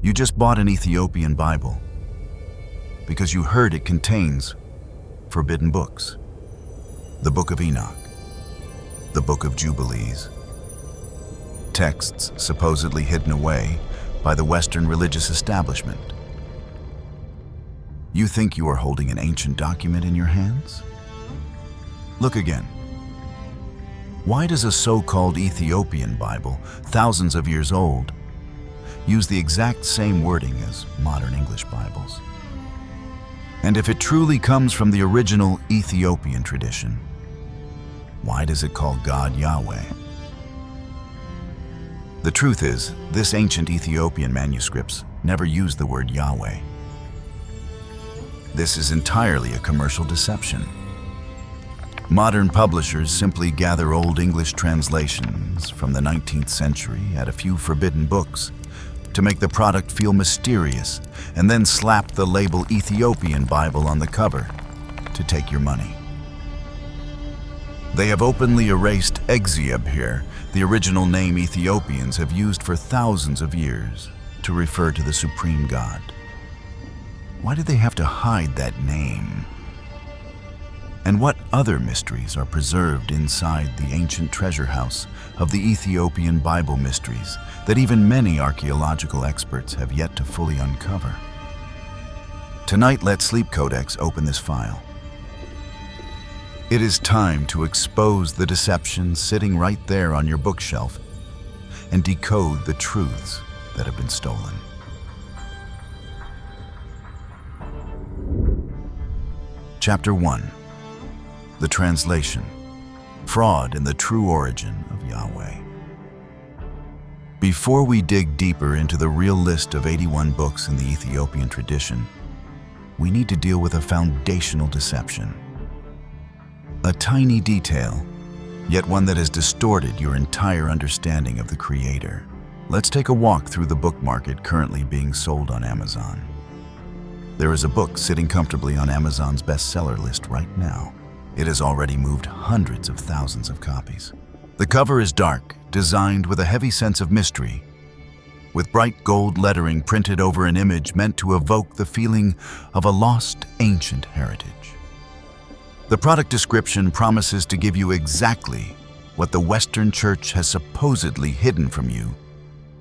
You just bought an Ethiopian Bible because you heard it contains forbidden books. The Book of Enoch, the Book of Jubilees, texts supposedly hidden away by the Western religious establishment. You think you are holding an ancient document in your hands? Look again. Why does a so-called Ethiopian Bible, thousands of years old, use the exact same wording as modern English Bibles? And if it truly comes from the original Ethiopian tradition, why does it call God Yahweh? The truth is, this ancient Ethiopian manuscripts never used the word Yahweh. This is entirely a commercial deception. Modern publishers simply gather old English translations from the 19th century, add a few forbidden books to make the product feel mysterious, and then slap the label Ethiopian Bible on the cover to take your money. They have openly erased Egziabher, the original name Ethiopians have used for thousands of years to refer to the supreme God. Why do they have to hide that name? And what other mysteries are preserved inside the ancient treasure house of the Ethiopian Bible mysteries that even many archaeological experts have yet to fully uncover? Tonight, let Sleep Codex open this file. It is time to expose the deception sitting right there on your bookshelf and decode the truths that have been stolen. Chapter 1. The Translation, Fraud in the True Origin of Yahweh. Before we dig deeper into the real list of 81 books in the Ethiopian tradition, we need to deal with a foundational deception. A tiny detail, yet one that has distorted your entire understanding of the Creator. Let's take a walk through the book market currently being sold on Amazon. There is a book sitting comfortably on Amazon's bestseller list right now. It has already moved hundreds of thousands of copies. The cover is dark, designed with a heavy sense of mystery, with bright gold lettering printed over an image meant to evoke the feeling of a lost ancient heritage. The product description promises to give you exactly what the Western Church has supposedly hidden from you: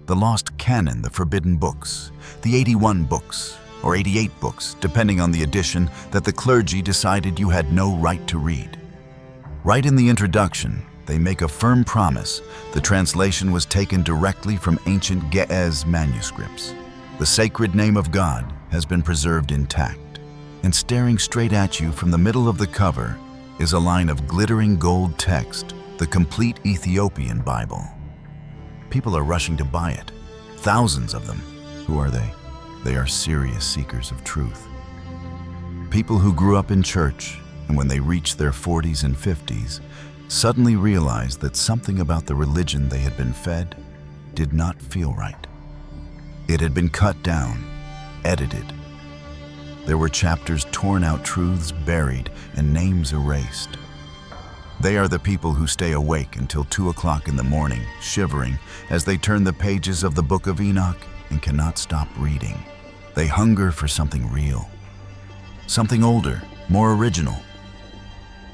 the lost canon, the forbidden books, the 81 books, or 88 books, depending on the edition that the clergy decided you had no right to read. Right in the introduction, they make a firm promise the translation was taken directly from ancient Ge'ez manuscripts. The sacred name of God has been preserved intact, and staring straight at you from the middle of the cover is a line of glittering gold text, the complete Ethiopian Bible. People are rushing to buy it, thousands of them. Who are they? They are serious seekers of truth. People who grew up in church and when they reached their 40s and 50s, suddenly realized that something about the religion they had been fed did not feel right. It had been cut down, edited. There were chapters torn out, truths buried, and names erased. They are the people who stay awake until 2 o'clock in the morning, shivering as they turn the pages of the Book of Enoch and cannot stop reading. They hunger for something real, something older, more original,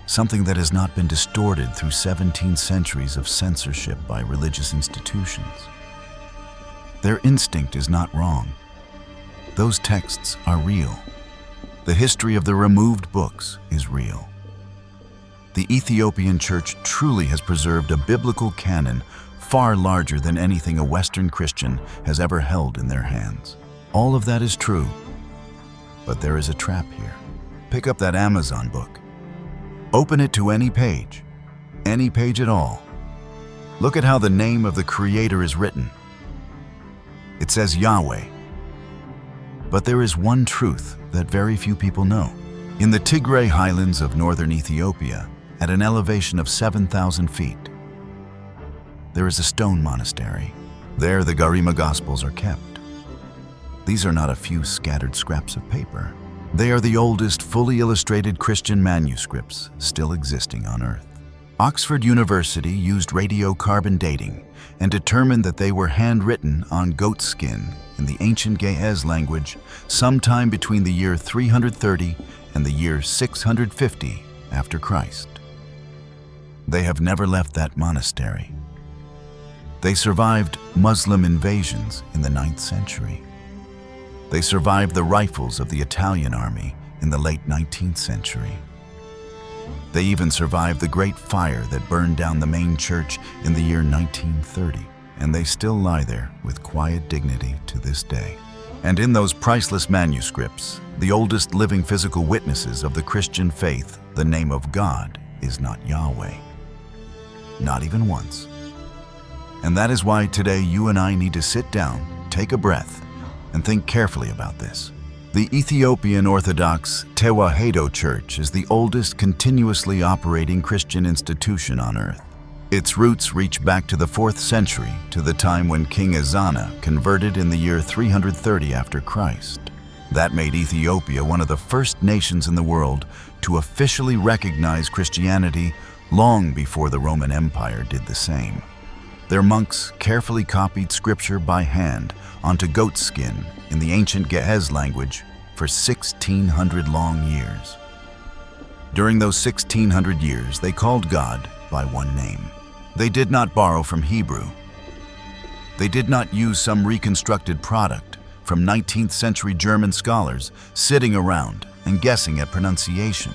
something that has not been distorted through 17 centuries of censorship by religious institutions. Their instinct is not wrong. Those texts are real. The history of the removed books is real. The Ethiopian Church truly has preserved a biblical canon far larger than anything a Western Christian has ever held in their hands. All of that is true, but there is a trap here. Pick up that Amazon book. Open it to any page at all. Look at how the name of the Creator is written. It says Yahweh. But there is one truth that very few people know. In the Tigray highlands of northern Ethiopia, at an elevation of 7,000 feet, there is a stone monastery. There the Garima Gospels are kept. These are not a few scattered scraps of paper. They are the oldest fully illustrated Christian manuscripts still existing on Earth. Oxford University used radiocarbon dating and determined that they were handwritten on goat skin in the ancient Ge'ez language sometime between the year 330 and the year 650 after Christ. They have never left that monastery. They survived Muslim invasions in the 9th century. They survived the rifles of the Italian army in the late 19th century. They even survived the Great Fire that burned down the main church in the year 1930, and they still lie there with quiet dignity to this day. And in those priceless manuscripts, the oldest living physical witnesses of the Christian faith, the name of God is not Yahweh. Not even once. And that is why today you and I need to sit down, take a breath, and think carefully about this. The Ethiopian Orthodox Tewahedo Church is the oldest continuously operating Christian institution on earth. Its roots reach back to the 4th century, to the time when King Ezana converted in the year 330 after Christ. That made Ethiopia one of the first nations in the world to officially recognize Christianity long before the Roman Empire did the same. Their monks carefully copied scripture by hand onto goat skin in the ancient Ge'ez language for 1,600 long years. During those 1,600 years, they called God by one name. They did not borrow from Hebrew. They did not use some reconstructed product from 19th century German scholars sitting around and guessing at pronunciation.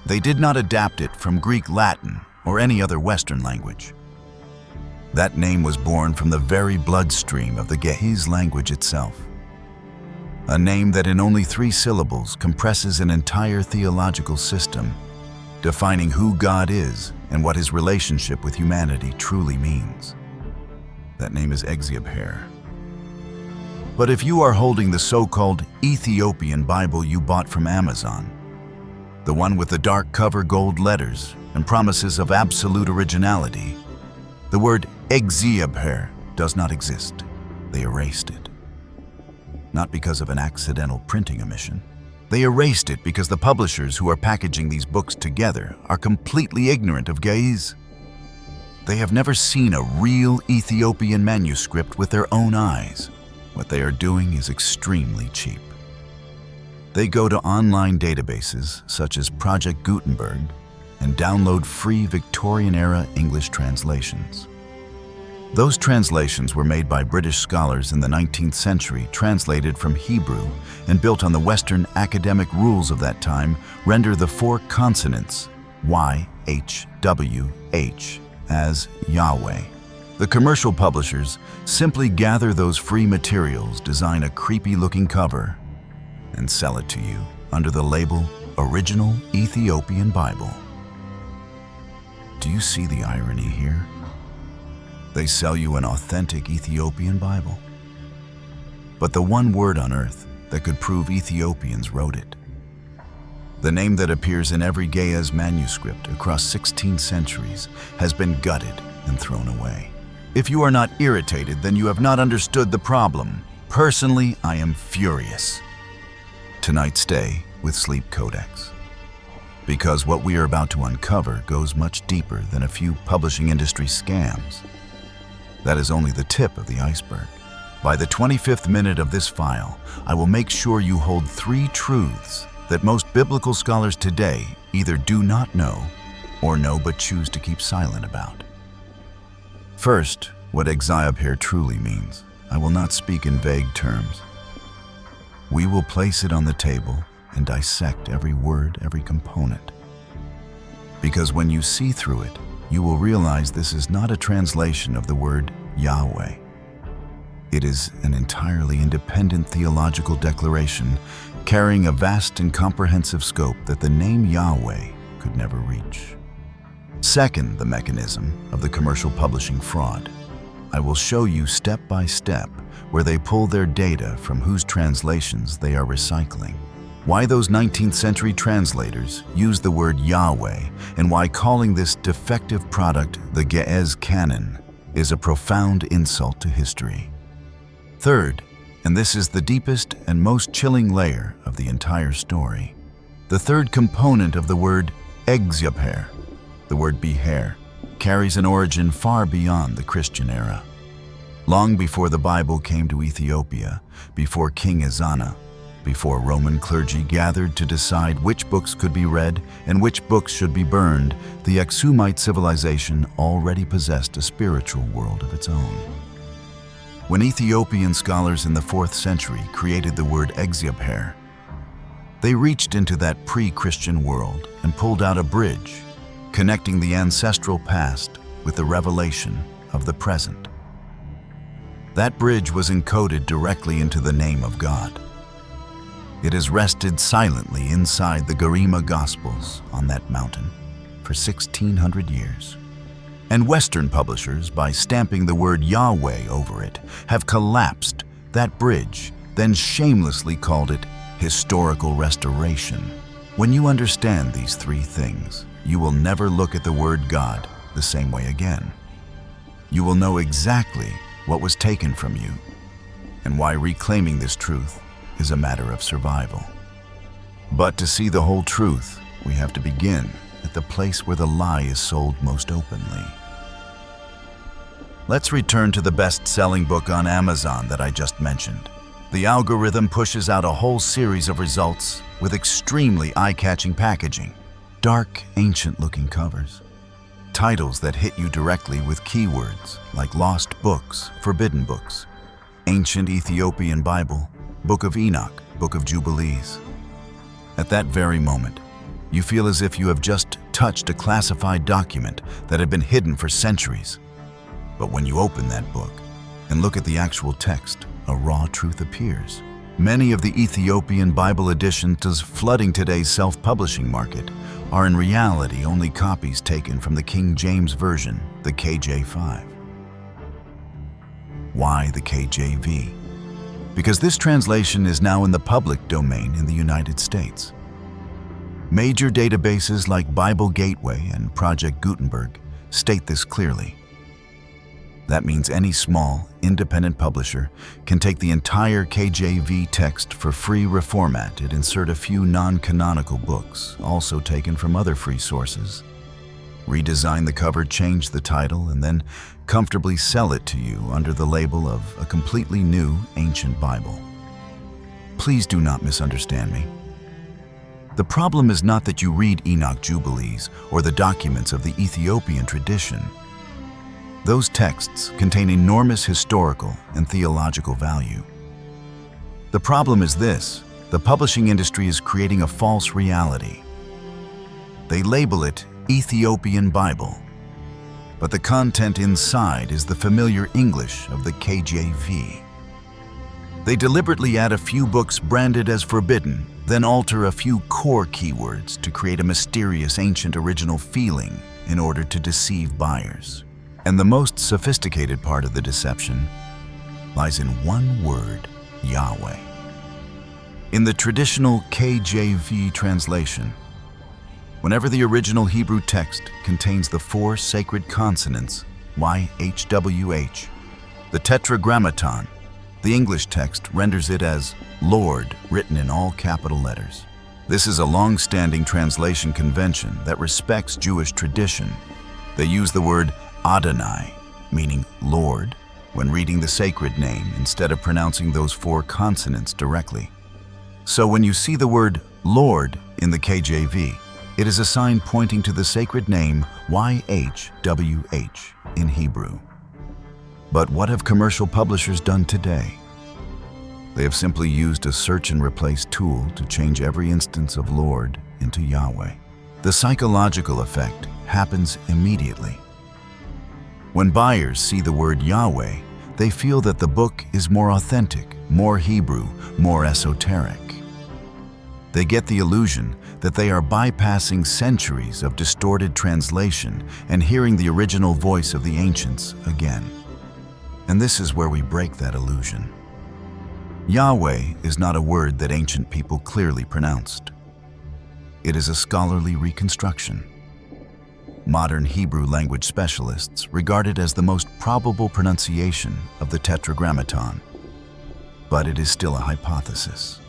They did not adapt it from Greek, Latin, or any other Western language. That name was born from the very bloodstream of the Ge'ez language itself. A name that in only 3 syllables compresses an entire theological system, defining who God is and what his relationship with humanity truly means. That name is Egziabher. But if you are holding the so-called Ethiopian Bible you bought from Amazon, the one with the dark cover gold letters and promises of absolute originality, the word Egziabher does not exist. They erased it. Not because of an accidental printing omission. They erased it because the publishers who are packaging these books together are completely ignorant of Ge'ez. They have never seen a real Ethiopian manuscript with their own eyes. What they are doing is extremely cheap. They go to online databases such as Project Gutenberg and download free Victorian-era English translations. Those translations were made by British scholars in the 19th century, translated from Hebrew and built on the Western academic rules of that time, render the 4 consonants Y, H, W, H as Yahweh. The commercial publishers simply gather those free materials, design a creepy-looking cover, and sell it to you under the label Original Ethiopian Bible. Do you see the irony here? They sell you an authentic Ethiopian Bible. But the one word on earth that could prove Ethiopians wrote it. The name that appears in every Ge'ez manuscript across 16 centuries has been gutted and thrown away. If you are not irritated, then you have not understood the problem. Personally, I am furious. Tonight stay with Sleep Codex. Because what we are about to uncover goes much deeper than a few publishing industry scams. That is only the tip of the iceberg. By the 25th minute of this file, I will make sure you hold 3 truths that most biblical scholars today either do not know or know but choose to keep silent about. First, what Egziabher truly means. I will not speak in vague terms. We will place it on the table and dissect every word, every component. Because when you see through it, you will realize this is not a translation of the word Yahweh. It is an entirely independent theological declaration carrying a vast and comprehensive scope that the name Yahweh could never reach. Second, the mechanism of the commercial publishing fraud. I will show you step by step where they pull their data from whose translations they are recycling. Why those 19th century translators use the word Yahweh, and why calling this defective product the Ge'ez canon is a profound insult to history. Third, and this is the deepest and most chilling layer of the entire story, the third component of the word Egziabher, the word beher, carries an origin far beyond the Christian era. Long before the Bible came to Ethiopia, before King Ezana, before Roman clergy gathered to decide which books could be read and which books should be burned, the AXUMITE civilization already possessed a spiritual world of its own. When Ethiopian scholars in the 4th century created the word Egziabher, they reached into that pre-Christian world and pulled out a bridge, connecting the ancestral past with the revelation of the present. That bridge was encoded directly into the name of God. It has rested silently inside the Garima Gospels on that mountain for 1,600 years. And Western publishers, by stamping the word Yahweh over it, have collapsed that bridge, then shamelessly called it historical restoration. When you understand these three things, you will never look at the word God the same way again. You will know exactly what was taken from you and why reclaiming this truth is a matter of survival. But to see the whole truth, we have to begin at the place where the lie is sold most openly. Let's return to the best-selling book on Amazon that I just mentioned. The algorithm pushes out a whole series of results with extremely eye-catching packaging, dark, ancient-looking covers, titles that hit you directly with keywords like lost books, forbidden books, ancient Ethiopian Bible, Book of Enoch, Book of Jubilees. At that very moment, you feel as if you have just touched a classified document that had been hidden for centuries. But when you open that book and look at the actual text, a raw truth appears. Many of the Ethiopian Bible editions flooding today's self-publishing market are in reality only copies taken from the King James Version, the KJ5. Why the KJV? Because this translation is now in the public domain in the United States. Major databases like Bible Gateway and Project Gutenberg state this clearly. That means any small, independent publisher can take the entire KJV text for free, reformat it, insert a few non-canonical books, also taken from other free sources, redesign the cover, change the title, and then comfortably sell it to you under the label of a completely new ancient Bible. Please do not misunderstand me. The problem is not that you read Enoch Jubilees or the documents of the Ethiopian tradition. Those texts contain enormous historical and theological value. The problem is this: the publishing industry is creating a false reality. They label it Ethiopian Bible, but the content inside is the familiar English of the KJV. They deliberately add a few books branded as forbidden, then alter a few core keywords to create a mysterious ancient original feeling in order to deceive buyers. And the most sophisticated part of the deception lies in one word: Yahweh. In the traditional KJV translation, whenever the original Hebrew text contains the four sacred consonants YHWH, the Tetragrammaton, the English text renders it as Lord, written in all capital letters. This is a long-standing translation convention that respects Jewish tradition. They use the word Adonai, meaning Lord, when reading the sacred name instead of pronouncing those four consonants directly. So when you see the word Lord in the KJV, it is a sign pointing to the sacred name YHWH in Hebrew. But what have commercial publishers done today? They have simply used a search and replace tool to change every instance of Lord into Yahweh. The psychological effect happens immediately. When buyers see the word Yahweh, they feel that the book is more authentic, more Hebrew, more esoteric. They get the illusion that they are bypassing centuries of distorted translation and hearing the original voice of the ancients again. And this is where we break that illusion. Yahweh is not a word that ancient people clearly pronounced. It is a scholarly reconstruction. Modern Hebrew language specialists regard it as the most probable pronunciation of the Tetragrammaton, but it is still a hypothesis.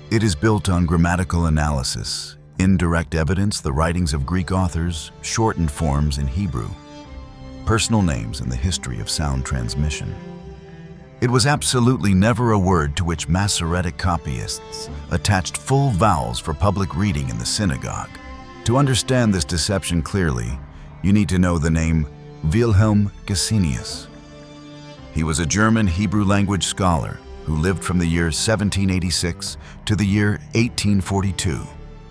It is built on grammatical analysis, Indirect evidence, the writings of Greek authors, shortened forms in Hebrew, personal names and the history of sound transmission. It was absolutely never a word to which Masoretic copyists attached full vowels for public reading in the synagogue. To understand this deception clearly, you need to know the name Wilhelm Gesenius. He was a German Hebrew language scholar who lived from the year 1786 to the year 1842.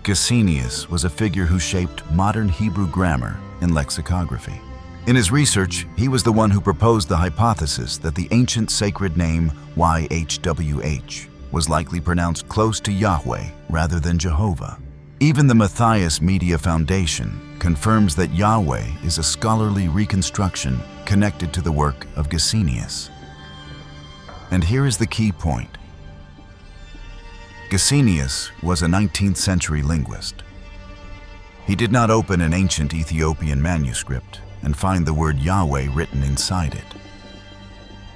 Gesenius was a figure who shaped modern Hebrew grammar and lexicography. In his research, he was the one who proposed the hypothesis that the ancient sacred name YHWH was likely pronounced close to Yahweh rather than Jehovah. Even the Matthias Media Foundation confirms that Yahweh is a scholarly reconstruction connected to the work of Gesenius. And here is the key point. Gesenius was a 19th century linguist. He did not open an ancient Ethiopian manuscript and find the word Yahweh written inside it.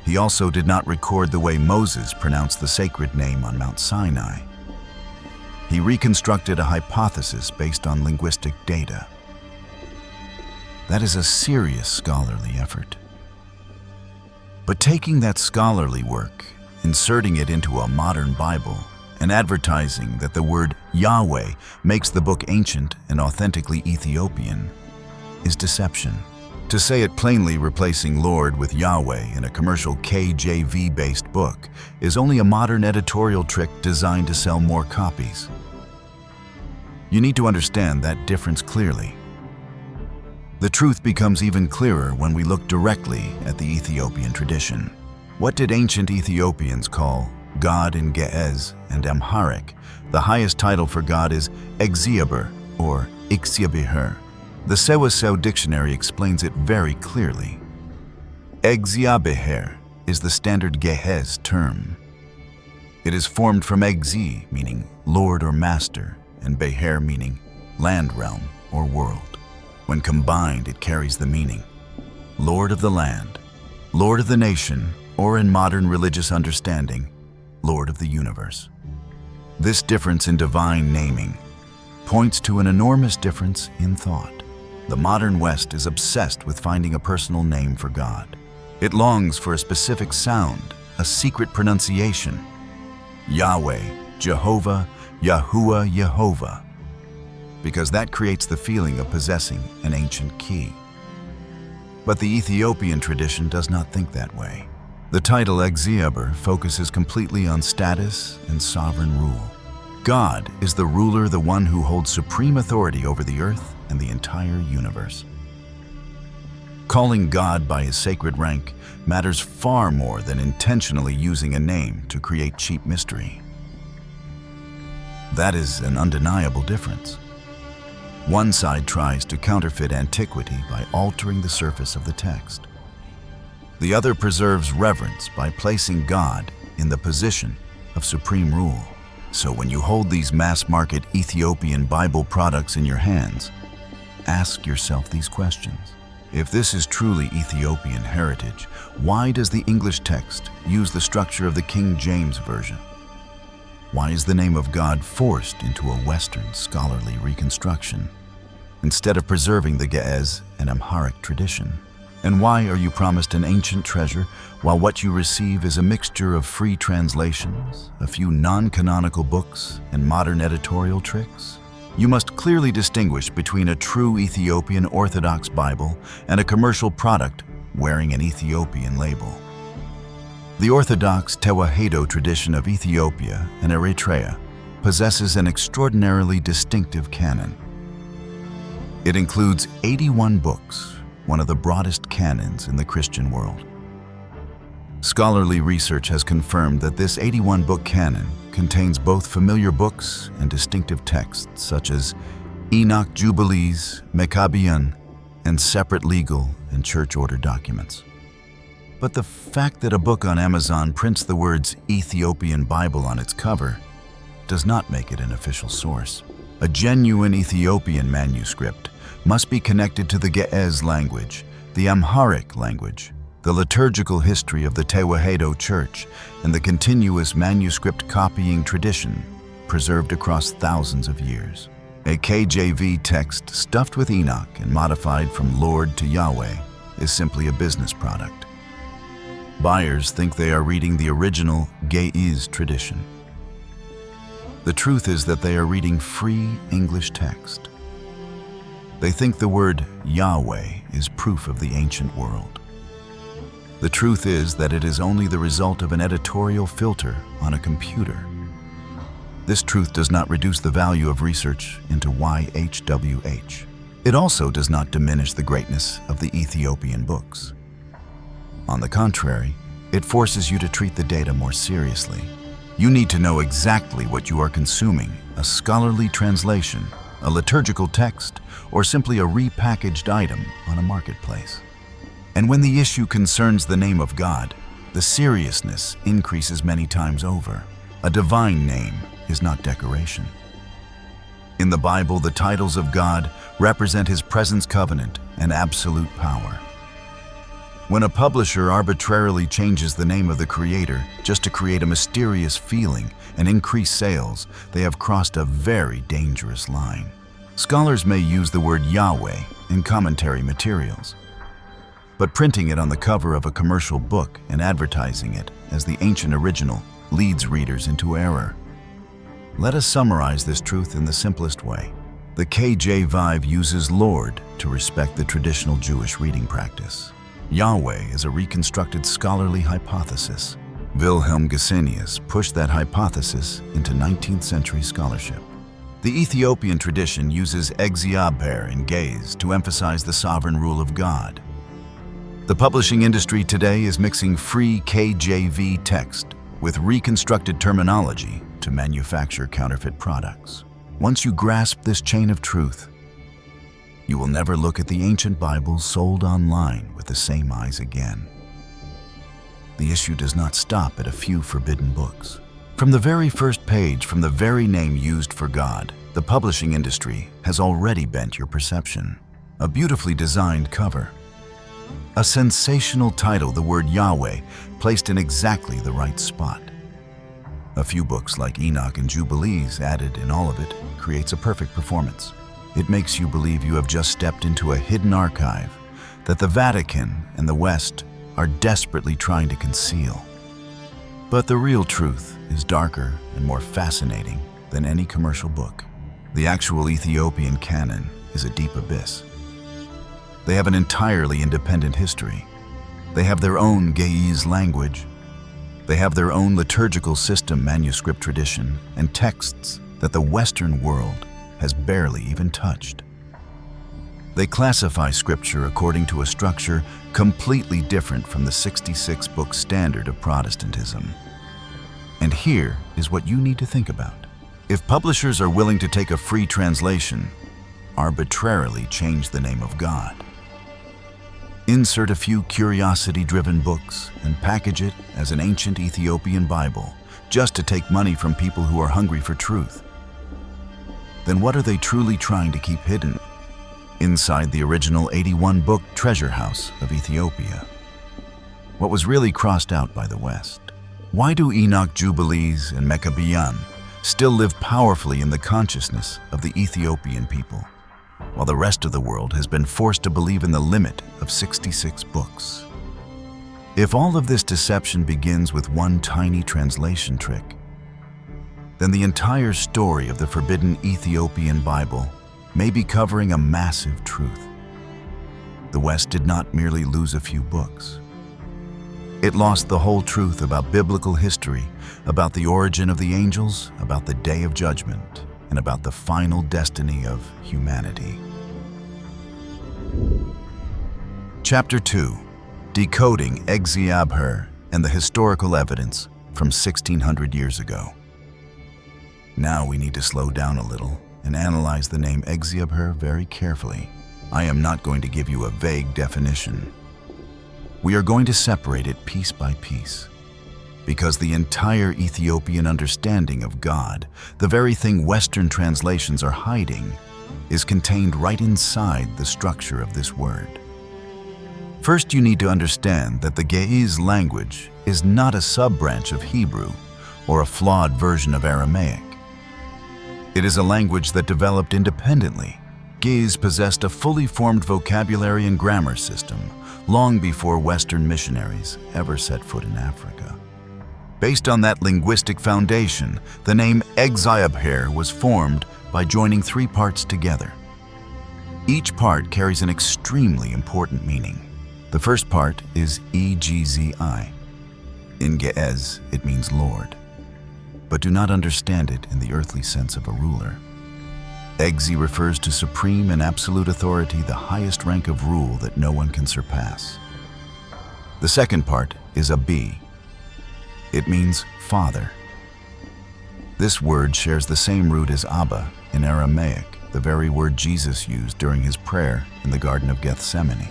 He also did not record the way Moses pronounced the sacred name on Mount Sinai. He reconstructed a hypothesis based on linguistic data. That is a serious scholarly effort. But taking that scholarly work, inserting it into a modern Bible, and advertising that the word Yahweh makes the book ancient and authentically Ethiopian is deception. To say it plainly, replacing Lord with Yahweh in a commercial KJV-based book is only a modern editorial trick designed to sell more copies. You need to understand that difference clearly. The truth becomes even clearer when we look directly at the Ethiopian tradition. What did ancient Ethiopians call God in Ge'ez and Amharic? The highest title for God is Egziabher or Egziabher. The Sewasew dictionary explains it very clearly. Egziabher is the standard Ge'ez term. It is formed from Egzi, meaning lord or master, and Beher, meaning land realm or world. When combined, it carries the meaning Lord of the land, Lord of the nation, or in modern religious understanding, Lord of the universe. This difference in divine naming points to an enormous difference in thought. The modern West is obsessed with finding a personal name for God. It longs for a specific sound, a secret pronunciation. Yahweh, Jehovah, Yahuwah, Yehovah, because that creates the feeling of possessing an ancient key. But the Ethiopian tradition does not think that way. The title Egziabher focuses completely on status and sovereign rule. God is the ruler, the one who holds supreme authority over the earth and the entire universe. Calling God by his sacred rank matters far more than intentionally using a name to create cheap mystery. That is an undeniable difference. One side tries to counterfeit antiquity by altering the surface of the text. The other preserves reverence by placing God in the position of supreme rule. So when you hold these mass-market Ethiopian Bible products in your hands, ask yourself these questions. If this is truly Ethiopian heritage, why does the English text use the structure of the King James Version? Why is the name of God forced into a Western scholarly reconstruction, instead of preserving the Ge'ez and Amharic tradition? And why are you promised an ancient treasure while what you receive is a mixture of free translations, a few non-canonical books, and modern editorial tricks? You must clearly distinguish between a true Ethiopian Orthodox Bible and a commercial product wearing an Ethiopian label. The Orthodox Tewahedo tradition of Ethiopia and Eritrea possesses an extraordinarily distinctive canon. It includes 81 books, one of the broadest canons in the Christian world. Scholarly research has confirmed that this 81-book canon contains both familiar books and distinctive texts such as ENOCH Jubilees, MEQABYAN, and separate legal and church order documents. But the fact that a book on Amazon prints the words Ethiopian Bible on its cover does not make it an official source. A genuine Ethiopian manuscript must be connected to the Ge'ez language, the Amharic language, the liturgical history of the Tewahedo Church, and the continuous manuscript copying tradition preserved across thousands of years. A KJV text stuffed with Enoch and modified from Lord to Yahweh is simply a business product. Buyers think they are reading the original Ge'ez tradition. The truth is that they are reading free English text. They think the word Yahweh is proof of the ancient world. The truth is that it is only the result of an editorial filter on a computer. This truth does not reduce the value of research into YHWH. It also does not diminish the greatness of the Ethiopian books. On the contrary, it forces you to treat the data more seriously. You need to know exactly what you are consuming: a scholarly translation, a liturgical text, or simply a repackaged item on a marketplace. And when the issue concerns the name of God, the seriousness increases many times over. A divine name is not decoration. In the Bible, the titles of God represent His presence, covenant, and absolute power. When a publisher arbitrarily changes the name of the Creator just to create a mysterious feeling and increase sales, they have crossed a very dangerous line. Scholars may use the word Yahweh in commentary materials, but printing it on the cover of a commercial book and advertising it as the ancient original leads readers into error. Let us summarize this truth in the simplest way. The KJV uses Lord to respect the traditional Jewish reading practice. Yahweh is a reconstructed scholarly hypothesis. Wilhelm Gesenius pushed that hypothesis into 19th century scholarship. The Ethiopian tradition uses Egziabher and Ge'ez to emphasize the sovereign rule of God. The publishing industry today is mixing free KJV text with reconstructed terminology to manufacture counterfeit products. Once you grasp this chain of truth, you will never look at the ancient Bibles sold online with the same eyes again. The issue does not stop at a few forbidden books. From the very first page, from the very name used for God, the publishing industry has already bent your perception. A beautifully designed cover, a sensational title, the word Yahweh, placed in exactly the right spot. A few books like Enoch and Jubilees added in all of it creates a perfect performance. It makes you believe you have just stepped into a hidden archive that the Vatican and the West are desperately trying to conceal. But the real truth is darker and more fascinating than any commercial book. The actual Ethiopian canon is a deep abyss. They have an entirely independent history. They have their own Ge'ez language. They have their own liturgical system, manuscript tradition, and texts that the Western world has barely even touched. They classify Scripture according to a structure completely different from the 66-book standard of Protestantism. And here is what you need to think about. If publishers are willing to take a free translation, arbitrarily change the name of God, insert a few curiosity-driven books and package it as an ancient Ethiopian Bible just to take money from people who are hungry for truth, then what are they truly trying to keep hidden inside the original 81-book treasure house of Ethiopia? What was really crossed out by the West? Why do Enoch, Jubilees, and MEQABYAN still live powerfully in the consciousness of the Ethiopian people, while the rest of the world has been forced to believe in the limit of 66 books? If all of this deception begins with one tiny translation trick, then the entire story of the forbidden Ethiopian Bible may be covering a massive truth. The West did not merely lose a few books. It lost the whole truth about biblical history, about the origin of the angels, about the Day of Judgment, and about the final destiny of humanity. Chapter 2. Decoding Egziabher and the historical evidence from 1600 years ago. Now we need to slow down a little and analyze the name Egziabher very carefully. I am not going to give you a vague definition. We are going to separate it piece by piece, because the entire Ethiopian understanding of God, the very thing Western translations are hiding, is contained right inside the structure of this word. First, you need to understand that the Ge'ez language is not a sub-branch of Hebrew or a flawed version of Aramaic. It is a language that developed independently. Ge'ez possessed a fully formed vocabulary and grammar system long before Western missionaries ever set foot in Africa. Based on that linguistic foundation, the name Egziabher was formed by joining three parts together. Each part carries an extremely important meaning. The first part is EGZI. In Ge'ez, it means Lord, but do not understand it in the earthly sense of a ruler. Egzi refers to supreme and absolute authority, the highest rank of rule that no one can surpass. The second part is Abi. It means father. This word shares the same root as Abba in Aramaic, the very word Jesus used during his prayer in the Garden of Gethsemane.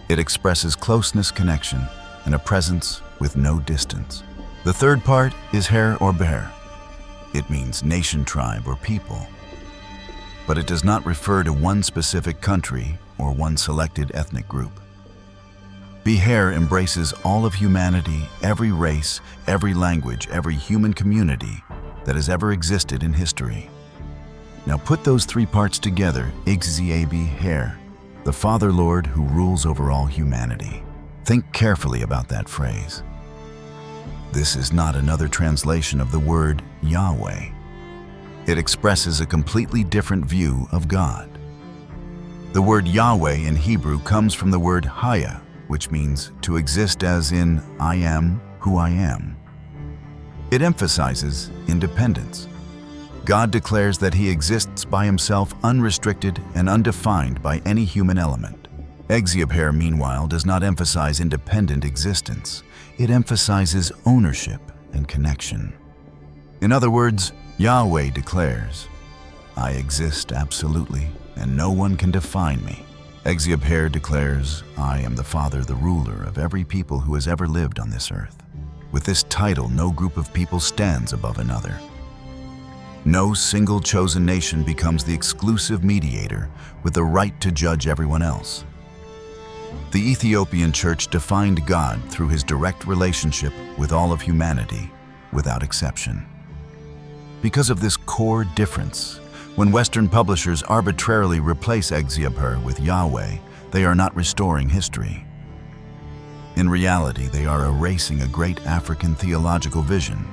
It expresses closeness, connection, and a presence with no distance. The third part is Her or Bear. It means nation, tribe, or people. But it does not refer to one specific country or one selected ethnic group. Beher embraces all of humanity, every race, every language, every human community that has ever existed in history. Now put those three parts together, Egziabher, the Father Lord who rules over all humanity. Think carefully about that phrase. This is not another translation of the word Yahweh. It expresses a completely different view of God. The word Yahweh in Hebrew comes from the word Haya, which means to exist as in I am who I am. It emphasizes independence. God declares that he exists by himself, unrestricted and undefined by any human element. Egziabher, meanwhile, does not emphasize independent existence. It emphasizes ownership and connection. In other words, Yahweh declares, I exist absolutely, and no one can define me. Egziabher declares, I am the Father, the ruler of every people who has ever lived on this earth. With this title, no group of people stands above another. No single chosen nation becomes the exclusive mediator with the right to judge everyone else. The Ethiopian church defined God through his direct relationship with all of humanity, without exception. Because of this core difference, when Western publishers arbitrarily replace Egziabher with Yahweh, they are not restoring history. In reality, they are erasing a great African theological vision,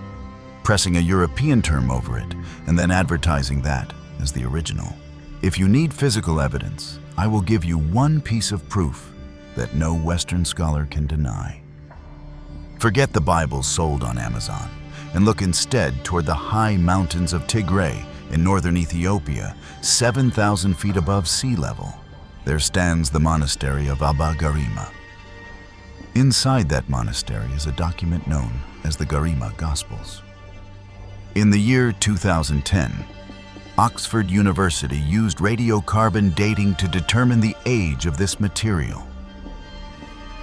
pressing a European term over it, and then advertising that as the original. If you need physical evidence, I will give you one piece of proof that no Western scholar can deny. Forget the Bibles sold on Amazon, and look instead toward the high mountains of Tigray in northern Ethiopia, 7,000 feet above sea level. There stands the monastery of Abba Garima. Inside that monastery is a document known as the Garima Gospels. In the year 2010, Oxford University used radiocarbon dating to determine the age of this material.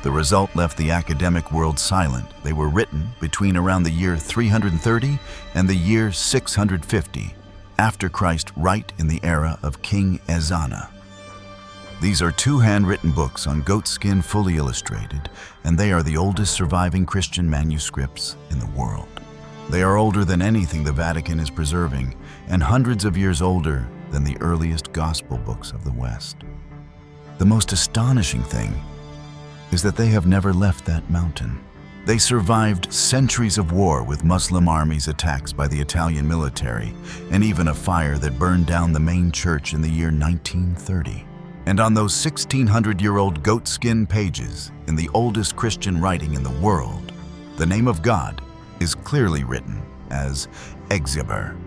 The result left the academic world silent. They were written between around the year 330 and the year 650, after Christ, right in the era of King Ezana. These are two handwritten books on goatskin, fully illustrated, and they are the oldest surviving Christian manuscripts in the world. They are older than anything the Vatican is preserving, and hundreds of years older than the earliest gospel books of the West. The most astonishing thing is that they have never left that mountain. They survived centuries of war with Muslim armies, attacks by the Italian military, and even a fire that burned down the main church in the year 1930. And on those 1,600-year-old goatskin pages, in the oldest Christian writing in the world, the name of God is clearly written as Egziabher.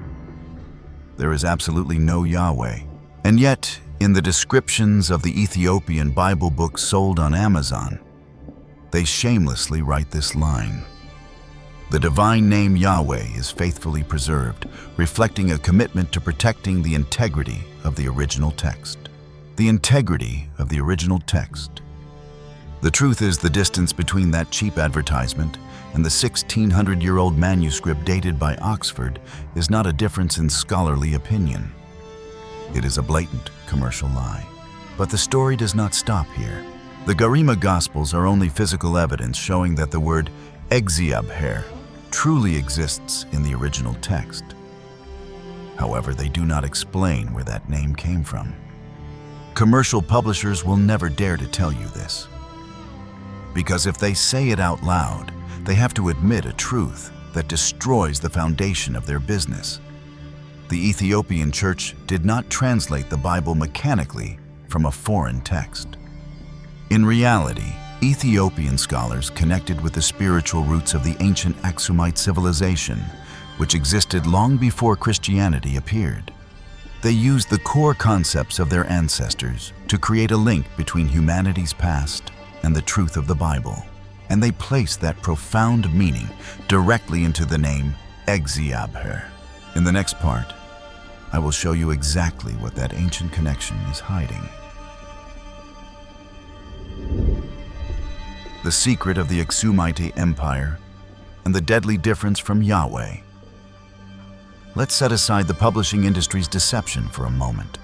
There is absolutely no Yahweh. And yet, in the descriptions of the Ethiopian Bible books sold on Amazon, they shamelessly write this line: the divine name Yahweh is faithfully preserved, reflecting a commitment to protecting the integrity of the original text. The integrity of the original text. The truth is, the distance between that cheap advertisement and the 1,600-year-old manuscript dated by Oxford is not a difference in scholarly opinion. It is a blatant commercial lie. But the story does not stop here. The Garima Gospels are only physical evidence showing that the word Egziabher truly exists in the original text. However, they do not explain where that name came from. Commercial publishers will never dare to tell you this, because if they say it out loud, they have to admit a truth that destroys the foundation of their business. The Ethiopian church did not translate the Bible mechanically from a foreign text. In reality, Ethiopian scholars connected with the spiritual roots of the ancient AXUMITE civilization, which existed long before Christianity appeared. They used the core concepts of their ancestors to create a link between humanity's past and the truth of the Bible, and they placed that profound meaning directly into the name Egziabher. In the next part, I will show you exactly what that ancient connection is hiding. The secret of the AXUMITE Empire and the deadly difference from Yahweh. Let's set aside the publishing industry's deception for a moment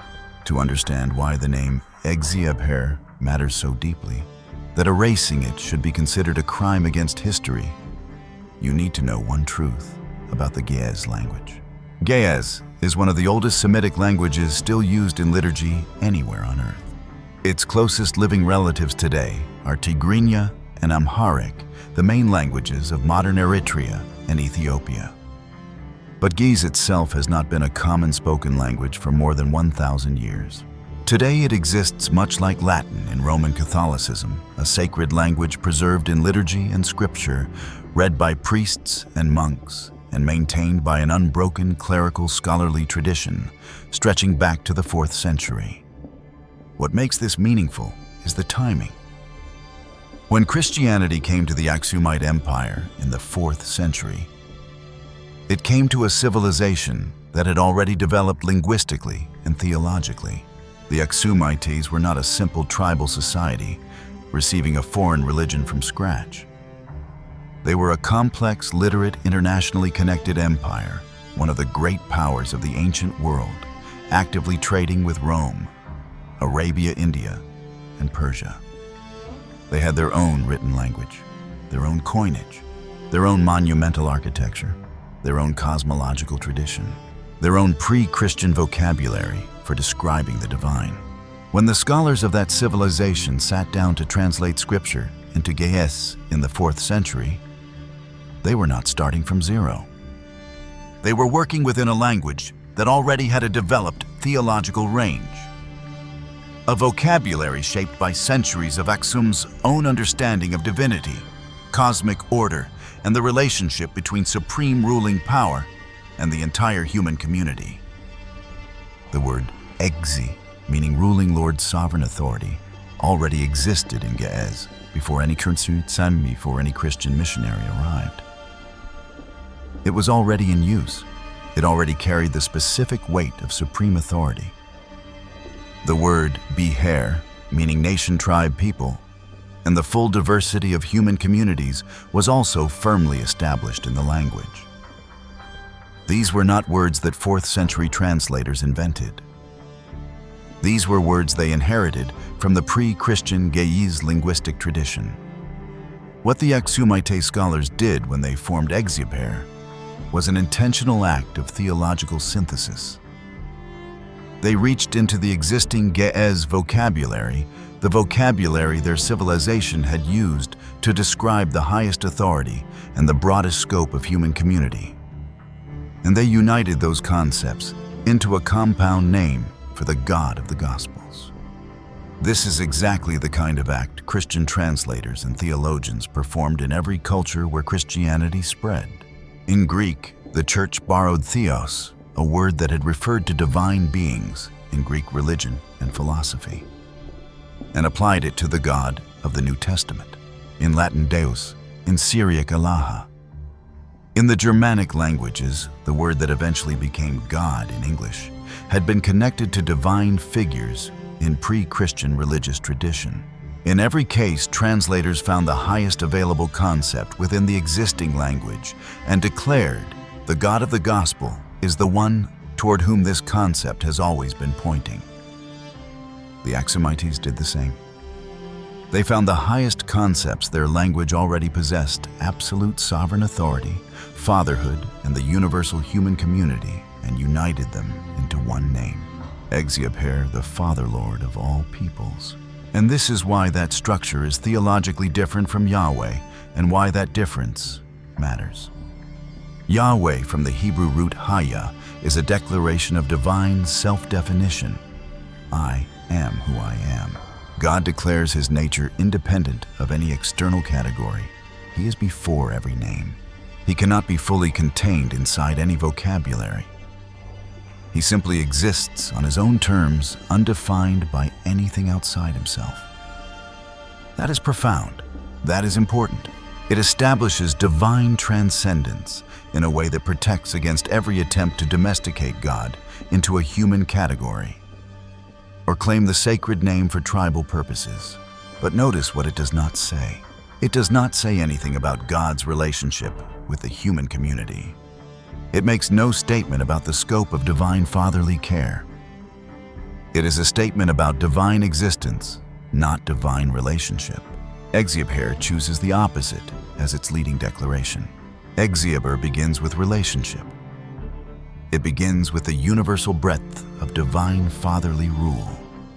to understand why the name Egziabher matters so deeply, that erasing it should be considered a crime against history. You need to know one truth about the Ge'ez language. Ge'ez is one of the oldest Semitic languages still used in liturgy anywhere on earth. Its closest living relatives today are Tigrinya and Amharic, the main languages of modern Eritrea and Ethiopia. But Ge'ez itself has not been a common spoken language for more than 1,000 years. Today it exists much like Latin in Roman Catholicism, a sacred language preserved in liturgy and scripture, read by priests and monks, and maintained by an unbroken clerical scholarly tradition stretching back to the 4th century. What makes this meaningful is the timing. When Christianity came to the AXUMITE Empire in the 4th century, it came to a civilization that had already developed linguistically and theologically. The AXUMITES were not a simple tribal society receiving a foreign religion from scratch. They were a complex, literate, internationally connected empire, one of the great powers of the ancient world, actively trading with Rome, Arabia, India, and Persia. They had their own written language, their own coinage, their own monumental architecture, their own cosmological tradition, their own pre-Christian vocabulary for describing the divine. When the scholars of that civilization sat down to translate scripture into Ge'ez in the 4th century, they were not starting from zero. They were working within a language that already had a developed theological range, a vocabulary shaped by centuries of AXUM's own understanding of divinity, cosmic order, and the relationship between supreme ruling power and the entire human community. The word Egzi, meaning ruling Lord's sovereign authority, already existed in Ge'ez before any Christian missionary arrived. It was already in use. It already carried the specific weight of supreme authority. The word Biher, meaning nation, tribe, people, and the full diversity of human communities was also firmly established in the language. These were not words that 4th century translators invented. These were words they inherited from the pre-Christian Ge'ez linguistic tradition. What the AXUMITE scholars did when they formed Egziabher was an intentional act of theological synthesis. They reached into the existing Ge'ez vocabulary, the vocabulary their civilization had used to describe the highest authority and the broadest scope of human community. And they united those concepts into a compound name for the God of the Gospels. This is exactly the kind of act Christian translators and theologians performed in every culture where Christianity spread. In Greek, the church borrowed theos, a word that had referred to divine beings in Greek religion and philosophy, and applied it to the God of the New Testament. In Latin, Deus, in Syriac, Allah. In the Germanic languages, the word that eventually became God in English had been connected to divine figures in pre-Christian religious tradition. In every case, translators found the highest available concept within the existing language and declared the God of the Gospel is the one toward whom this concept has always been pointing. The AXUMITES did the same. They found the highest concepts their language already possessed: absolute sovereign authority, fatherhood, and the universal human community and united them into one name. Egziabher, the Father Lord of all peoples. And this is why that structure is theologically different from Yahweh, and why that difference matters. Yahweh, from the Hebrew root Haya, is a declaration of divine self-definition. I am who I am. God declares his nature independent of any external category. He is before every name. He cannot be fully contained inside any vocabulary. He simply exists on his own terms, undefined by anything outside himself. That is profound. That is important. It establishes divine transcendence in a way that protects against every attempt to domesticate God into a human category or claim the sacred name for tribal purposes. But notice what it does not say. It does not say anything about God's relationship with the human community. It makes no statement about the scope of divine fatherly care. It is a statement about divine existence, not divine relationship. Egziabher chooses the opposite as its leading declaration. Egziabher begins with relationship. It begins with the universal breadth of divine fatherly rule.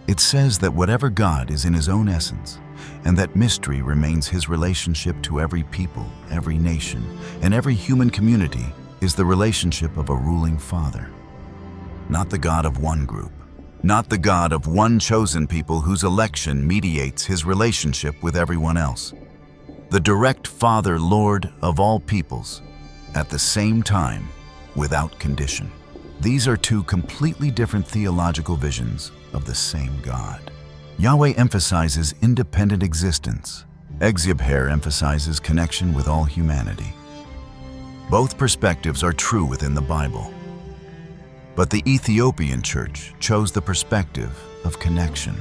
It says that whatever God is in his own essence, and that mystery remains his relationship to every people, every nation, and every human community is the relationship of a ruling father. Not the God of one group, not the God of one chosen people whose election mediates his relationship with everyone else. The direct Father, Lord of all peoples, at the same time, without condition. These are two completely different theological visions of the same God. Yahweh emphasizes independent existence. Egziabher emphasizes connection with all humanity. Both perspectives are true within the Bible. But the Ethiopian church chose the perspective of connection.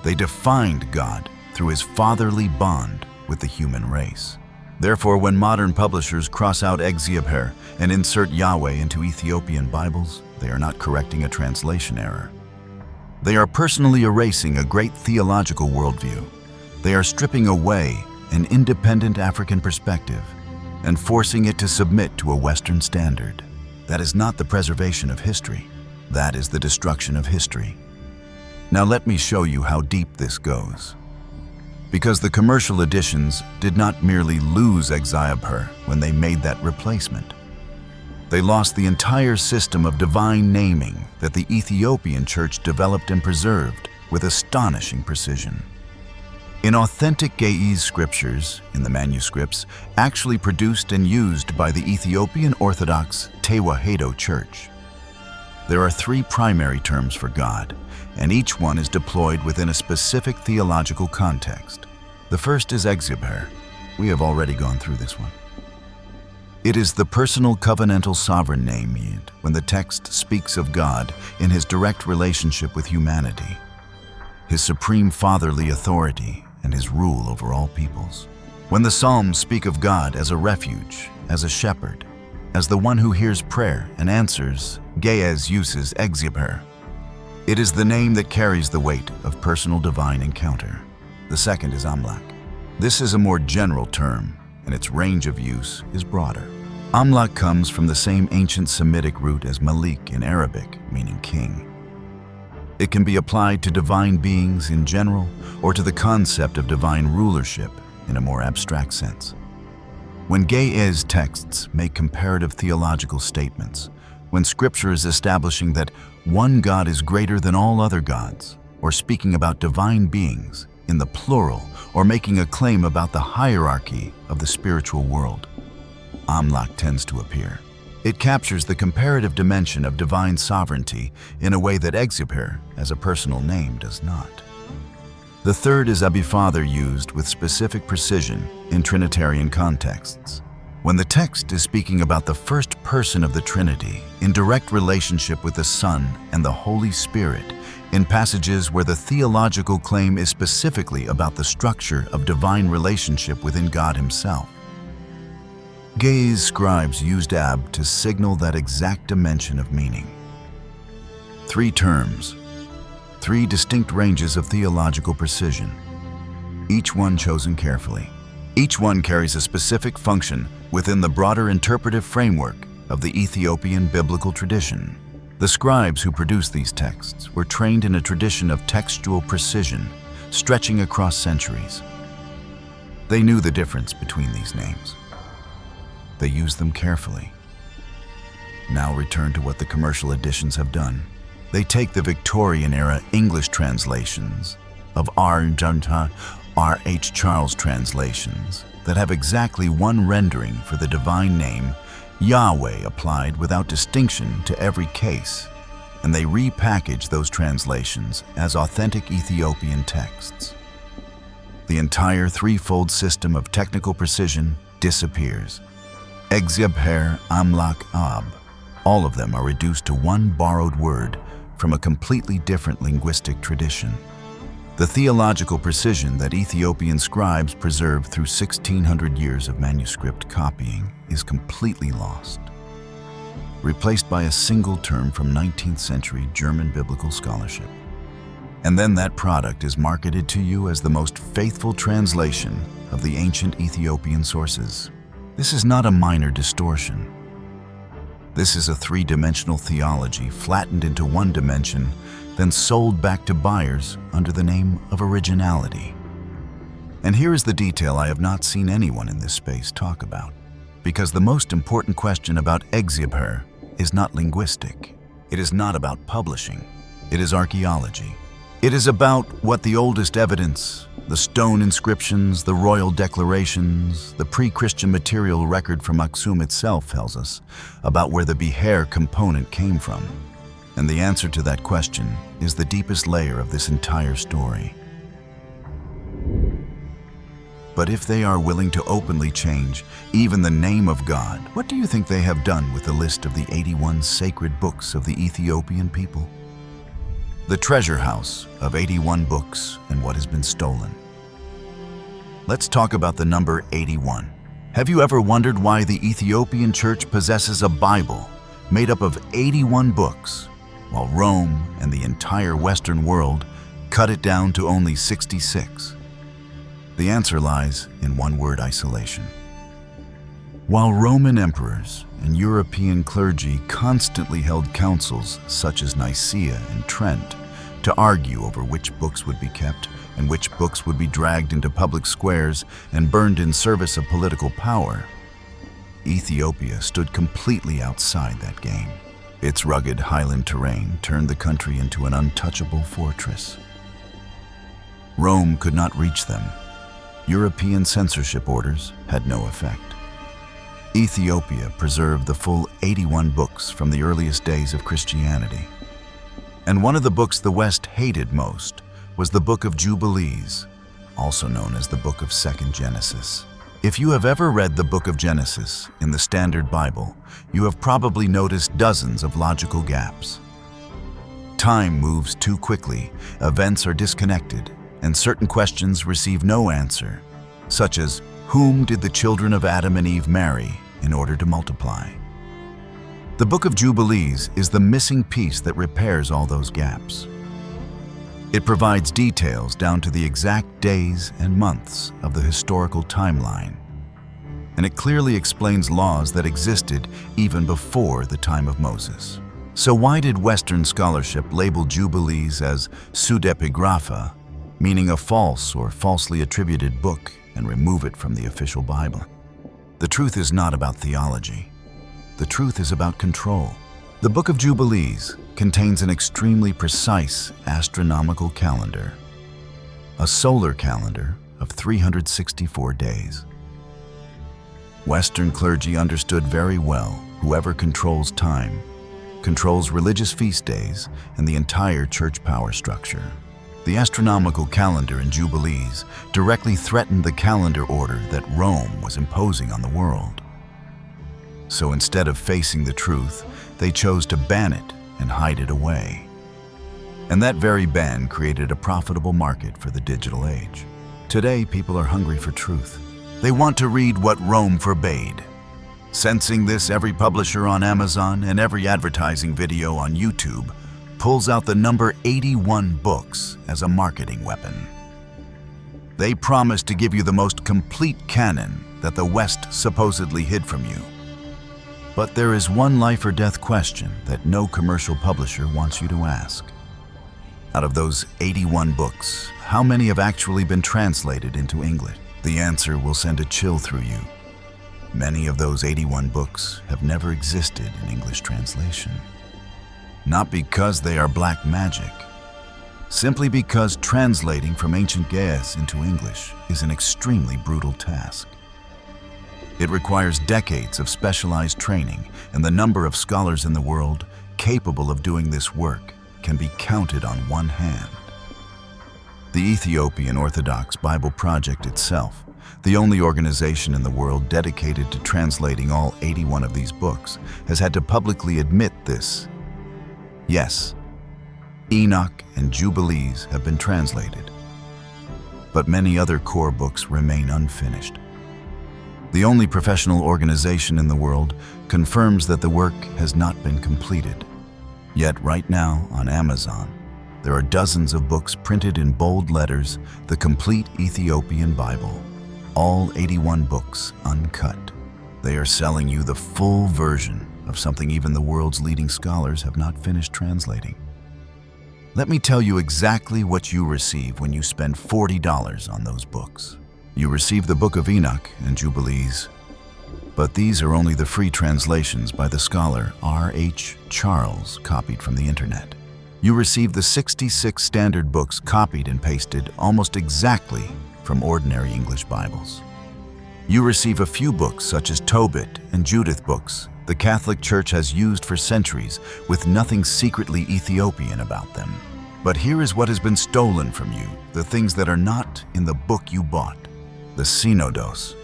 They defined God through his fatherly bond with the human race. Therefore, when modern publishers cross out Egziabher and insert Yahweh into Ethiopian Bibles, they are not correcting a translation error. They are personally erasing a great theological worldview. They are stripping away an independent African perspective and forcing it to submit to a Western standard. That is not the preservation of history. That is the destruction of history. Now let me show you how deep this goes. Because the commercial editions did not merely lose Egziabher when they made that replacement. They lost the entire system of divine naming that the Ethiopian church developed and preserved with astonishing precision. In authentic Ge'ez scriptures, in the manuscripts, actually produced and used by the Ethiopian Orthodox Tewahedo Church, there are three primary terms for God, and each one is deployed within a specific theological context. The first is Egziabher. We have already gone through this one. It is the personal covenantal sovereign name used when the text speaks of God in his direct relationship with humanity, his supreme fatherly authority, and his rule over all peoples. When the Psalms speak of God as a refuge, as a shepherd, as the one who hears prayer and answers, Ge'ez uses Egziabher. It is the name that carries the weight of personal divine encounter. The second is Amlak. This is a more general term, and its range of use is broader. Amlak comes from the same ancient Semitic root as Malik in Arabic, meaning king. It can be applied to divine beings in general or to the concept of divine rulership in a more abstract sense. When Ge'ez texts make comparative theological statements, when Scripture is establishing that one God is greater than all other gods, or speaking about divine beings in the plural, or making a claim about the hierarchy of the spiritual world, Amlak tends to appear. It captures the comparative dimension of divine sovereignty in a way that Egziabher, as a personal name, does not. The third is Father, used with specific precision in Trinitarian contexts. When the text is speaking about the first person of the Trinity in direct relationship with the Son and the Holy Spirit, in passages where the theological claim is specifically about the structure of divine relationship within God himself, Ge'ez scribes used ab to signal that exact dimension of meaning. Three terms, three distinct ranges of theological precision, each one chosen carefully. Each one carries a specific function within the broader interpretive framework of the Ethiopian biblical tradition. The scribes who produced these texts were trained in a tradition of textual precision stretching across centuries. They knew the difference between these names. They used them carefully. Now return to what the commercial editions have done. They take the Victorian-era English translations of R.H. Charles translations that have exactly one rendering for the divine name Yahweh applied without distinction to every case, and they repackage those translations as authentic Ethiopian texts. The entire threefold system of technical precision disappears. Egziabher, Amlak, Ab. All of them are reduced to one borrowed word from a completely different linguistic tradition. The theological precision that Ethiopian scribes preserved through 1,600 years of manuscript copying is completely lost, replaced by a single term from 19th century German biblical scholarship. And then that product is marketed to you as the most faithful translation of the ancient Ethiopian sources. This is not a minor distortion. This is a three-dimensional theology flattened into one dimension, then sold back to buyers under the name of originality. And here is the detail I have not seen anyone in this space talk about, because the most important question about Egziabher is not linguistic. It is not about publishing. It is archaeology. It is about what the oldest evidence, the stone inscriptions, the royal declarations, the pre-Christian material record from AXUM itself tells us about where the Beher component came from. And the answer to that question is the deepest layer of this entire story. But if they are willing to openly change even the name of God, what do you think they have done with the list of the 81 sacred books of the Ethiopian people? The treasure house of 81 books and what has been stolen. Let's talk about the number 81. Have you ever wondered why the Ethiopian church possesses a Bible made up of 81 books, while Rome and the entire Western world cut it down to only 66? The answer lies in one word: isolation. While Roman emperors and European clergy constantly held councils such as Nicaea and Trent to argue over which books would be kept and which books would be dragged into public squares and burned in service of political power, Ethiopia stood completely outside that game. Its rugged highland terrain turned the country into an untouchable fortress. Rome could not reach them. European censorship orders had no effect. Ethiopia preserved the full 81 books from the earliest days of Christianity. And one of the books the West hated most was the Book of Jubilees, also known as the Book of Second Genesis. If you have ever read the Book of Genesis in the Standard Bible, you have probably noticed dozens of logical gaps. Time moves too quickly, events are disconnected, and certain questions receive no answer, such as, whom did the children of Adam and Eve marry in order to multiply? The Book of Jubilees is the missing piece that repairs all those gaps. It provides details down to the exact days and months of the historical timeline, and it clearly explains laws that existed even before the time of Moses. So why did Western scholarship label Jubilees as pseudepigrapha, meaning a false or falsely attributed book, and remove it from the official Bible? The truth is not about theology. The truth is about control. The Book of Jubilees contains an extremely precise astronomical calendar, a solar calendar of 364 days. Western clergy understood very well whoever controls time controls religious feast days and the entire church power structure. The astronomical calendar in Jubilees directly threatened the calendar order that Rome was imposing on the world. So instead of facing the truth, they chose to ban it and hide it away. And that very ban created a profitable market for the digital age. Today, people are hungry for truth. They want to read what Rome forbade. Sensing this, every publisher on Amazon and every advertising video on YouTube pulls out the number 81 books as a marketing weapon. They promise to give you the most complete canon that the West supposedly hid from you. But there is one life or death question that no commercial publisher wants you to ask. Out of those 81 books, how many have actually been translated into English? The answer will send a chill through you. Many of those 81 books have never existed in English translation. Not because they are black magic, simply because translating from ancient Ge'ez into English is an extremely brutal task. It requires decades of specialized training, and the number of scholars in the world capable of doing this work can be counted on one hand. The Ethiopian Orthodox Bible Project itself, the only organization in the world dedicated to translating all 81 of these books, has had to publicly admit this. Yes, Enoch and Jubilees have been translated, but many other core books remain unfinished. The only professional organization in the world confirms that the work has not been completed. Yet right now on Amazon, there are dozens of books printed in bold letters, the complete Ethiopian Bible. All 81 books uncut. They are selling you the full version of something even the world's leading scholars have not finished translating. Let me tell you exactly what you receive when you spend $40 on those books. You receive the Book of Enoch and Jubilees, but these are only the free translations by the scholar R.H. Charles, copied from the internet. You receive the 66 standard books copied and pasted almost exactly from ordinary English Bibles. You receive a few books such as Tobit and Judith books the Catholic Church has used for centuries with nothing secretly Ethiopian about them. But here is what has been stolen from you, the things that are not in the book you bought. The Synodos.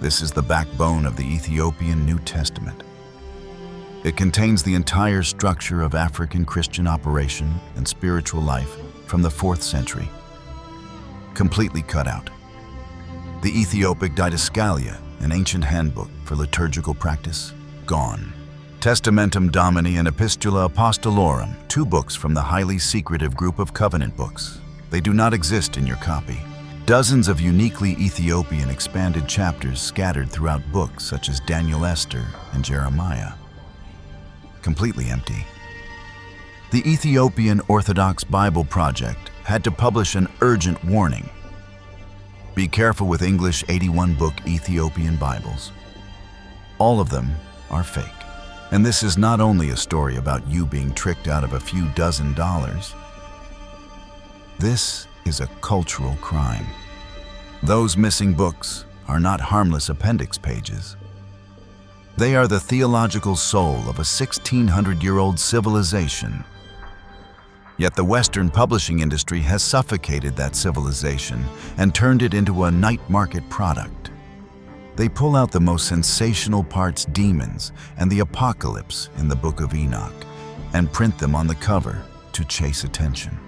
This is the backbone of the Ethiopian New Testament. It contains the entire structure of African Christian operation and spiritual life from the 4th century, completely cut out. The Ethiopic Didascalia, an ancient handbook for liturgical practice, gone. Testamentum Domini and Epistula Apostolorum, 2 books from the highly secretive group of covenant books. They do not exist in your copy. Dozens of uniquely Ethiopian expanded chapters scattered throughout books such as Daniel, Esther, and Jeremiah. Completely empty. The Ethiopian Orthodox Bible Project had to publish an urgent warning. Be careful with English 81-book Ethiopian Bibles. All of them are fake. And this is not only a story about you being tricked out of a few dozen dollars. This is a cultural crime. Those missing books are not harmless appendix pages. They are the theological soul of a 1,600-year-old civilization. Yet the Western publishing industry has suffocated that civilization and turned it into a night market product. They pull out the most sensational parts, demons and the apocalypse in the Book of Enoch, and print them on the cover to chase attention.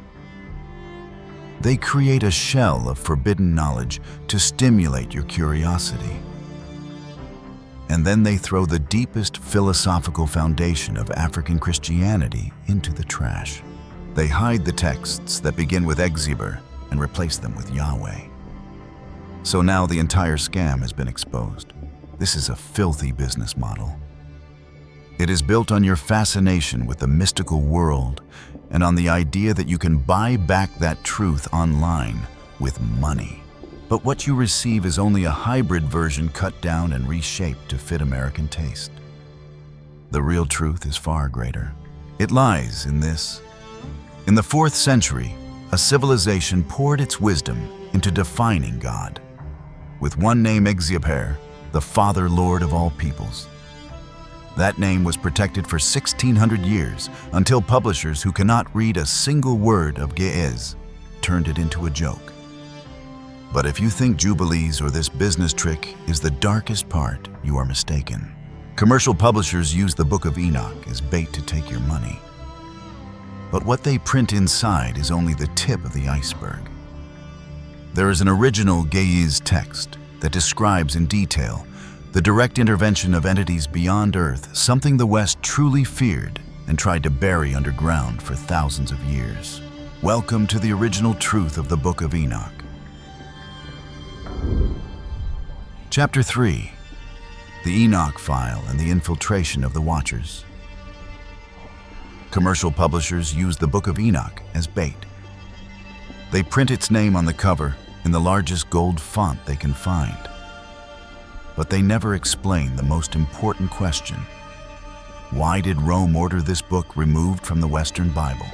They create a shell of forbidden knowledge to stimulate your curiosity. And then they throw the deepest philosophical foundation of African Christianity into the trash. They hide the texts that begin with Egziabher and replace them with Yahweh. So now the entire scam has been exposed. This is a filthy business model. It is built on your fascination with the mystical world and on the idea that you can buy back that truth online with money. But what you receive is only a hybrid version cut down and reshaped to fit American taste. The real truth is far greater. It lies in this. In the 4th century, a civilization poured its wisdom into defining God. With one name, Egziabher, the Father Lord of all peoples. That name was protected for 1,600 years until publishers who cannot read a single word of Ge'ez turned it into a joke. But if you think Jubilees or this business trick is the darkest part, you are mistaken. Commercial publishers use the Book of Enoch as bait to take your money. But what they print inside is only the tip of the iceberg. There is an original Ge'ez text that describes in detail the direct intervention of entities beyond Earth, something the West truly feared and tried to bury underground for thousands of years. Welcome to the original truth of the Book of Enoch. Chapter 3. the ENOCH file and the infiltration of the Watchers. Commercial publishers use the Book of Enoch as bait. They print its name on the cover in the largest gold font they can find. But they never explain the most important question. Why did Rome order this book removed from the Western Bible?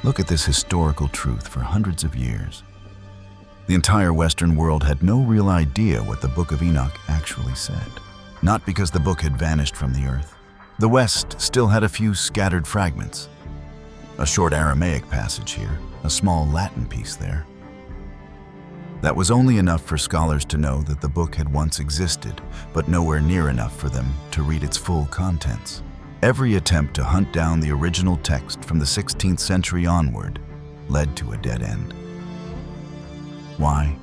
Look at this historical truth for hundreds of years. The entire Western world had no real idea what the Book of Enoch actually said. Not because the book had vanished from the earth. The West still had a few scattered fragments. A short Aramaic passage here, a small Latin piece there. That was only enough for scholars to know that the book had once existed, but nowhere near enough for them to read its full contents. Every attempt to hunt down the original text from the 16th century onward led to a dead end. Why?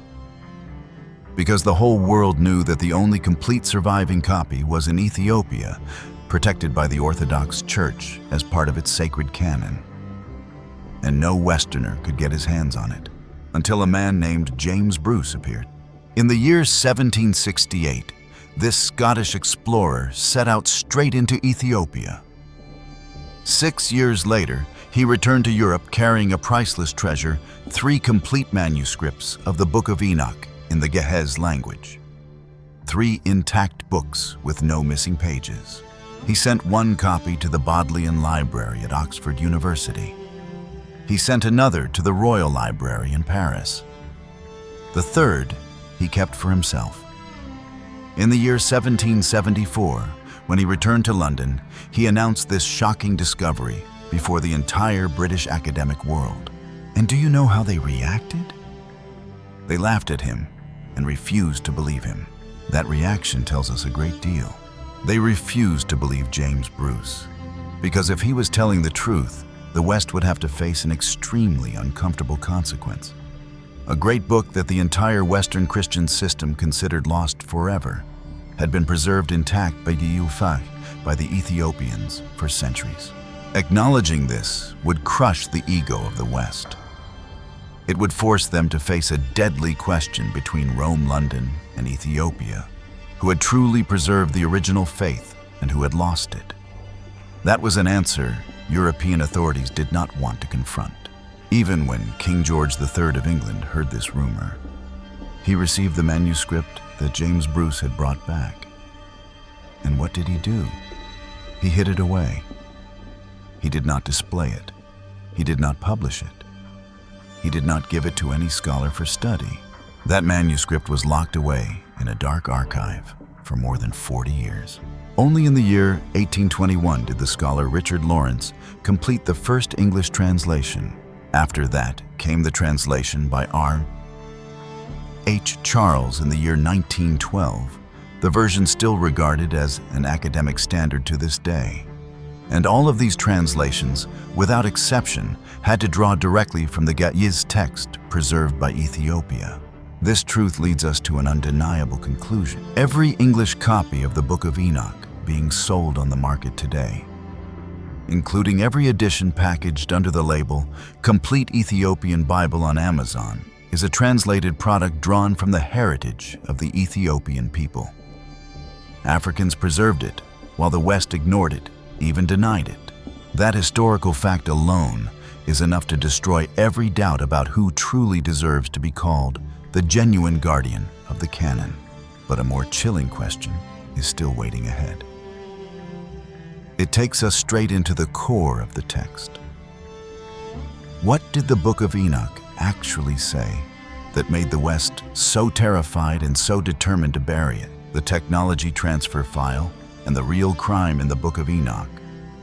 Because the whole world knew that the only complete surviving copy was in Ethiopia, protected by the Orthodox Church as part of its sacred canon. And no Westerner could get his hands on it, until a man named James Bruce appeared. In the year 1768, this Scottish explorer set out straight into Ethiopia. 6 years later, he returned to Europe carrying a priceless treasure, 3 complete manuscripts of the Book of Enoch in the Ge'ez language. 3 intact books with no missing pages. He sent 1 copy to the Bodleian Library at Oxford University. He sent another to the Royal Library in Paris. The 3rd he kept for himself. In the year 1774, when he returned to London, he announced this shocking discovery before the entire British academic world. And do you know how they reacted? They laughed at him and refused to believe him. That reaction tells us a great deal. They refused to believe James Bruce, because if he was telling the truth, the West would have to face an extremely uncomfortable consequence. A great book that the entire Western Christian system considered lost forever had been preserved intact by the Ethiopians for centuries. Acknowledging this would crush the ego of the West. It would force them to face a deadly question between Rome, London, and Ethiopia, who had truly preserved the original faith and who had lost it. That was an answer European authorities did not want to confront. Even when King George III of England heard this rumor, he received the manuscript that James Bruce had brought back. And what did he do? He hid it away. He did not display it. He did not publish it. He did not give it to any scholar for study. That manuscript was locked away in a dark archive for more than 40 years. Only in the year 1821 did the scholar Richard Lawrence complete the first English translation. After that came the translation by R. H. Charles in the year 1912, the version still regarded as an academic standard to this day. And all of these translations, without exception, had to draw directly from the Ge'ez text preserved by Ethiopia. This truth leads us to an undeniable conclusion. Every English copy of the Book of Enoch being sold on the market today, including every edition packaged under the label Complete Ethiopian Bible on Amazon, is a translated product drawn from the heritage of the Ethiopian people. Africans preserved it, while the West ignored it, even denied it. That historical fact alone is enough to destroy every doubt about who truly deserves to be called the genuine guardian of the canon. But a more chilling question is still waiting ahead. It takes us straight into the core of the text. What did the Book of Enoch actually say that made the West so terrified and so determined to bury it? The technology transfer file and the real crime in the Book of Enoch.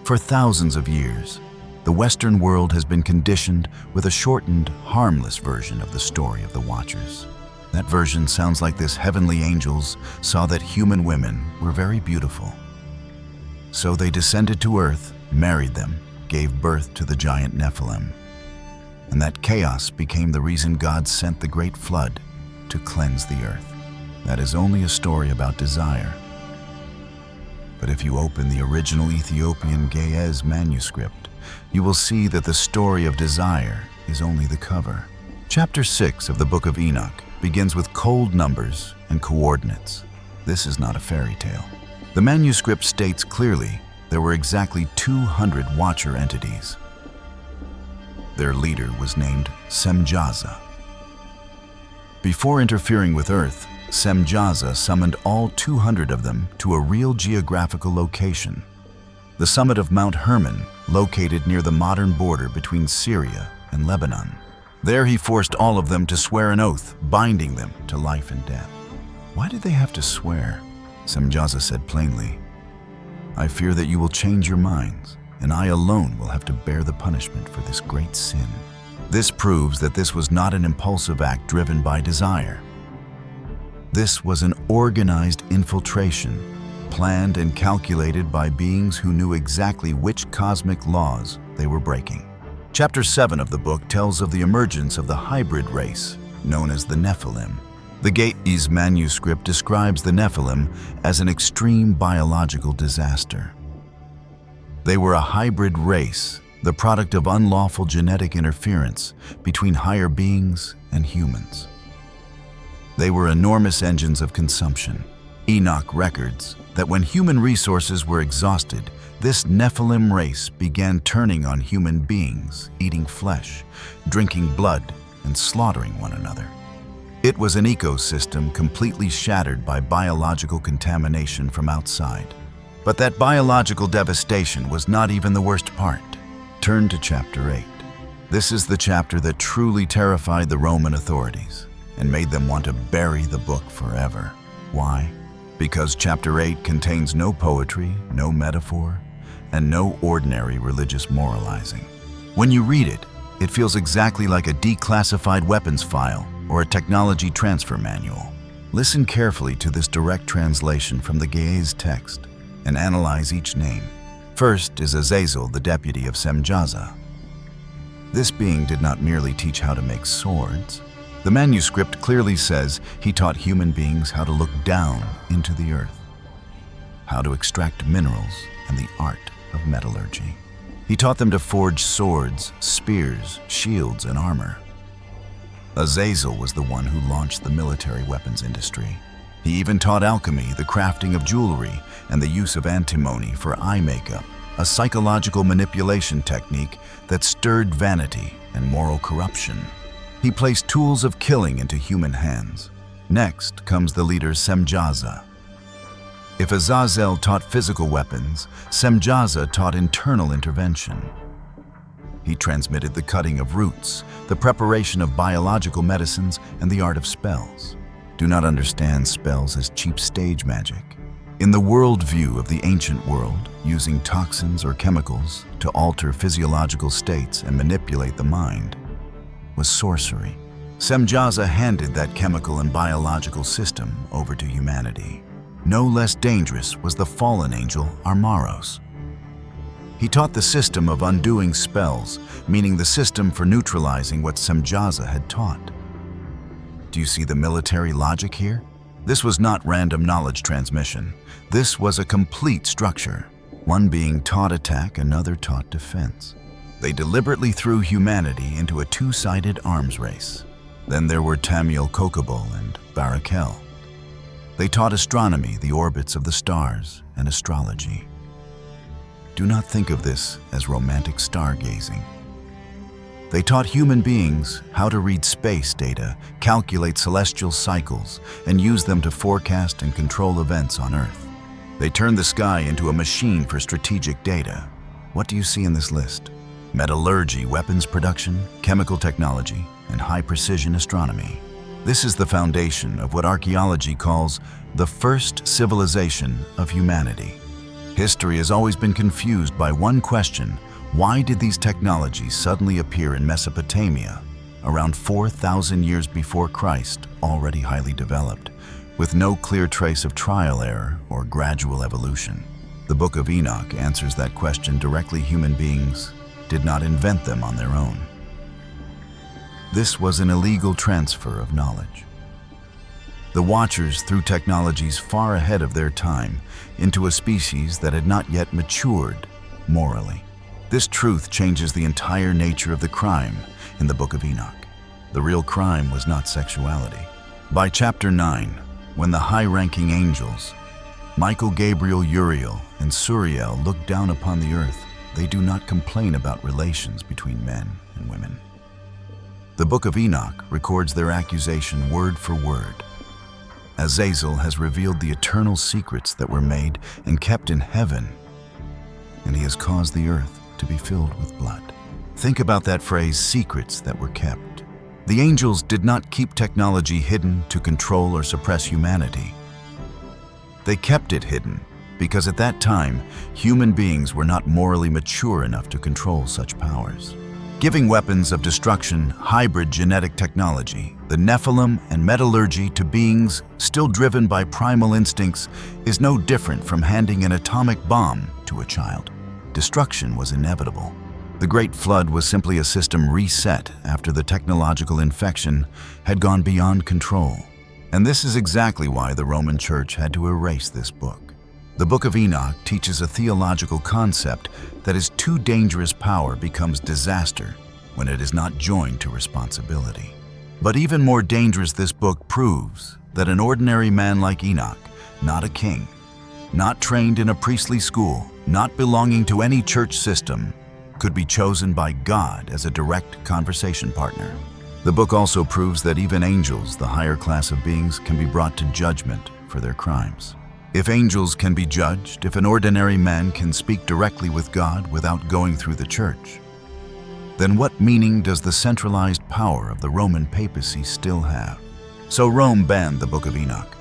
For thousands of years, the Western world has been conditioned with a shortened, harmless version of the story of the Watchers. That version sounds like this: heavenly angels saw that human women were very beautiful. So they descended to earth, married them, gave birth to the giant Nephilim. And that chaos became the reason God sent the great flood to cleanse the earth. That is only a story about desire. But if you open the original Ethiopian Ge'ez manuscript, you will see that the story of desire is only the cover. Chapter 6 of the Book of Enoch begins with cold numbers and coordinates. This is not a fairy tale. The manuscript states clearly there were exactly 200 Watcher entities. Their leader was named Semjaza. Before interfering with Earth, Semjaza summoned all 200 of them to a real geographical location, the summit of Mount Hermon, located near the modern border between Syria and Lebanon. There he forced all of them to swear an oath, binding them to life and death. Why did they have to swear? Semjaza said plainly, "I fear that you will change your minds, and I alone will have to bear the punishment for this great sin." This proves that this was not an impulsive act driven by desire. This was an organized infiltration, planned and calculated by beings who knew exactly which cosmic laws they were breaking. Chapter 7 of the book tells of the emergence of the hybrid race, known as the Nephilim. The Ge'ez manuscript describes the Nephilim as an extreme biological disaster. They were a hybrid race, the product of unlawful genetic interference between higher beings and humans. They were enormous engines of consumption. ENOCH records that when human resources were exhausted, this Nephilim race began turning on human beings, eating flesh, drinking blood, and slaughtering one another. It was an ecosystem completely shattered by biological contamination from outside. But that biological devastation was not even the worst part. Turn to chapter 8. This is the chapter that truly terrified the Roman authorities and made them want to bury the book forever. Why? Because chapter 8 contains no poetry, no metaphor, and no ordinary religious moralizing. When you read it, it feels exactly like a declassified weapons file or a technology transfer manual. Listen carefully to this direct translation from the Ge'ez text and analyze each name. First is Azazel, the deputy of Semjaza. This being did not merely teach how to make swords. The manuscript clearly says he taught human beings how to look down into the earth, how to extract minerals, and the art of metallurgy. He taught them to forge swords, spears, shields, and armor. Azazel was the one who launched the military weapons industry. He even taught alchemy, the crafting of jewelry, and the use of antimony for eye makeup, a psychological manipulation technique that stirred vanity and moral corruption. He placed tools of killing into human hands. Next comes the leader Semjaza. If Azazel taught physical weapons, Semjaza taught internal intervention. He transmitted the cutting of roots, the preparation of biological medicines, and the art of spells. Do not understand spells as cheap stage magic. In the worldview of the ancient world, using toxins or chemicals to alter physiological states and manipulate the mind was sorcery. Semjaza handed that chemical and biological system over to humanity. No less dangerous was the fallen angel Armaros. He taught the system of undoing spells, meaning the system for neutralizing what Semjaza had taught. Do you see the military logic here? This was not random knowledge transmission. This was a complete structure, one being taught attack, another taught defense. They deliberately threw humanity into a two-sided arms race. Then there were Tamiel Kokabul and Barakel. They taught astronomy, the orbits of the stars, and astrology. Do not think of this as romantic stargazing. They taught human beings how to read space data, calculate celestial cycles, and use them to forecast and control events on Earth. They turned the sky into a machine for strategic data. What do you see in this list? Metallurgy, weapons production, chemical technology, and high-precision astronomy. This is the foundation of what archaeology calls the first civilization of humanity. History has always been confused by one question: why did these technologies suddenly appear in Mesopotamia, around 4,000 years before Christ, already highly developed, with no clear trace of trial error or gradual evolution? The Book of Enoch answers that question directly. Human beings did not invent them on their own. This was an illegal transfer of knowledge. The Watchers threw technologies far ahead of their time into a species that had not yet matured morally. This truth changes the entire nature of the crime in the Book of Enoch. The real crime was not sexuality. By chapter 9, when the high-ranking angels, Michael, Gabriel, Uriel, and Suriel look down upon the earth. They do not complain about relations between men and women. The book of Enoch records their accusation word for word. Azazel has revealed the eternal secrets that were made and kept in heaven, and he has caused the earth to be filled with blood. Think about that phrase, secrets that were kept. The angels did not keep technology hidden to control or suppress humanity. They kept it hidden because at that time, human beings were not morally mature enough to control such powers. Giving weapons of destruction, hybrid genetic technology, the Nephilim and metallurgy to beings still driven by primal instincts is no different from handing an atomic bomb to a child. Destruction was inevitable. The Great Flood was simply a system reset after the technological infection had gone beyond control. And this is exactly why the Roman Church had to erase this book. The Book of Enoch teaches a theological concept that is too dangerous power becomes disaster when it is not joined to responsibility. But even more dangerous, this book proves that an ordinary man like Enoch, not a king, not trained in a priestly school, not belonging to any church system, could be chosen by God as a direct conversation partner. The book also proves that even angels, the higher class of beings, can be brought to judgment for their crimes. If angels can be judged, if an ordinary man can speak directly with God without going through the church, then what meaning does the centralized power of the Roman papacy still have? So Rome banned the Book of Enoch.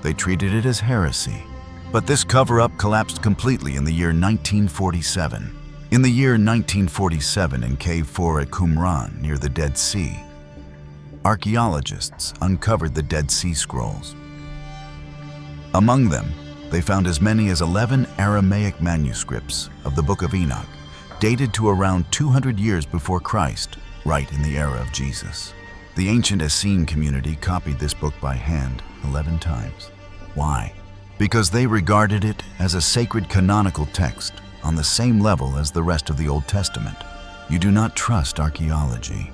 They treated it as heresy. But this cover-up collapsed completely in the year 1947. In the year 1947, in Cave 4 at Qumran, near the Dead Sea, archaeologists uncovered the Dead Sea Scrolls. Among them, they found as many as 11 Aramaic manuscripts of the Book of Enoch, dated to around 200 years before Christ, right in the era of Jesus. The ancient Essene community copied this book by hand 11 times. Why? Because they regarded it as a sacred canonical text on the same level as the rest of the Old Testament. You do not trust archaeology?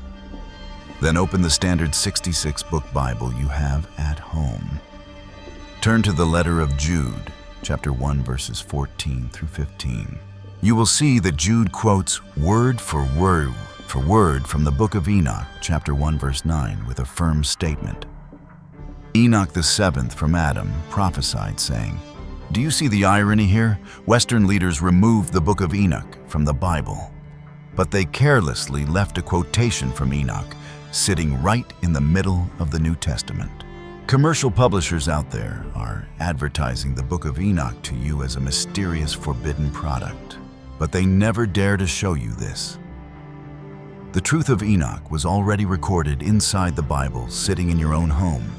Then open the standard 66-book Bible you have at home. Turn to the letter of Jude, chapter 1, verses 14 through 15. You will see that Jude quotes word for word from the book of Enoch, chapter 1, verse 9, with a firm statement. Enoch the seventh from Adam prophesied, saying, do you see the irony here? Western leaders removed the book of Enoch from the Bible, but they carelessly left a quotation from Enoch sitting right in the middle of the New Testament. Commercial publishers out there are advertising the book of Enoch to you as a mysterious, forbidden product, but they never dare to show you this. The truth of Enoch was already recorded inside the Bible, sitting in your own home.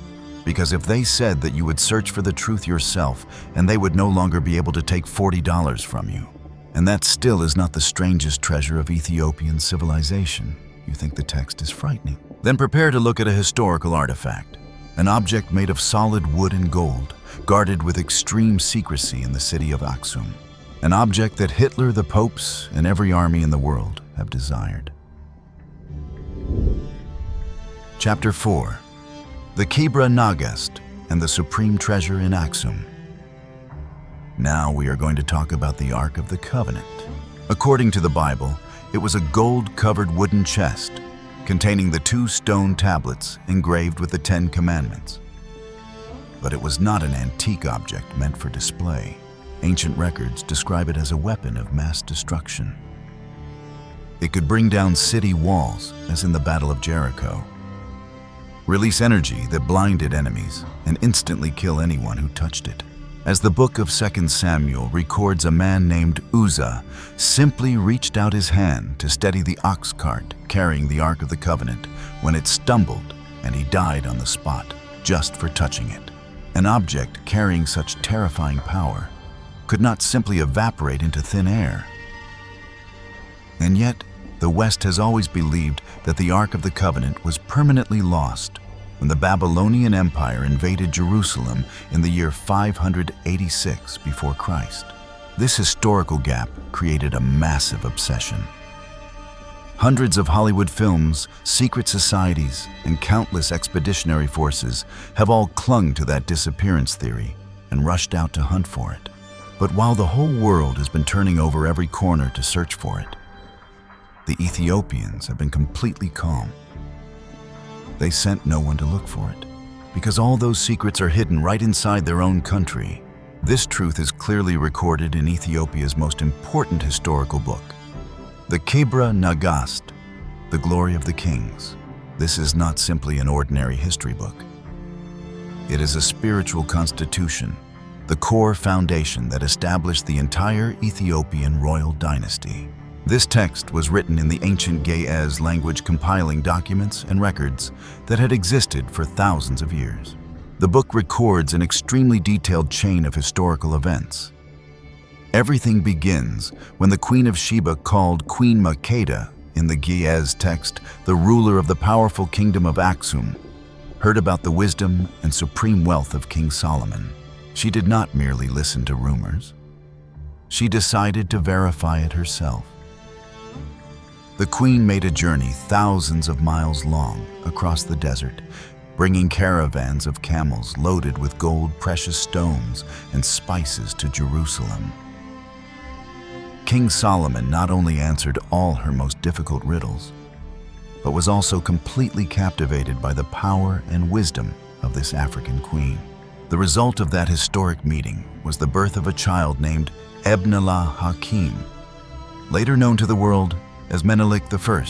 Because if they said that you would search for the truth yourself, and they would no longer be able to take $40 from you. And that still is not the strangest treasure of Ethiopian civilization. You think the text is frightening. Then prepare to look at a historical artifact, an object made of solid wood and gold, guarded with extreme secrecy in the city of AXUM. An object that Hitler, the popes, and every army in the world have desired. Chapter 4. The KEBRA NAGAST and the supreme treasure in AXUM. Now we are going to talk about the Ark of the Covenant. According to the Bible, it was a gold-covered wooden chest containing the 2 stone tablets engraved with the 10 Commandments. But it was not an antique object meant for display. Ancient records describe it as a weapon of mass destruction. It could bring down city walls, as in the Battle of Jericho, release energy that blinded enemies, and instantly kill anyone who touched it. As the book of 2 Samuel records, a man named Uzzah simply reached out his hand to steady the ox cart carrying the Ark of the Covenant when it stumbled, and he died on the spot just for touching it. An object carrying such terrifying power could not simply evaporate into thin air. And yet, the West has always believed that the Ark of the Covenant was permanently lost when the Babylonian Empire invaded Jerusalem in the year 586 before Christ. This historical gap created a massive obsession. Hundreds of Hollywood films, secret societies, and countless expeditionary forces have all clung to that disappearance theory, and rushed out to hunt for it. But while the whole world has been turning over every corner to search for it, the Ethiopians have been completely calm. They sent no one to look for it, because all those secrets are hidden right inside their own country. This truth is clearly recorded in Ethiopia's most important historical book, the KEBRA NAGAST, the Glory of the Kings. This is not simply an ordinary history book. It is a spiritual constitution, the core foundation that established the entire Ethiopian royal dynasty. This text was written in the ancient Ge'ez language, compiling documents and records that had existed for thousands of years. The book records an extremely detailed chain of historical events. Everything begins when the Queen of Sheba, called Queen Makeda in the Ge'ez text, the ruler of the powerful kingdom of AXUM, heard about the wisdom and supreme wealth of King Solomon. She did not merely listen to rumors. She decided to verify it herself. The queen made a journey thousands of miles long across the desert, bringing caravans of camels loaded with gold, precious stones, and spices to Jerusalem. King Solomon not only answered all her most difficult riddles, but was also completely captivated by the power and wisdom of this African queen. The result of that historic meeting was the birth of a child named Ebnelah Hakim, later known to the world as Menelik I,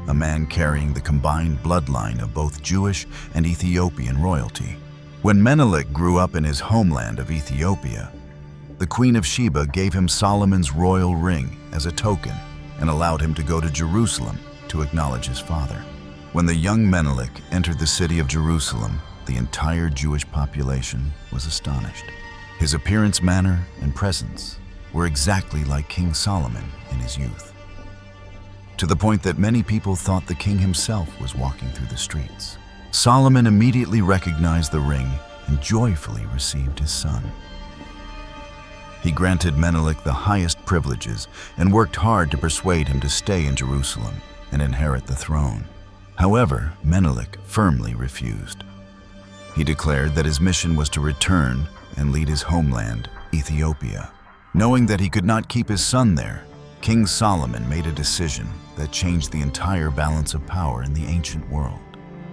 a man carrying the combined bloodline of both Jewish and Ethiopian royalty. When Menelik grew up in his homeland of Ethiopia, the Queen of Sheba gave him Solomon's royal ring as a token and allowed him to go to Jerusalem to acknowledge his father. When the young Menelik entered the city of Jerusalem, the entire Jewish population was astonished. His appearance, manner, and presence were exactly like King Solomon in his youth, to the point that many people thought the king himself was walking through the streets. Solomon immediately recognized the ring and joyfully received his son. He granted Menelik the highest privileges and worked hard to persuade him to stay in Jerusalem and inherit the throne. However, Menelik firmly refused. He declared that his mission was to return and lead his homeland, Ethiopia. Knowing that he could not keep his son there, King Solomon made a decision that changed the entire balance of power in the ancient world.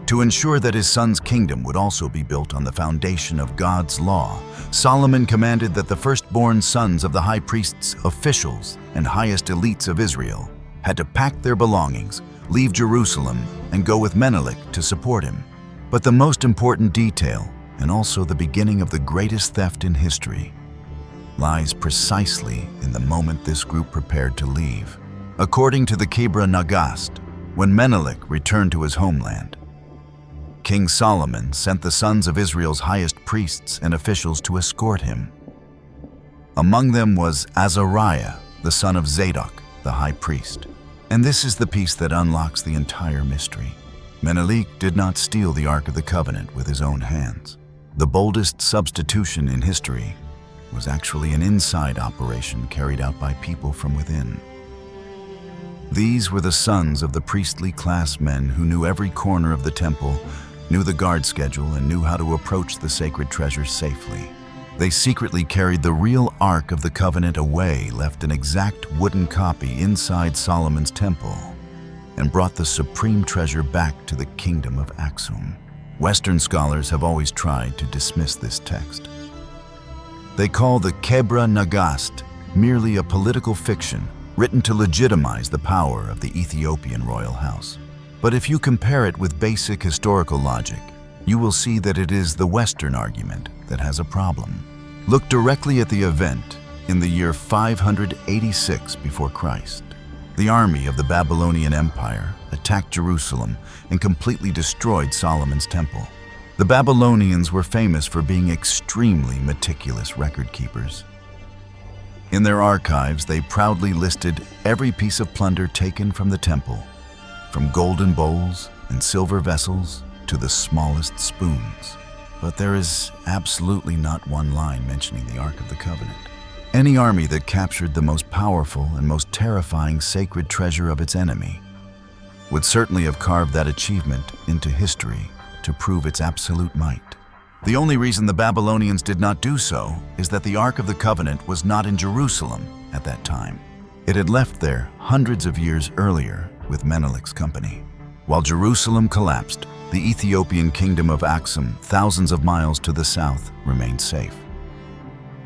To ensure that his son's kingdom would also be built on the foundation of God's law, Solomon commanded that the firstborn sons of the high priests, officials, and highest elites of Israel had to pack their belongings, leave Jerusalem, and go with Menelik to support him. But the most important detail, and also the beginning of the greatest theft in history, lies precisely in the moment this group prepared to leave. According to the KEBRA NAGAST, when Menelik returned to his homeland, King Solomon sent the sons of Israel's highest priests and officials to escort him. Among them was Azariah, the son of Zadok, the high priest. And this is the piece that unlocks the entire mystery. Menelik did not steal the Ark of the Covenant with his own hands. The boldest substitution in history was actually an inside operation carried out by people from within. These were the sons of the priestly class men who knew every corner of the temple, knew the guard schedule, and knew how to approach the sacred treasures safely. They secretly carried the real Ark of the Covenant away, left an exact wooden copy inside Solomon's temple, and brought the supreme treasure back to the kingdom of AXUM. Western scholars have always tried to dismiss this text. They call the KEBRA NAGAST merely a political fiction written to legitimize the power of the Ethiopian royal house. But if you compare it with basic historical logic, you will see that it is the Western argument that has a problem. Look directly at the event in the year 586 before Christ. The army of the Babylonian Empire attacked Jerusalem and completely destroyed Solomon's temple. The Babylonians were famous for being extremely meticulous record keepers. In their archives, they proudly listed every piece of plunder taken from the temple, from golden bowls and silver vessels to the smallest spoons. But there is absolutely not one line mentioning the Ark of the Covenant. Any army that captured the most powerful and most terrifying sacred treasure of its enemy would certainly have carved that achievement into history to prove its absolute might. The only reason the Babylonians did not do so is that the Ark of the Covenant was not in Jerusalem at that time. It had left there hundreds of years earlier with Menelik's company. While Jerusalem collapsed, the Ethiopian kingdom of AXUM, thousands of miles to the south, remained safe.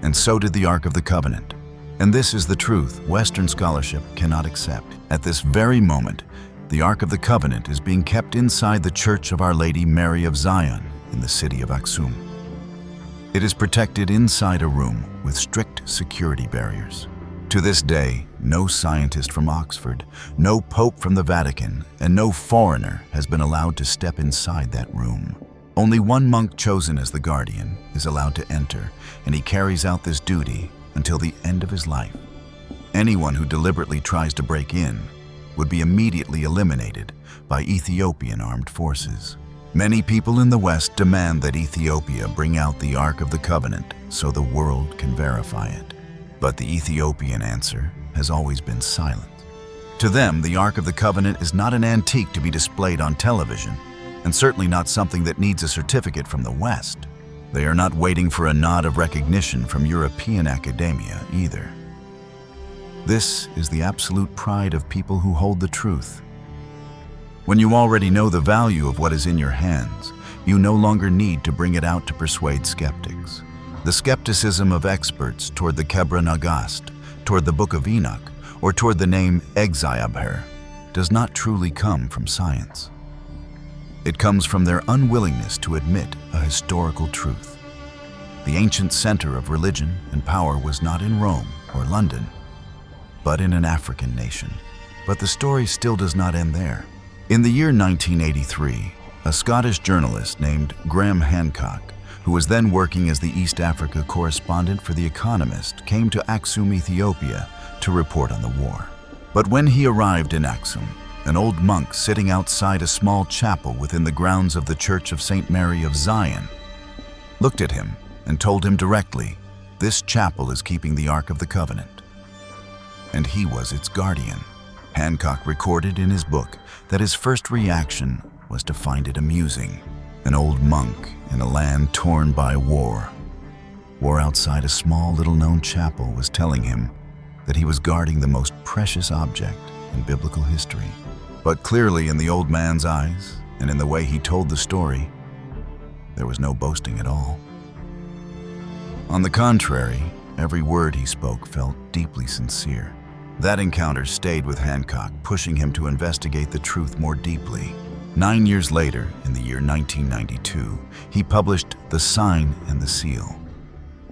And so did the Ark of the Covenant. And this is the truth Western scholarship cannot accept. At this very moment, the Ark of the Covenant is being kept inside the Church of Our Lady Mary of Zion in the city of AXUM. It is protected inside a room with strict security barriers. To this day, no scientist from Oxford, no pope from the Vatican, and no foreigner has been allowed to step inside that room. Only one monk chosen as the guardian is allowed to enter, and he carries out this duty until the end of his life. Anyone who deliberately tries to break in would be immediately eliminated by Ethiopian armed forces. Many people in the West demand that Ethiopia bring out the Ark of the Covenant so the world can verify it. But the Ethiopian answer has always been silent. To them, the Ark of the Covenant is not an antique to be displayed on television, and certainly not something that needs a certificate from the West. They are not waiting for a nod of recognition from European academia either. This is the absolute pride of people who hold the truth. When you already know the value of what is in your hands, you no longer need to bring it out to persuade skeptics. The skepticism of experts toward the KEBRA NAGAST, toward the Book of Enoch, or toward the name Egziabher does not truly come from science. It comes from their unwillingness to admit a historical truth. The ancient center of religion and power was not in Rome or London, but in an African nation. But the story still does not end there. In the year 1983, a Scottish journalist named Graham Hancock, who was then working as the East Africa correspondent for The Economist, came to AXUM, Ethiopia, to report on the war. But when he arrived in AXUM, an old monk sitting outside a small chapel within the grounds of the Church of St. Mary of Zion looked at him and told him directly, "This chapel is keeping the Ark of the Covenant." And he was its guardian. Hancock recorded in his book that his first reaction was to find it amusing. An old monk in a land torn by war outside a small little-known chapel was telling him that he was guarding the most precious object in biblical history. But clearly in the old man's eyes and in the way he told the story, there was no boasting at all. On the contrary, every word he spoke felt deeply sincere. That encounter stayed with Hancock, pushing him to investigate the truth more deeply. 9 years later, in the year 1992, he published The Sign and the Seal,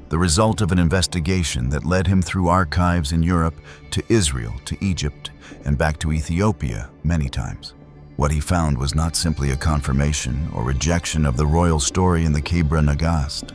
the result of an investigation that led him through archives in Europe to Israel, to Egypt, and back to Ethiopia many times. What he found was not simply a confirmation or rejection of the royal story in the KEBRA NAGAST.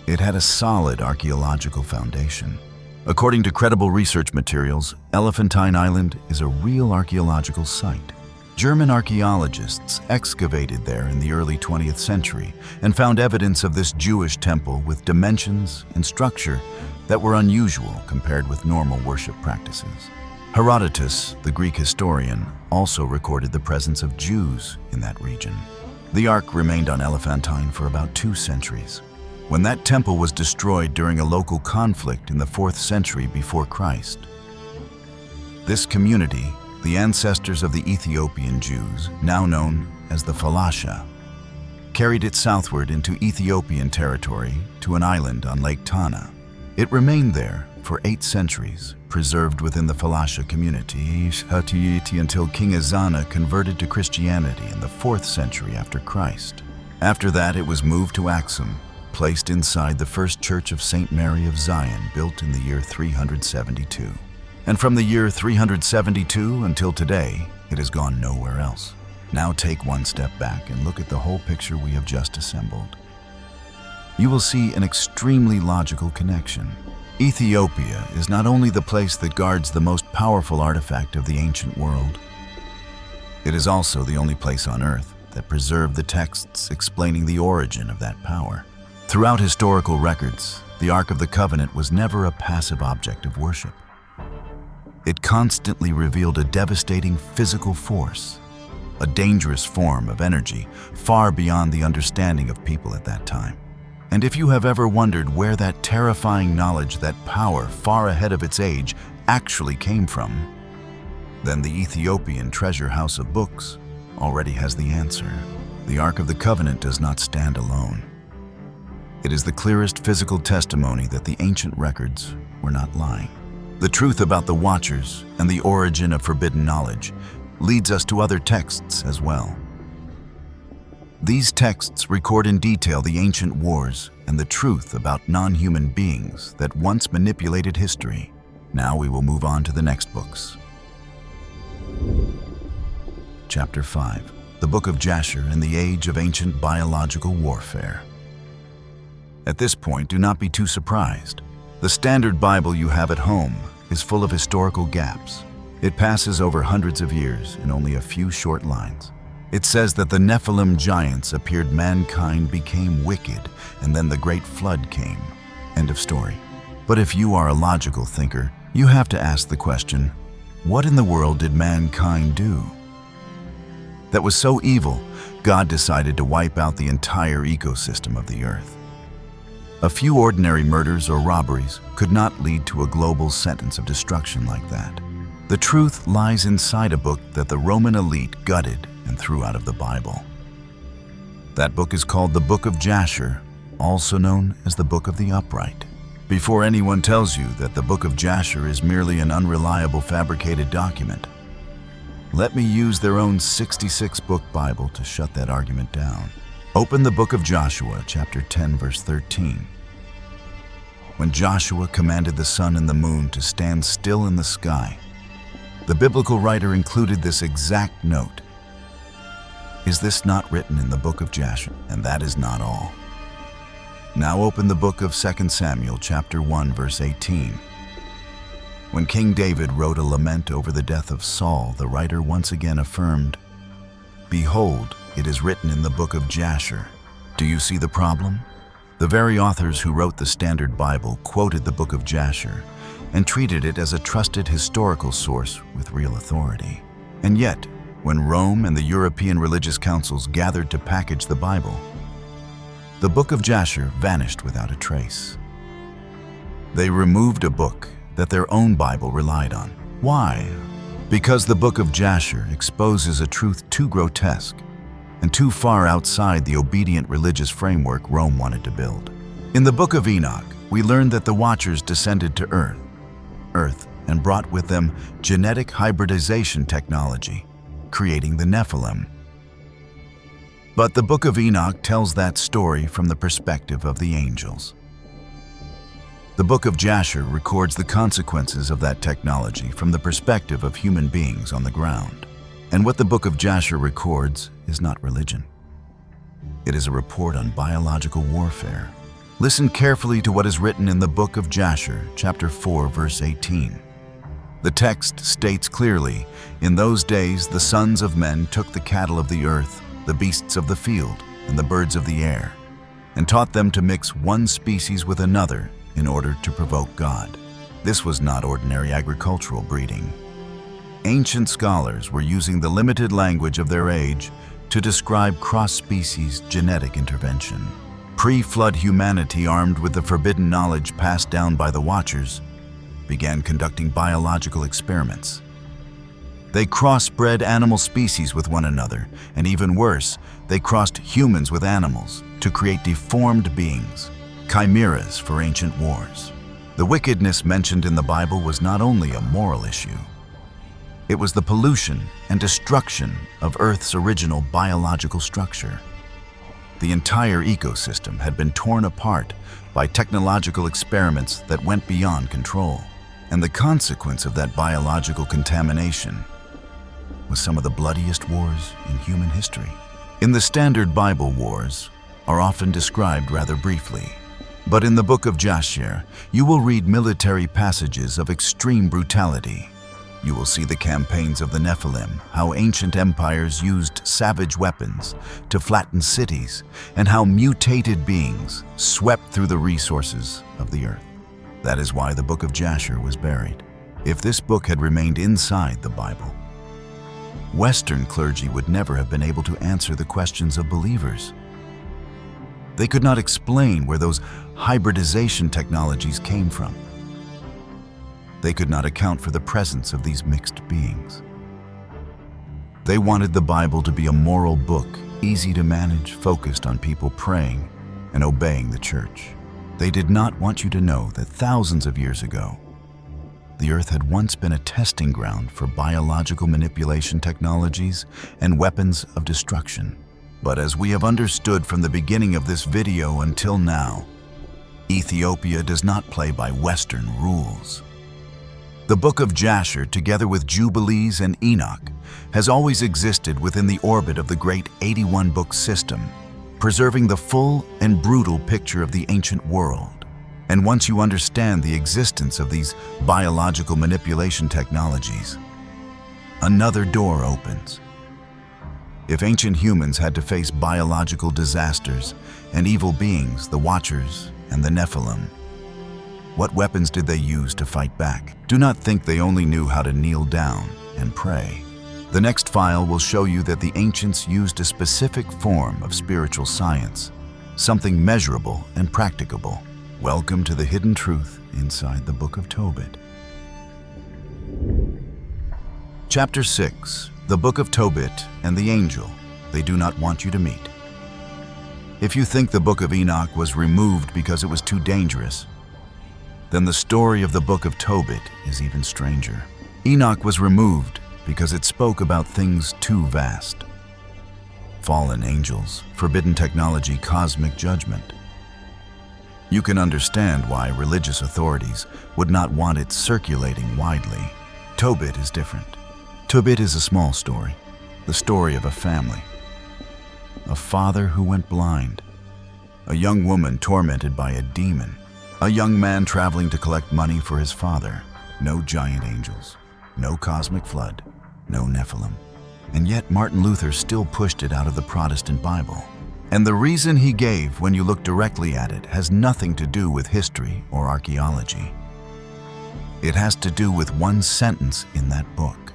It had a solid archaeological foundation. According to credible research materials, Elephantine Island is a real archaeological site. German archaeologists excavated there in the early 20th century and found evidence of this Jewish temple with dimensions and structure that were unusual compared with normal worship practices. Herodotus, the Greek historian, also recorded the presence of Jews in that region. The Ark remained on Elephantine for about 2 centuries. When that temple was destroyed during a local conflict in the 4th century before Christ, this community, the ancestors of the Ethiopian Jews, now known as the Falasha, carried it southward into Ethiopian territory to an island on Lake Tana. It remained there for 8 centuries, preserved within the Falasha community until King Ezana converted to Christianity in the 4th century after Christ. After that, it was moved to AXUM, placed inside the first Church of St. Mary of Zion, built in the year 372. And from the year 372 until today, it has gone nowhere else. Now take one step back and look at the whole picture we have just assembled. You will see an extremely logical connection. Ethiopia is not only the place that guards the most powerful artifact of the ancient world, it is also the only place on earth that preserved the texts explaining the origin of that power. Throughout historical records, the Ark of the Covenant was never a passive object of worship. It constantly revealed a devastating physical force, a dangerous form of energy far beyond the understanding of people at that time. And if you have ever wondered where that terrifying knowledge, that power far ahead of its age, actually came from, then the Ethiopian treasure house of books already has the answer. The Ark of the Covenant does not stand alone. It is the clearest physical testimony that the ancient records were not lying. The truth about the Watchers and the origin of forbidden knowledge leads us to other texts as well. These texts record in detail the ancient wars and the truth about non-human beings that once manipulated history. Now we will move on to the next books. Chapter 5. The Book of Jasher and the Age of Ancient Biological Warfare. At this point, do not be too surprised. The standard Bible you have at home is full of historical gaps. It passes over hundreds of years in only a few short lines. It says that the Nephilim giants appeared, mankind became wicked, and then the great flood came. End of story. But if you are a logical thinker, you have to ask the question, what in the world did mankind do that was so evil, God decided to wipe out the entire ecosystem of the earth? A few ordinary murders or robberies could not lead to a global sentence of destruction like that. The truth lies inside a book that the Roman elite gutted and threw out of the Bible. That book is called the Book of Jasher, also known as the Book of the Upright. Before anyone tells you that the Book of Jasher is merely an unreliable fabricated document, let me use their own 66-book Bible to shut that argument down. Open the book of Joshua, chapter 10, verse 13. When Joshua commanded the sun and the moon to stand still in the sky, the biblical writer included this exact note. Is this not written in the book of Jasher? And that is not all. Now open the book of 2 Samuel, chapter 1, verse 18. When King David wrote a lament over the death of Saul, the writer once again affirmed, "Behold, it is written in the book of Jasher." Do you see the problem? The very authors who wrote the Standard Bible quoted the book of Jasher and treated it as a trusted historical source with real authority. And yet, when Rome and the European religious councils gathered to package the Bible, the book of Jasher vanished without a trace. They removed a book that their own Bible relied on. Why? Because the book of Jasher exposes a truth too grotesque and too far outside the obedient religious framework Rome wanted to build. In the book of Enoch, we learned that the Watchers descended to Earth, and brought with them genetic hybridization technology, creating the Nephilim. But the book of Enoch tells that story from the perspective of the angels. The book of Jasher records the consequences of that technology from the perspective of human beings on the ground. And what the book of Jasher records is not religion. It is a report on biological warfare. Listen carefully to what is written in the book of Jasher, chapter 4, verse 18. The text states clearly, "In those days the sons of men took the cattle of the earth, the beasts of the field, and the birds of the air, and taught them to mix one species with another in order to provoke God." This was not ordinary agricultural breeding. Ancient scholars were using the limited language of their age to describe cross-species genetic intervention. Pre-flood humanity, armed with the forbidden knowledge passed down by the Watchers, began conducting biological experiments. They crossbred animal species with one another, and even worse, they crossed humans with animals to create deformed beings, chimeras for ancient wars. The wickedness mentioned in the Bible was not only a moral issue, it was the pollution and destruction of Earth's original biological structure. The entire ecosystem had been torn apart by technological experiments that went beyond control. And the consequence of that biological contamination was some of the bloodiest wars in human history. In the Standard Bible, wars are often described rather briefly. But in the book of Jasher, you will read military passages of extreme brutality. You will see the campaigns of the Nephilim, how ancient empires used savage weapons to flatten cities, and how mutated beings swept through the resources of the earth. That is why the book of Jasher was buried. If this book had remained inside the Bible, Western clergy would never have been able to answer the questions of believers. They could not explain where those hybridization technologies came from. They could not account for the presence of these mixed beings. They wanted the Bible to be a moral book, easy to manage, focused on people praying and obeying the church. They did not want you to know that thousands of years ago, the earth had once been a testing ground for biological manipulation technologies and weapons of destruction. But as we have understood from the beginning of this video until now, Ethiopia does not play by Western rules. The book of Jasher, together with Jubilees and Enoch, has always existed within the orbit of the great 81-book system, preserving the full and brutal picture of the ancient world. And once you understand the existence of these biological manipulation technologies, another door opens. If ancient humans had to face biological disasters and evil beings, the Watchers and the Nephilim, what weapons did they use to fight back? Do not think they only knew how to kneel down and pray. The next file will show you that the ancients used a specific form of spiritual science, something measurable and practicable. Welcome to the hidden truth inside the book of Tobit. Chapter 6, the book of Tobit and the angel they do not want you to meet. If you think the book of Enoch was removed because it was too dangerous, then the story of the book of Tobit is even stranger. Enoch was removed because it spoke about things too vast. Fallen angels, forbidden technology, cosmic judgment. You can understand why religious authorities would not want it circulating widely. Tobit is different. Tobit is a small story, the story of a family. A father who went blind, a young woman tormented by a demon, a young man traveling to collect money for his father. No giant angels, no cosmic flood, no Nephilim. And yet Martin Luther still pushed it out of the Protestant Bible. And the reason he gave when you look directly at it has nothing to do with history or archaeology. It has to do with one sentence in that book.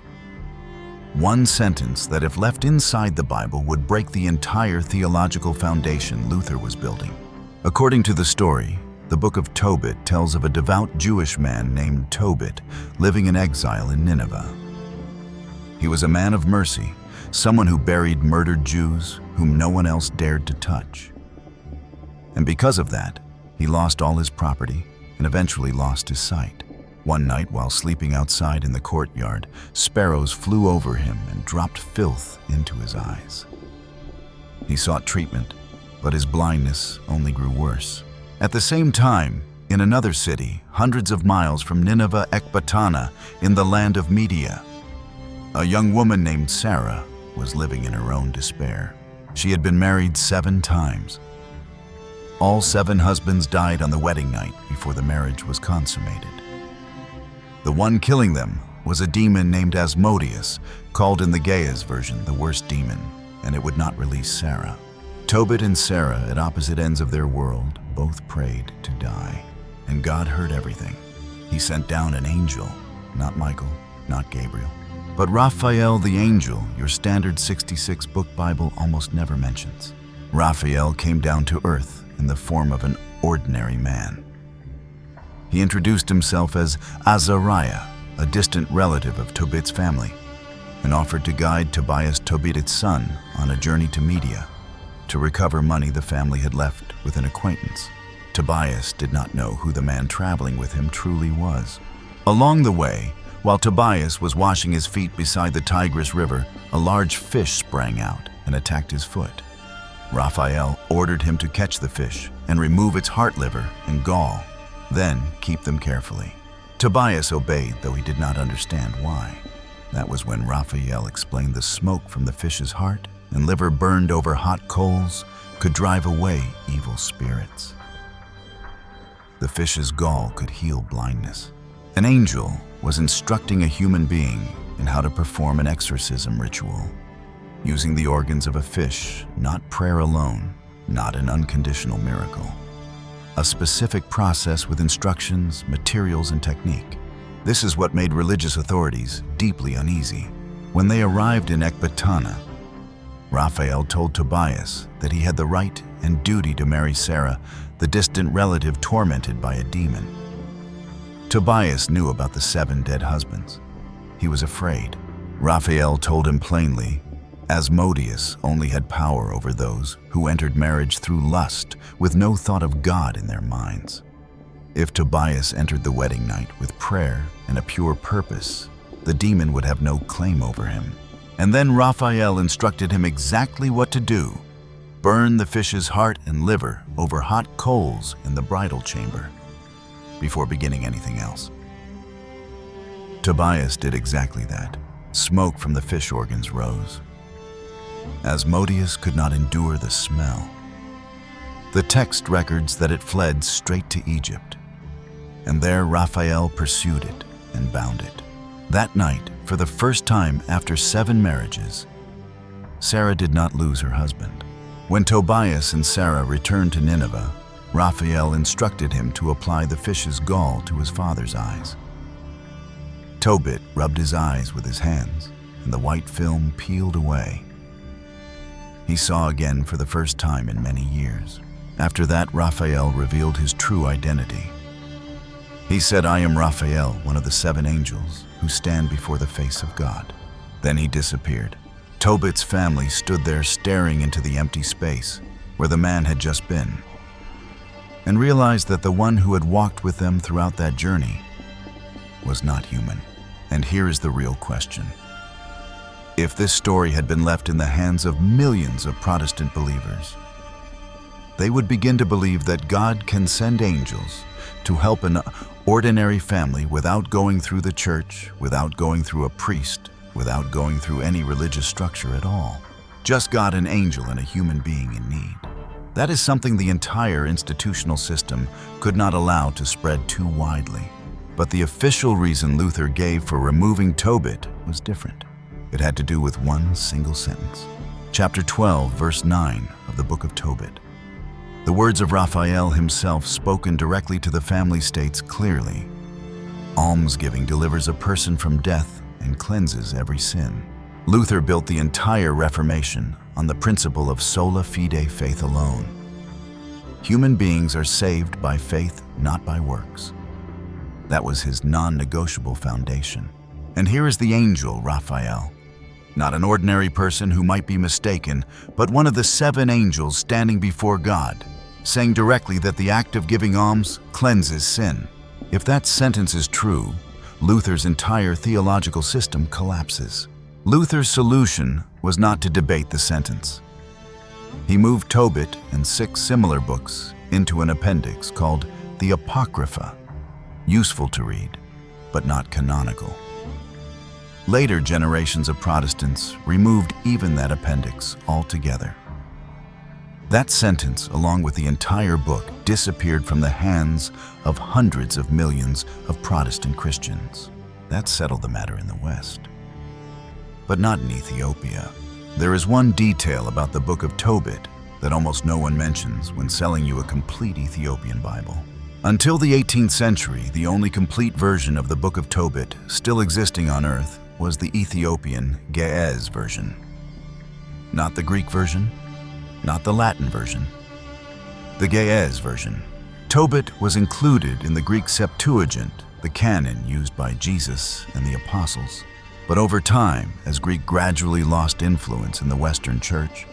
One sentence that, if left inside the Bible, would break the entire theological foundation Luther was building. According to the story, the book of Tobit tells of a devout Jewish man named Tobit living in exile in Nineveh. He was a man of mercy, someone who buried murdered Jews whom no one else dared to touch. And because of that, he lost all his property and eventually lost his sight. One night, while sleeping outside in the courtyard, sparrows flew over him and dropped filth into his eyes. He sought treatment, but his blindness only grew worse. At the same time, in another city, hundreds of miles from Nineveh, Ecbatana, in the land of Media, a young woman named Sarah was living in her own despair. She had been married 7 times. All 7 husbands died on the wedding night before the marriage was consummated. The one killing them was a demon named Asmodeus, called in the Gaia's version the worst demon, and it would not release Sarah. Tobit and Sarah, at opposite ends of their world, both prayed to die. And God heard everything. He sent down an angel, not Michael, not Gabriel, but Raphael the angel your standard 66-book Bible almost never mentions. Raphael came down to earth in the form of an ordinary man. He introduced himself as Azariah, a distant relative of Tobit's family, and offered to guide Tobias, Tobit's son, on a journey to Media to recover money the family had left with an acquaintance. Tobias did not know who the man traveling with him truly was. Along the way, while Tobias was washing his feet beside the Tigris River, a large fish sprang out and attacked his foot. Raphael ordered him to catch the fish and remove its heart liver and gall, then keep them carefully. Tobias obeyed, though he did not understand why. That was when Raphael explained the smoke from the fish's heart and liver burned over hot coals could drive away evil spirits. The fish's gall could heal blindness. An angel was instructing a human being in how to perform an exorcism ritual, using the organs of a fish, not prayer alone, not an unconditional miracle. A specific process with instructions, materials, and technique. This is what made religious authorities deeply uneasy. When they arrived in Ecbatana, Raphael told Tobias that he had the right and duty to marry Sarah, the distant relative tormented by a demon. Tobias knew about the 7 dead husbands. He was afraid. Raphael told him plainly, Asmodeus only had power over those who entered marriage through lust, with no thought of God in their minds. If Tobias entered the wedding night with prayer and a pure purpose, the demon would have no claim over him. And then Raphael instructed him exactly what to do: burn the fish's heart and liver over hot coals in the bridal chamber, before beginning anything else. Tobias did exactly that. Smoke from the fish organs rose. Asmodeus could not endure the smell. The text records that it fled straight to Egypt, and there Raphael pursued it and bound it. That night, for the first time after 7 marriages, Sarah did not lose her husband. When Tobias and Sarah returned to Nineveh, Raphael instructed him to apply the fish's gall to his father's eyes. Tobit rubbed his eyes with his hands, and the white film peeled away. He saw again for the first time in many years. After that, Raphael revealed his true identity. He said, "I am Raphael, one of the 7 angels who stand before the face of God." Then he disappeared. Tobit's family stood there staring into the empty space where the man had just been, and realized that the one who had walked with them throughout that journey was not human. And here is the real question. If this story had been left in the hands of millions of Protestant believers, they would begin to believe that God can send angels to help an ordinary family without going through the church, without going through a priest, without going through any religious structure at all. Just God, an angel, and a human being in need. That is something the entire institutional system could not allow to spread too widely. But the official reason Luther gave for removing Tobit was different. It had to do with one single sentence. Chapter 12, verse 9 of the book of Tobit. The words of Raphael himself, spoken directly to the family, states clearly, "Almsgiving delivers a person from death and cleanses every sin." Luther built the entire Reformation on the principle of sola fide, faith alone. Human beings are saved by faith, not by works. That was his non-negotiable foundation. And here is the angel Raphael. Not an ordinary person who might be mistaken, but one of the 7 angels standing before God, saying directly that the act of giving alms cleanses sin. If that sentence is true, Luther's entire theological system collapses. Luther's solution was not to debate the sentence. He moved Tobit and 6 similar books into an appendix called the Apocrypha, useful to read, but not canonical. Later generations of Protestants removed even that appendix altogether. That sentence, along with the entire book, disappeared from the hands of hundreds of millions of Protestant Christians. That settled the matter in the West. But not in Ethiopia. There is one detail about the book of Tobit that almost no one mentions when selling you a complete Ethiopian Bible. Until the 18th century, the only complete version of the book of Tobit still existing on earth was the Ethiopian Ge'ez version. Not the Greek version, not the Latin version. The Ge'ez version. Tobit was included in the Greek Septuagint, the canon used by Jesus and the apostles. But over time, as Greek gradually lost influence in the Western Church,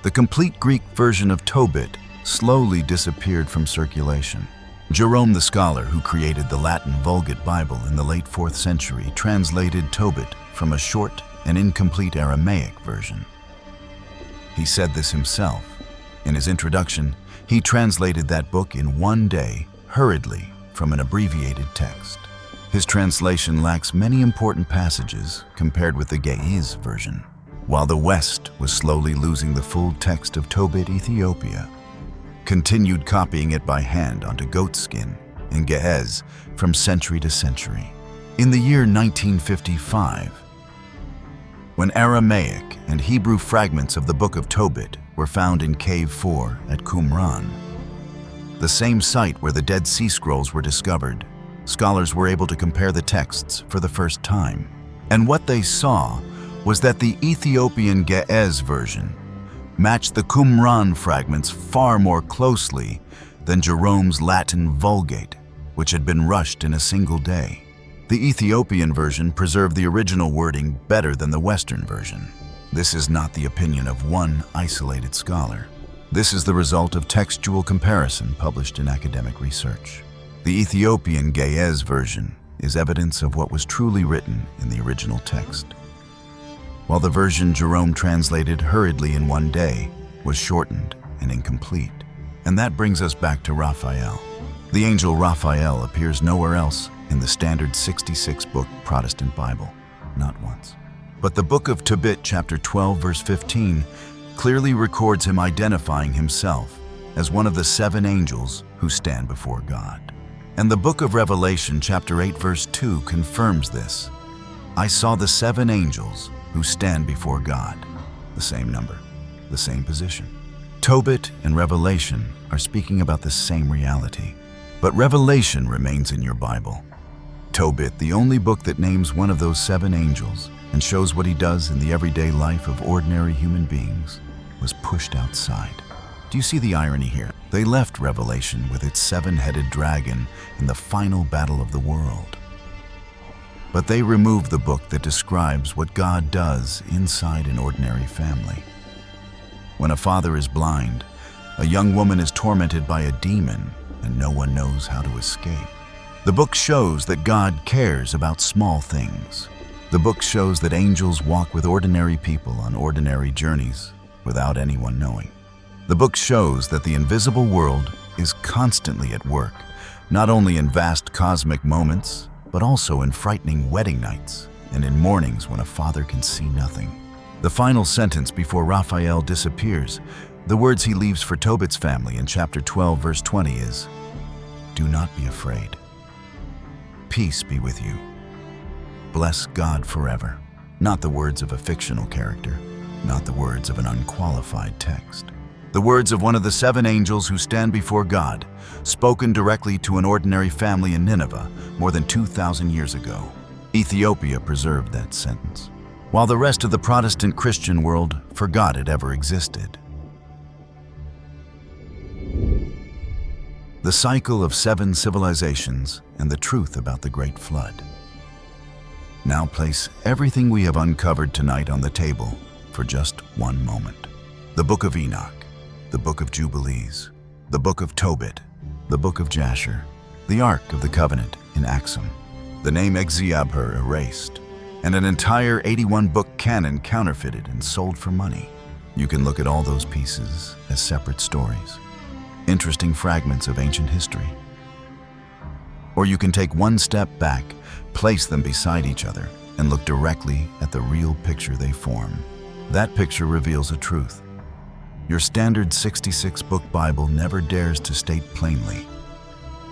the complete Greek version of Tobit slowly disappeared from circulation. Jerome the scholar, who created the Latin Vulgate Bible in the late 4th century, translated Tobit from a short and incomplete Aramaic version. He said this himself. In his introduction, he translated that book in one day, hurriedly, from an abbreviated text. His translation lacks many important passages compared with the Ge'ez version. While the West was slowly losing the full text of Tobit, Ethiopia continued copying it by hand onto goat skin in Ge'ez from century to century. In the year 1955, when Aramaic and Hebrew fragments of the book of Tobit were found in Cave 4 at Qumran, the same site where the Dead Sea Scrolls were discovered, scholars were able to compare the texts for the first time. And what they saw was that the Ethiopian Ge'ez version matched the Qumran fragments far more closely than Jerome's Latin Vulgate, which had been rushed in a single day. The Ethiopian version preserved the original wording better than the Western version. This is not the opinion of one isolated scholar. This is the result of textual comparison published in academic research. The Ethiopian Ge'ez version is evidence of what was truly written in the original text, while the version Jerome translated hurriedly in one day was shortened and incomplete. And that brings us back to Raphael. The angel Raphael appears nowhere else in the standard 66-book Protestant Bible, not once. But the book of Tobit, chapter 12, verse 15, clearly records him identifying himself as one of the 7 angels who stand before God. And the book of Revelation, chapter 8, verse 2, confirms this. I saw the 7 angels who stand before God. The same number, the same position. Tobit and Revelation are speaking about the same reality. But Revelation remains in your Bible. Tobit, the only book that names one of those 7 angels and shows what he does in the everyday life of ordinary human beings, was pushed outside. Do you see the irony here? They left Revelation with its 7-headed dragon in the final battle of the world. But they removed the book that describes what God does inside an ordinary family. When a father is blind, a young woman is tormented by a demon, and no one knows how to escape. The book shows that God cares about small things. The book shows that angels walk with ordinary people on ordinary journeys without anyone knowing. The book shows that the invisible world is constantly at work, not only in vast cosmic moments, but also in frightening wedding nights and in mornings when a father can see nothing. The final sentence before Raphael disappears, the words he leaves for Tobit's family in chapter 12, verse 20 is, "Do not be afraid. Peace be with you. Bless God forever." Not the words of a fictional character, not the words of an unqualified text. The words of one of the 7 angels who stand before God, spoken directly to an ordinary family in Nineveh more than 2,000 years ago. Ethiopia preserved that sentence, while the rest of the Protestant Christian world forgot it ever existed. The cycle of 7 civilizations and the truth about the Great Flood. Now place everything we have uncovered tonight on the table for just one moment. The book of Enoch, the book of Jubilees, the book of Tobit, the book of Jasher, the Ark of the Covenant in AXUM, the name Egziabher erased, and an entire 81-book canon counterfeited and sold for money. You can look at all those pieces as separate stories, interesting fragments of ancient history. Or you can take one step back, place them beside each other, and look directly at the real picture they form. That picture reveals a truth. Your standard 66-book Bible never dares to state plainly.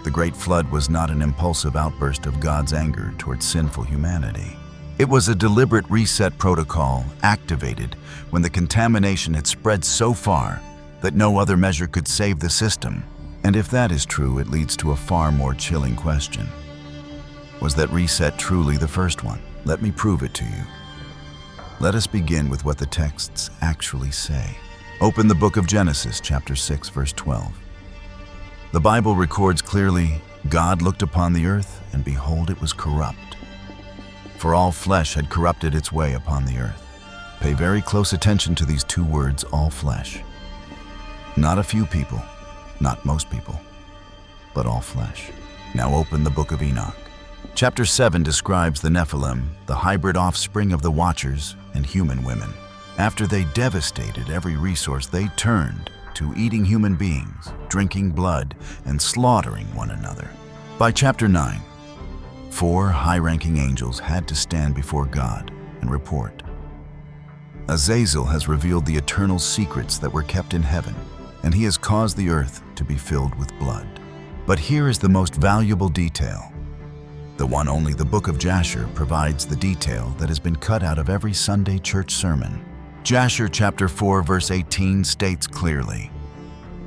The Great Flood was not an impulsive outburst of God's anger towards sinful humanity. It was a deliberate reset protocol activated when the contamination had spread so far that no other measure could save the system. And if that is true, it leads to a far more chilling question. Was that reset truly the first one? Let me prove it to you. Let us begin with what the texts actually say. Open the book of Genesis, chapter 6, verse 12. The Bible records clearly, God looked upon the earth, and behold, it was corrupt. For all flesh had corrupted its way upon the earth. Pay very close attention to these 2 words, all flesh. Not a few people, not most people, but all flesh. Now open the book of Enoch. Chapter 7 describes the Nephilim, the hybrid offspring of the Watchers and human women. After they devastated every resource, they turned to eating human beings, drinking blood, and slaughtering one another. By chapter 9, 4 high-ranking angels had to stand before God and report. Azazel has revealed the eternal secrets that were kept in heaven, and he has caused the earth to be filled with blood. But here is the most valuable detail, the one only the book of Jasher provides the detail that has been cut out of every Sunday church sermon. Jasher chapter 4 verse 18 states clearly,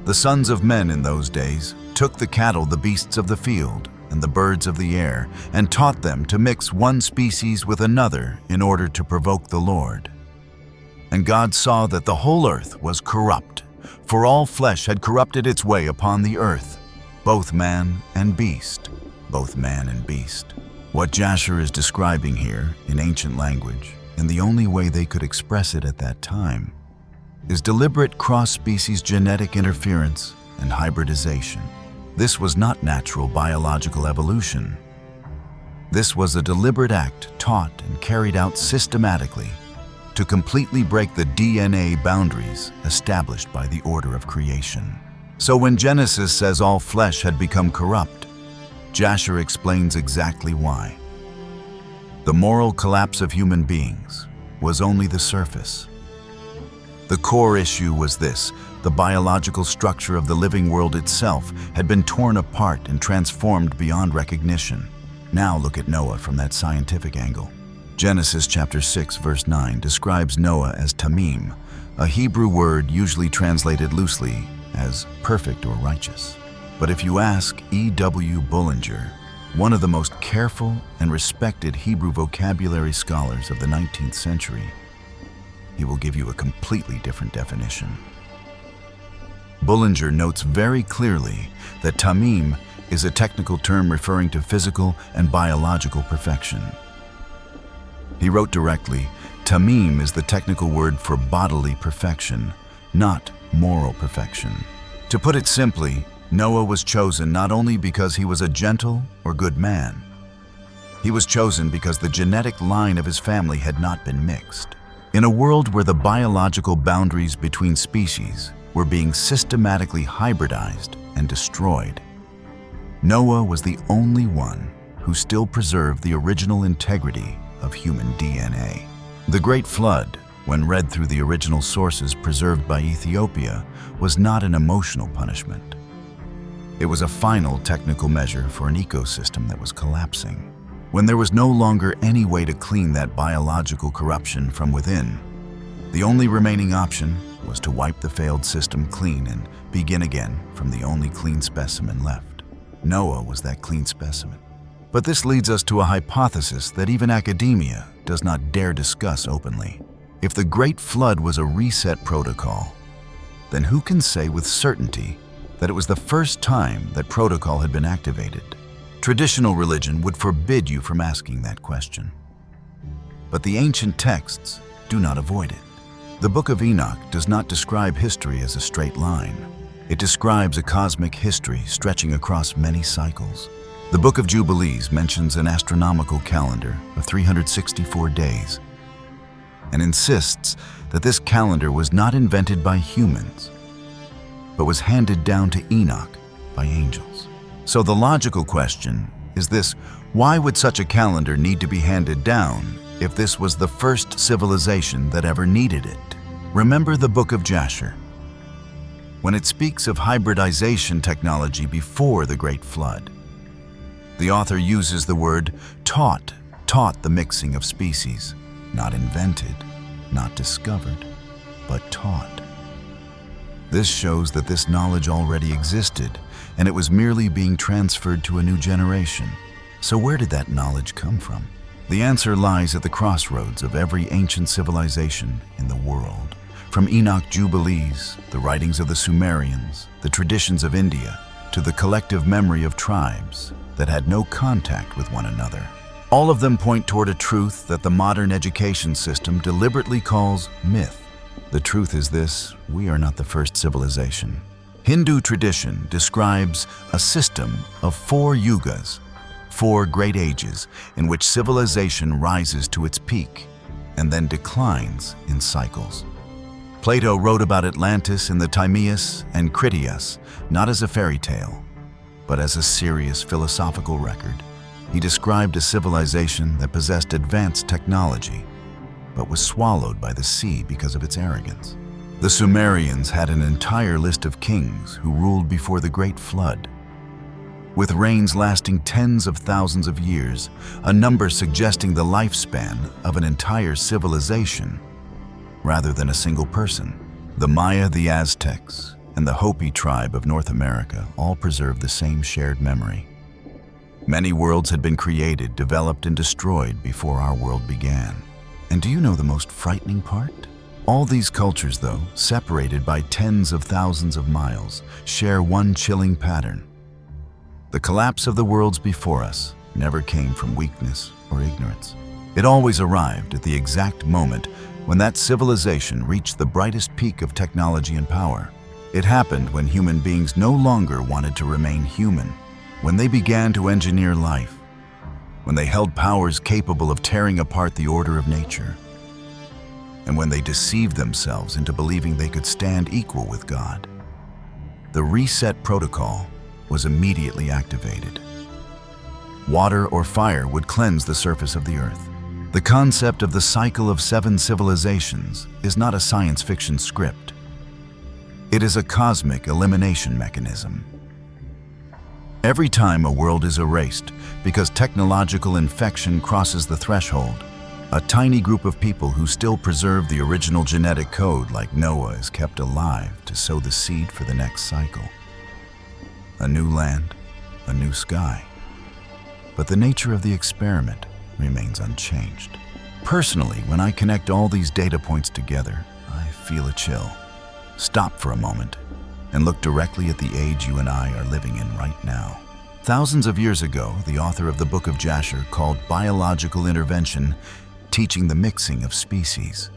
"The sons of men in those days took the cattle, the beasts of the field, and the birds of the air, and taught them to mix one species with another in order to provoke the Lord. And God saw that the whole earth was corrupt, for all flesh had corrupted its way upon the earth, both man and beast, both man and beast. What Jasher is describing here in ancient language, and the only way they could express it at that time, is deliberate cross-species genetic interference and hybridization. This was not natural biological evolution. This was a deliberate act taught and carried out systematically to completely break the DNA boundaries established by the order of creation. So when Genesis says all flesh had become corrupt, Jasher explains exactly why. The moral collapse of human beings was only the surface. The core issue was this: the biological structure of the living world itself had been torn apart and transformed beyond recognition. Now look at Noah from that scientific angle. Genesis chapter 6 verse 9 describes Noah as tamim, a Hebrew word usually translated loosely as perfect or righteous. But if you ask E.W. Bullinger, one of the most careful and respected Hebrew vocabulary scholars of the 19th century, he will give you a completely different definition. Bullinger notes very clearly that tamim is a technical term referring to physical and biological perfection. He wrote directly, tamim is the technical word for bodily perfection, not moral perfection. To put it simply, Noah was chosen not only because he was a gentle or good man. He was chosen because the genetic line of his family had not been mixed. In a world where the biological boundaries between species were being systematically hybridized and destroyed, Noah was the only one who still preserved the original integrity of human DNA. The Great Flood, when read through the original sources preserved by Ethiopia, was not an emotional punishment. It was a final technical measure for an ecosystem that was collapsing. When there was no longer any way to clean that biological corruption from within, the only remaining option was to wipe the failed system clean and begin again from the only clean specimen left. Noah was that clean specimen. But this leads us to a hypothesis that even academia does not dare discuss openly. If the Great Flood was a reset protocol, then who can say with certainty that it was the first time that protocol had been activated? Traditional religion would forbid you from asking that question. But the ancient texts do not avoid it. The Book of Enoch does not describe history as a straight line. It describes a cosmic history stretching across many cycles. The Book of Jubilees mentions an astronomical calendar of 364 days and insists that this calendar was not invented by humans, but was handed down to Enoch by angels. So the logical question is this: why would such a calendar need to be handed down if this was the first civilization that ever needed it? Remember the Book of Jasher. When it speaks of hybridization technology before the Great Flood, the author uses the word taught the mixing of species, not invented, not discovered, but taught. This shows that this knowledge already existed, and it was merely being transferred to a new generation. So where did that knowledge come from? The answer lies at the crossroads of every ancient civilization in the world. From Enoch Jubilees, the writings of the Sumerians, the traditions of India, to the collective memory of tribes that had no contact with one another. All of them point toward a truth that the modern education system deliberately calls myth. The truth is this: we are not the first civilization. Hindu tradition describes a system of 4 yugas, 4 great ages, in which civilization rises to its peak and then declines in cycles. Plato wrote about Atlantis in the Timaeus and Critias not as a fairy tale, but as a serious philosophical record. He described a civilization that possessed advanced technology, but was swallowed by the sea because of its arrogance. The Sumerians had an entire list of kings who ruled before the Great Flood, with reigns lasting tens of thousands of years, a number suggesting the lifespan of an entire civilization rather than a single person. The Maya, the Aztecs, and the Hopi tribe of North America all preserve the same shared memory. Many worlds had been created, developed, and destroyed before our world began. And do you know the most frightening part? All these cultures, though, separated by tens of thousands of miles, share one chilling pattern. The collapse of the worlds before us never came from weakness or ignorance. It always arrived at the exact moment when that civilization reached the brightest peak of technology and power. It happened when human beings no longer wanted to remain human, when they began to engineer life, when they held powers capable of tearing apart the order of nature, and when they deceived themselves into believing they could stand equal with God. The reset protocol was immediately activated. Water or fire would cleanse the surface of the earth. The concept of the cycle of 7 civilizations is not a science fiction script. It is a cosmic elimination mechanism. Every time a world is erased because technological infection crosses the threshold, a tiny group of people who still preserve the original genetic code, like Noah, is kept alive to sow the seed for the next cycle. A new land, a new sky. But the nature of the experiment remains unchanged. Personally, when I connect all these data points together, I feel a chill. Stop for a moment and look directly at the age you and I are living in right now. Thousands of years ago, the author of the book of Jasher called biological intervention teaching the mixing of species.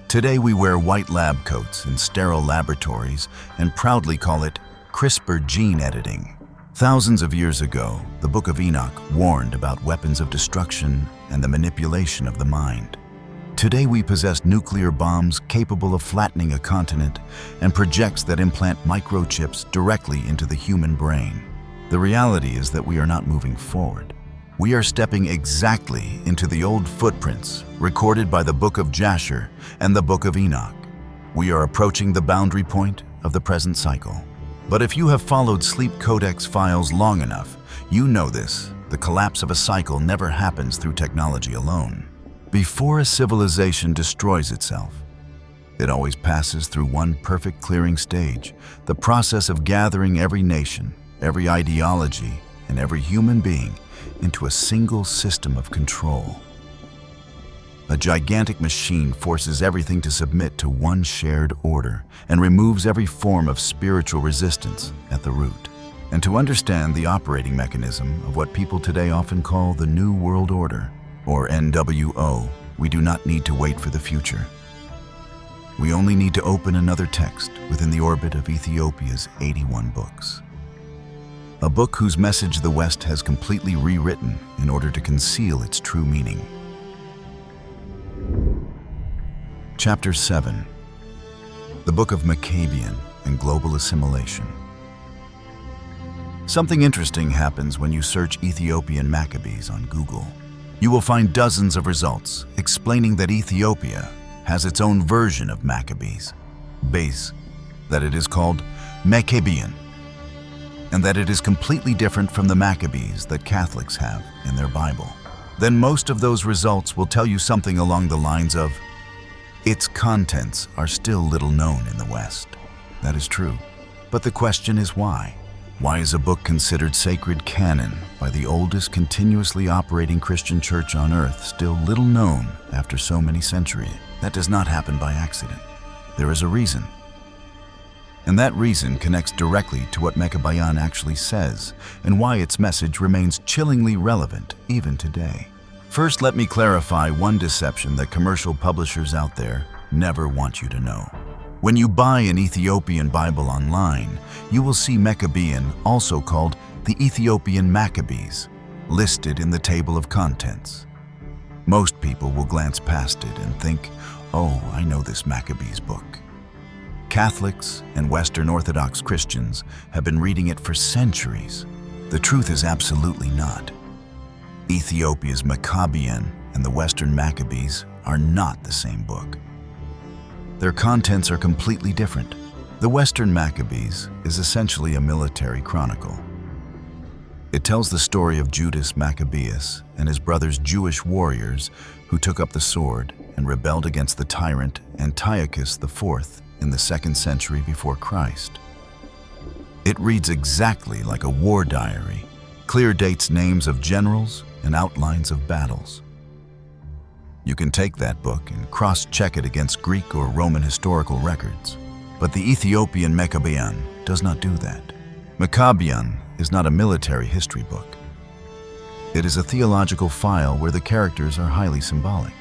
Today we wear white lab coats in sterile laboratories and proudly call it CRISPR gene editing. Thousands of years ago, the book of Enoch warned about weapons of destruction and the manipulation of the mind. Today we possess nuclear bombs capable of flattening a continent and projects that implant microchips directly into the human brain. The reality is that we are not moving forward. We are stepping exactly into the old footprints recorded by the book of Jasher and the book of Enoch. We are approaching the boundary point of the present cycle. But if you have followed Sleep Codex files long enough, you know this: the collapse of a cycle never happens through technology alone. Before a civilization destroys itself, it always passes through one perfect clearing stage, the process of gathering every nation, every ideology, and every human being into a single system of control. A gigantic machine forces everything to submit to one shared order and removes every form of spiritual resistance at the root. And to understand the operating mechanism of what people today often call the New World Order, or NWO, we do not need to wait for the future. We only need to open another text within the orbit of Ethiopia's 81 books. A book whose message the West has completely rewritten in order to conceal its true meaning. Chapter 7. The Book of MEQABYAN and Global Assimilation. Something interesting happens when you search Ethiopian Maccabees on Google. You will find dozens of results explaining that Ethiopia has its own version of Maccabees, that it is called MEQABYAN, and that it is completely different from the Maccabees that Catholics have in their Bible. Then most of those results will tell you something along the lines of, its contents are still little known in the West. That is true. But the question is why? Why is a book considered sacred canon by the oldest continuously operating Christian church on earth still little known after so many centuries? That does not happen by accident. There is a reason. And that reason connects directly to what MEQABYAN actually says and why its message remains chillingly relevant even today. First, let me clarify one deception that commercial publishers out there never want you to know. When you buy an Ethiopian Bible online, you will see MEQABYAN, also called the Ethiopian Maccabees, listed in the table of contents. Most people will glance past it and think, oh, I know this Maccabees book. Catholics and Western Orthodox Christians have been reading it for centuries. The truth is absolutely not. Ethiopia's MEQABYAN and the Western Maccabees are not the same book. Their contents are completely different. The Western Maccabees is essentially a military chronicle. It tells the story of Judas Maccabeus and his brother's Jewish warriors who took up the sword and rebelled against the tyrant Antiochus IV in the 2nd century before Christ. It reads exactly like a war diary clear dates names of generals and outlines of battles. You can take that book and cross-check it against Greek or Roman historical records. But the Ethiopian MEQABYAN does not do that. MEQABYAN is not a military history book. It is a theological file where the characters are highly symbolic.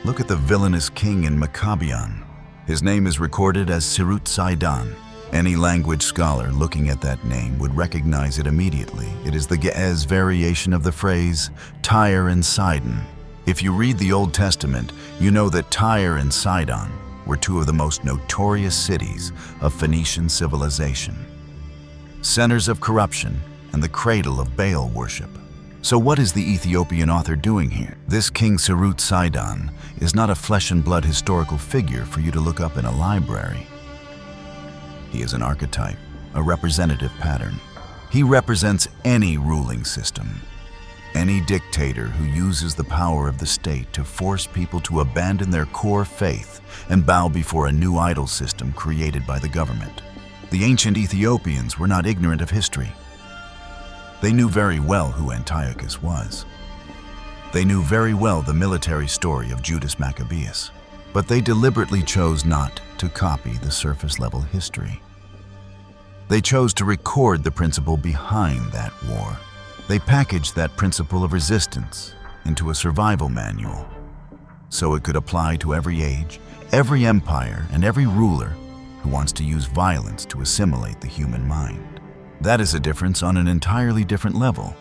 Look at the villainous king in MEQABYAN. His name is recorded as Sirut Sidon. Any language scholar looking at that name would recognize it immediately. It is the Ge'ez variation of the phrase Tyre and Sidon. If you read the Old Testament, you know that Tyre and Sidon were two of the most notorious cities of Phoenician civilization, centers of corruption and the cradle of Baal worship. So what is the Ethiopian author doing here? This King Sirut Sidon is not a flesh and blood historical figure for you to look up in a library. He is an archetype, a representative pattern. He represents any ruling system, any dictator who uses the power of the state to force people to abandon their core faith and bow before a new idol system created by the government. The ancient Ethiopians were not ignorant of history. They knew very well who Antiochus was. They knew very well the military story of Judas Maccabeus, but they deliberately chose not to copy the surface-level history. They chose to record the principle behind that war. They packaged that principle of resistance into a survival manual, so it could apply to every age, every empire, and every ruler who wants to use violence to assimilate the human mind. That is a difference on an entirely different level.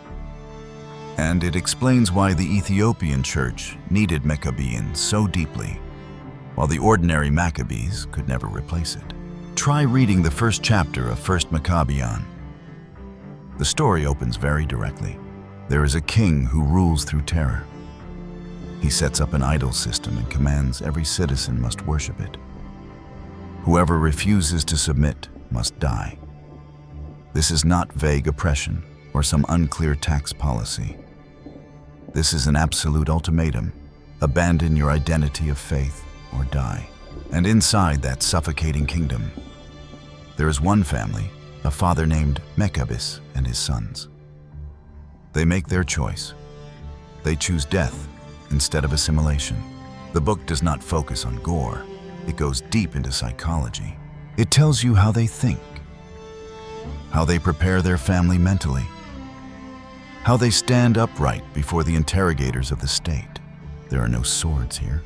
And it explains why the Ethiopian church needed MEQABYAN so deeply, while the ordinary Maccabees could never replace it. Try reading the first chapter of First MEQABYAN. The story opens very directly. There is a king who rules through terror. He sets up an idol system and commands every citizen must worship it. Whoever refuses to submit must die. This is not vague oppression or some unclear tax policy. This is an absolute ultimatum. Abandon your identity of faith or die. And inside that suffocating kingdom, there is one family, a father named MEQABYAN and his sons. They make their choice. They choose death instead of assimilation. The book does not focus on gore. It goes deep into psychology. It tells you how they think, how they prepare their family mentally, how they stand upright before the interrogators of the state. There are no swords here.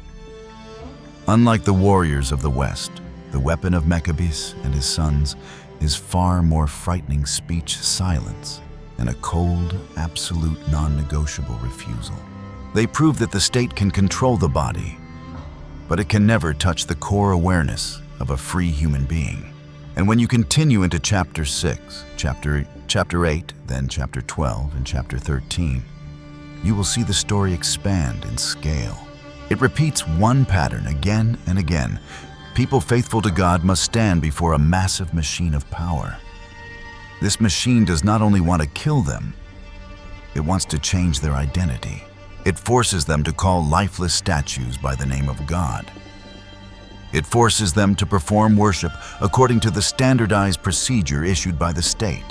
Unlike the warriors of the West, the weapon of MEQABYAN and his sons is far more frightening speech silence and a cold, absolute, non-negotiable refusal. They prove that the state can control the body, but it can never touch the core awareness of a free human being. And when you continue into chapter 6, chapter 8, then chapter 12, and chapter 13, you will see the story expand in scale. It repeats one pattern again and again. People faithful to God must stand before a massive machine of power. This machine does not only want to kill them, it wants to change their identity. It forces them to call lifeless statues by the name of God. It forces them to perform worship according to the standardized procedure issued by the state.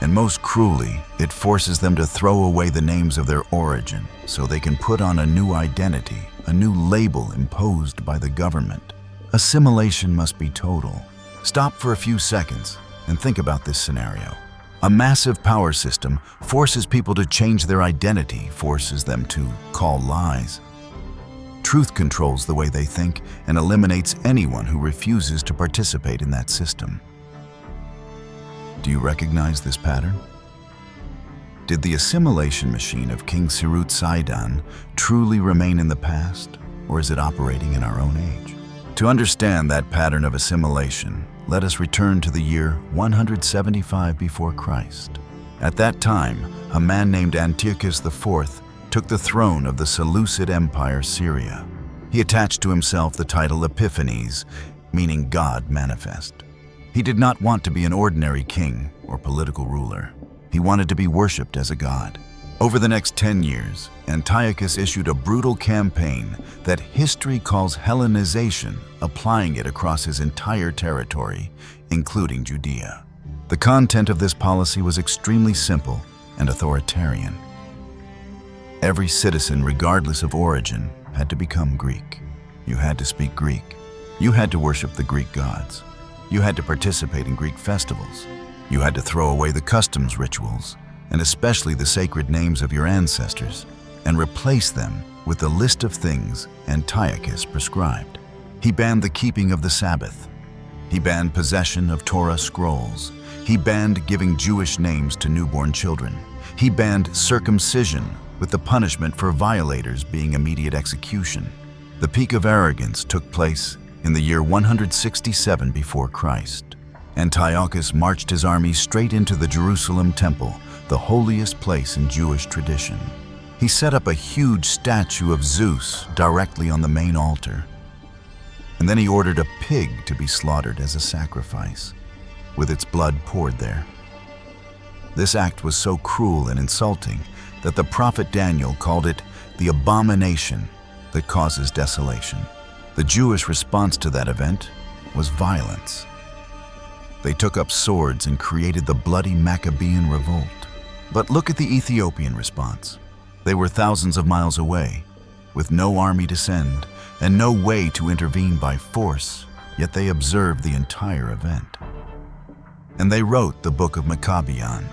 And most cruelly, it forces them to throw away the names of their origin so they can put on a new identity, a new label imposed by the government. Assimilation must be total. Stop for a few seconds and think about this scenario. A massive power system forces people to change their identity, forces them to call lies. Truth controls the way they think and eliminates anyone who refuses to participate in that system. Do you recognize this pattern? Did the assimilation machine of King Sirut Sidon truly remain in the past, or is it operating in our own age? To understand that pattern of assimilation, let us return to the year 175 before Christ. At that time, a man named Antiochus IV took the throne of the Seleucid Empire, Syria. He attached to himself the title Epiphanes, meaning God manifest. He did not want to be an ordinary king or political ruler. He wanted to be worshipped as a god. Over the next 10 years, Antiochus issued a brutal campaign that history calls Hellenization, applying it across his entire territory, including Judea. The content of this policy was extremely simple and authoritarian. Every citizen, regardless of origin, had to become Greek. You had to speak Greek. You had to worship the Greek gods. You had to participate in Greek festivals. You had to throw away the customs rituals, and especially the sacred names of your ancestors, and replace them with the list of things Antiochus prescribed. He banned the keeping of the Sabbath. He banned possession of Torah scrolls. He banned giving Jewish names to newborn children. He banned circumcision, with the punishment for violators being immediate execution. The peak of arrogance took place in the year 167 before Christ. Antiochus marched his army straight into the Jerusalem temple, the holiest place in Jewish tradition. He set up a huge statue of Zeus directly on the main altar. And then he ordered a pig to be slaughtered as a sacrifice, with its blood poured there. This act was so cruel and insulting that the prophet Daniel called it the abomination that causes desolation. The Jewish response to that event was violence. They took up swords and created the bloody MEQABYAN revolt. But look at the Ethiopian response. They were thousands of miles away, with no army to send and no way to intervene by force, yet they observed the entire event. And they wrote the book of MEQABYAN.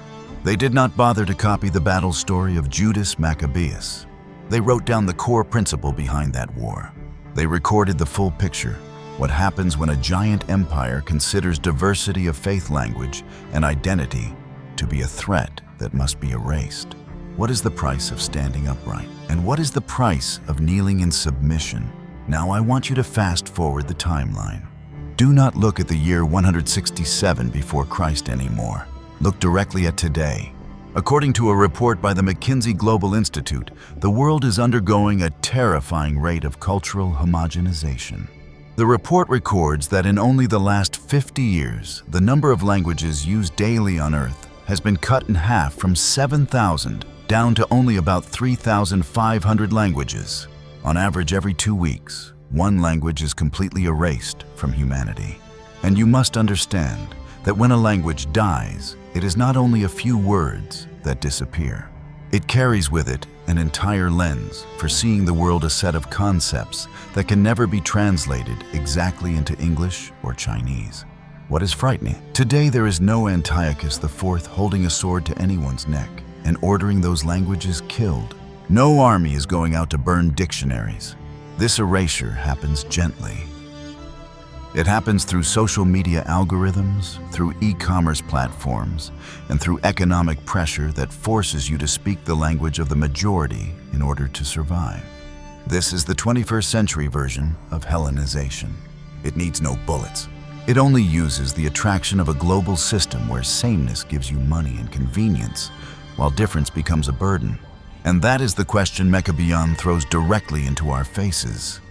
They did not bother to copy the battle story of Judas Maccabeus. They wrote down the core principle behind that war. They recorded the full picture, what happens when a giant empire considers diversity of faith, language, and identity to be a threat that must be erased. What is the price of standing upright? And what is the price of kneeling in submission? Now I want you to fast forward the timeline. Do not look at the year 167 before Christ anymore. Look directly at today. According to a report by the McKinsey Global Institute, the world is undergoing a terrifying rate of cultural homogenization. The report records that in only the last 50 years, the number of languages used daily on Earth has been cut in half from 7,000 down to only about 3,500 languages. On average, every 2 weeks, one language is completely erased from humanity. And you must understand that when a language dies, it is not only a few words that disappear. It carries with it an entire lens for seeing the world, a set of concepts that can never be translated exactly into English or Chinese. What is frightening? Today there is no Antiochus IV holding a sword to anyone's neck and ordering those languages killed. No army is going out to burn dictionaries. This erasure happens gently. It happens through social media algorithms, through e-commerce platforms, and through economic pressure that forces you to speak the language of the majority in order to survive. This is the 21st century version of Hellenization. It needs no bullets. It only uses the attraction of a global system where sameness gives you money and convenience, while difference becomes a burden. And that is the question MEQABYAN throws directly into our faces.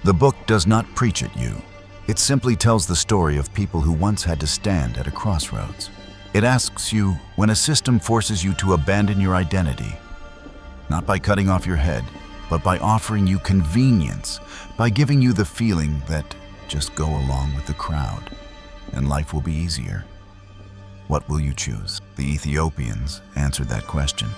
The book does not preach at you. It simply tells the story of people who once had to stand at a crossroads. It asks you when a system forces you to abandon your identity, not by cutting off your head, but by offering you convenience, by giving you the feeling that just go along with the crowd, and life will be easier. What will you choose? The Ethiopians answered that question.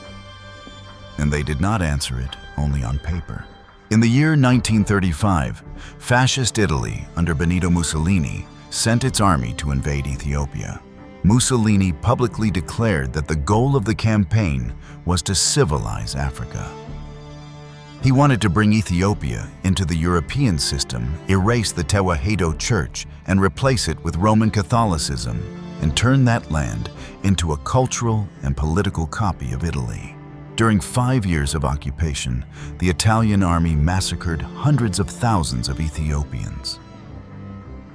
And they did not answer it only on paper. In the year 1935, fascist Italy under Benito Mussolini sent its army to invade Ethiopia. Mussolini publicly declared that the goal of the campaign was to civilize Africa. He wanted to bring Ethiopia into the European system, erase the Tewahedo Church, and replace it with Roman Catholicism, and turn that land into a cultural and political copy of Italy. During 5 years of occupation, the Italian army massacred hundreds of thousands of Ethiopians.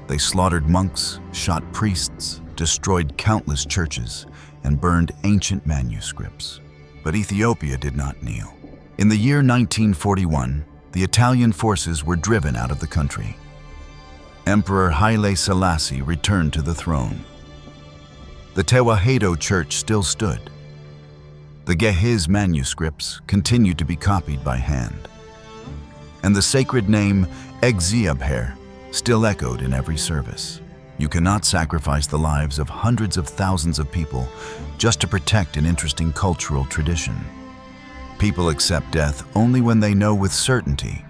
They slaughtered monks, shot priests, destroyed countless churches, and burned ancient manuscripts. But Ethiopia did not kneel. In the year 1941, the Italian forces were driven out of the country. Emperor Haile Selassie returned to the throne. The Tewahedo Church still stood. The Ge'ez manuscripts continued to be copied by hand. And the sacred name Egziabher still echoed in every service. You cannot sacrifice the lives of hundreds of thousands of people just to protect an interesting cultural tradition. People accept death only when they know with certainty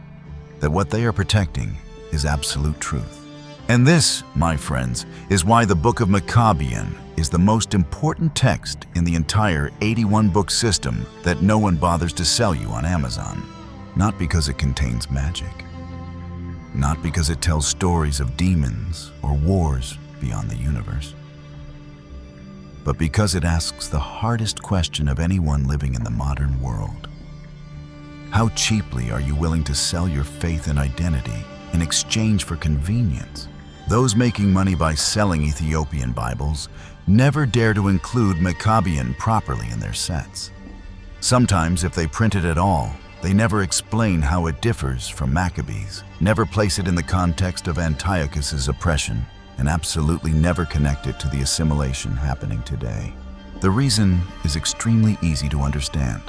that what they are protecting is absolute truth. And this, my friends, is why the Book of MEQABYAN is the most important text in the entire 81-book system that no one bothers to sell you on Amazon. Not because it contains magic, not because it tells stories of demons or wars beyond the universe, but because it asks the hardest question of anyone living in the modern world. How cheaply are you willing to sell your faith and identity in exchange for convenience? Those making money by selling Ethiopian Bibles never dare to include MEQABYAN properly in their sets. Sometimes, if they print it at all, they never explain how it differs from Maccabees, never place it in the context of Antiochus's oppression, and absolutely never connect it to the assimilation happening today. The reason is extremely easy to understand.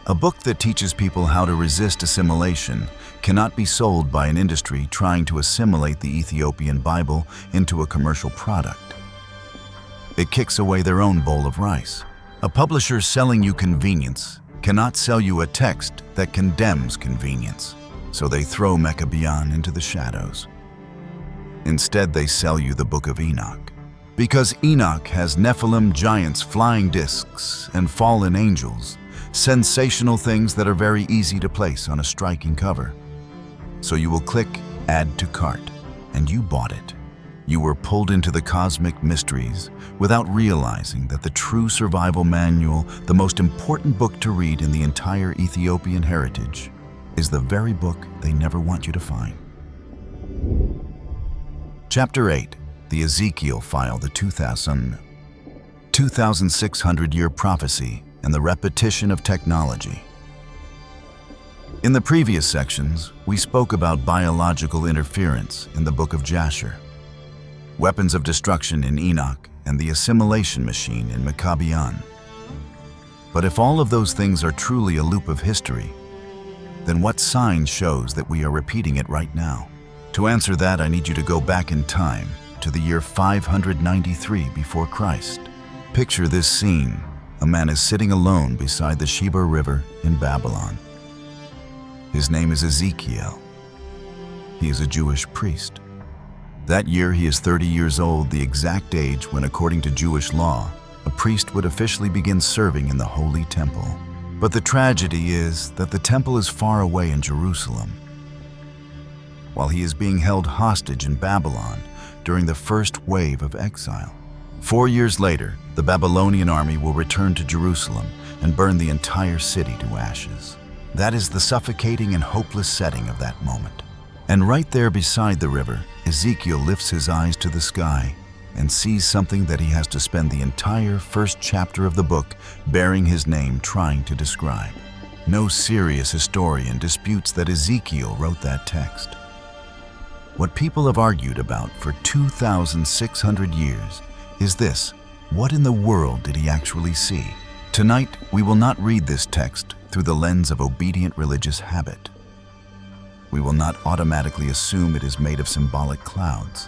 A book that teaches people how to resist assimilation cannot be sold by an industry trying to assimilate the Ethiopian Bible into a commercial product. It kicks away their own bowl of rice. A publisher selling you convenience cannot sell you a text that condemns convenience, so they throw MEQABYAN into the shadows. Instead, they sell you the Book of Enoch. Because Enoch has Nephilim giants, flying discs, and fallen angels, sensational things that are very easy to place on a striking cover. So you will click Add to Cart, and you bought it. You were pulled into the cosmic mysteries without realizing that the true survival manual, the most important book to read in the entire Ethiopian heritage, is the very book they never want you to find. Chapter 8, the Ezekiel file, the 2600-year prophecy and the repetition of technology. In the previous sections, we spoke about biological interference in the book of Jasher, weapons of destruction in Enoch, and the assimilation machine in MEQABYAN. But if all of those things are truly a loop of history, then what sign shows that we are repeating it right now? To answer that, I need you to go back in time to the year 593 before Christ. Picture this scene. A man is sitting alone beside the Sheba River in Babylon. His name is Ezekiel. He is a Jewish priest. That year he is 30 years old, the exact age when, according to Jewish law, a priest would officially begin serving in the Holy Temple. But the tragedy is that the temple is far away in Jerusalem, while he is being held hostage in Babylon during the first wave of exile. 4 years later, the Babylonian army will return to Jerusalem and burn the entire city to ashes. That is the suffocating and hopeless setting of that moment. And right there beside the river, Ezekiel lifts his eyes to the sky and sees something that he has to spend the entire first chapter of the book bearing his name trying to describe. No serious historian disputes that Ezekiel wrote that text. What people have argued about for 2,600 years is this: what in the world did he actually see? Tonight, we will not read this text through the lens of obedient religious habit. We will not automatically assume it is made of symbolic clouds.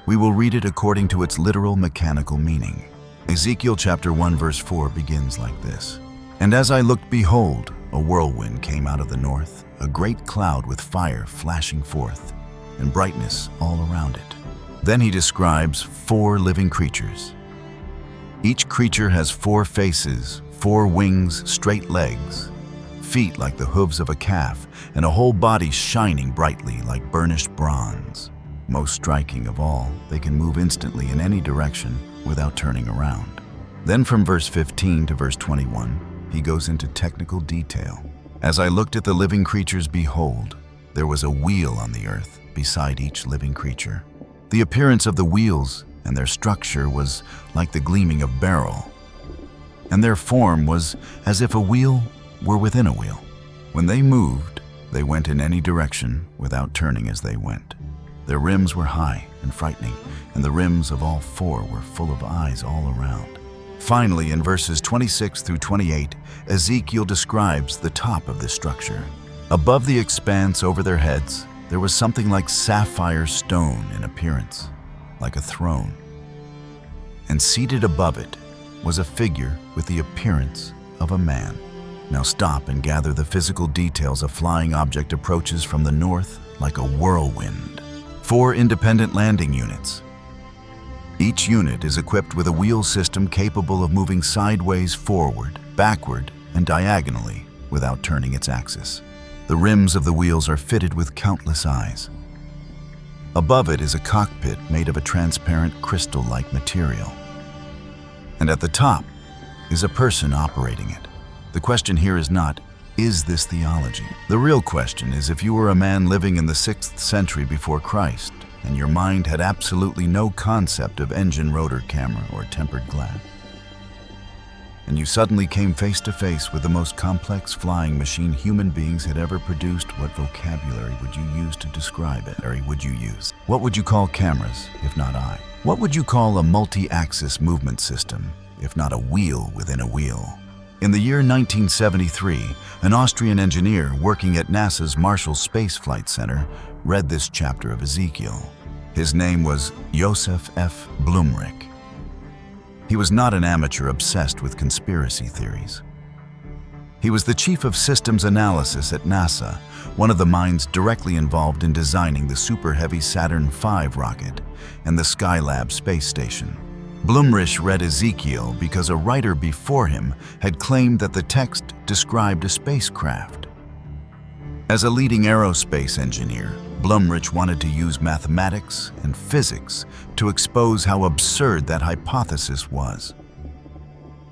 We will read it according to its literal mechanical meaning. Ezekiel chapter 1 verse 4 begins like this: "And as I looked, behold, a whirlwind came out of the north, a great cloud with fire flashing forth, and brightness all around it." Then he describes 4 living creatures. Each creature has 4 faces, 4 wings, straight legs, feet like the hooves of a calf, and a whole body shining brightly like burnished bronze. Most striking of all, they can move instantly in any direction without turning around. Then from verse 15 to verse 21, he goes into technical detail. "As I looked at the living creatures, behold, there was a wheel on the earth beside each living creature. The appearance of the wheels and their structure was like the gleaming of beryl, and their form was as if a wheel were within a wheel. When they moved, they went in any direction without turning as they went. Their rims were high and frightening, and the rims of all 4 were full of eyes all around." Finally, in verses 26 through 28, Ezekiel describes the top of this structure. Above the expanse over their heads, there was something like sapphire stone in appearance, like a throne. And seated above it was a figure with the appearance of a man. Now stop and gather the physical details. A flying object approaches from the north like a whirlwind. 4 independent landing units. Each unit is equipped with a wheel system capable of moving sideways, forward, backward, and diagonally without turning its axis. The rims of the wheels are fitted with countless eyes. Above it is a cockpit made of a transparent crystal-like material. And at the top is a person operating it. The question here is not, is this theology? The real question is, if you were a man living in the 6th century before Christ, and your mind had absolutely no concept of engine, rotor, camera, or tempered glass, and you suddenly came face to face with the most complex flying machine human beings had ever produced, what vocabulary would you use to describe it? What would you call cameras, if not eye? What would you call a multi-axis movement system, if not a wheel within a wheel? In the year 1973, an Austrian engineer working at NASA's Marshall Space Flight Center read this chapter of Ezekiel. His name was Joseph F. Blumrich. He was not an amateur obsessed with conspiracy theories. He was the chief of systems analysis at NASA, one of the minds directly involved in designing the Super Heavy Saturn V rocket and the Skylab space station. Blumrich read Ezekiel because a writer before him had claimed that the text described a spacecraft. As a leading aerospace engineer, Blumrich wanted to use mathematics and physics to expose how absurd that hypothesis was.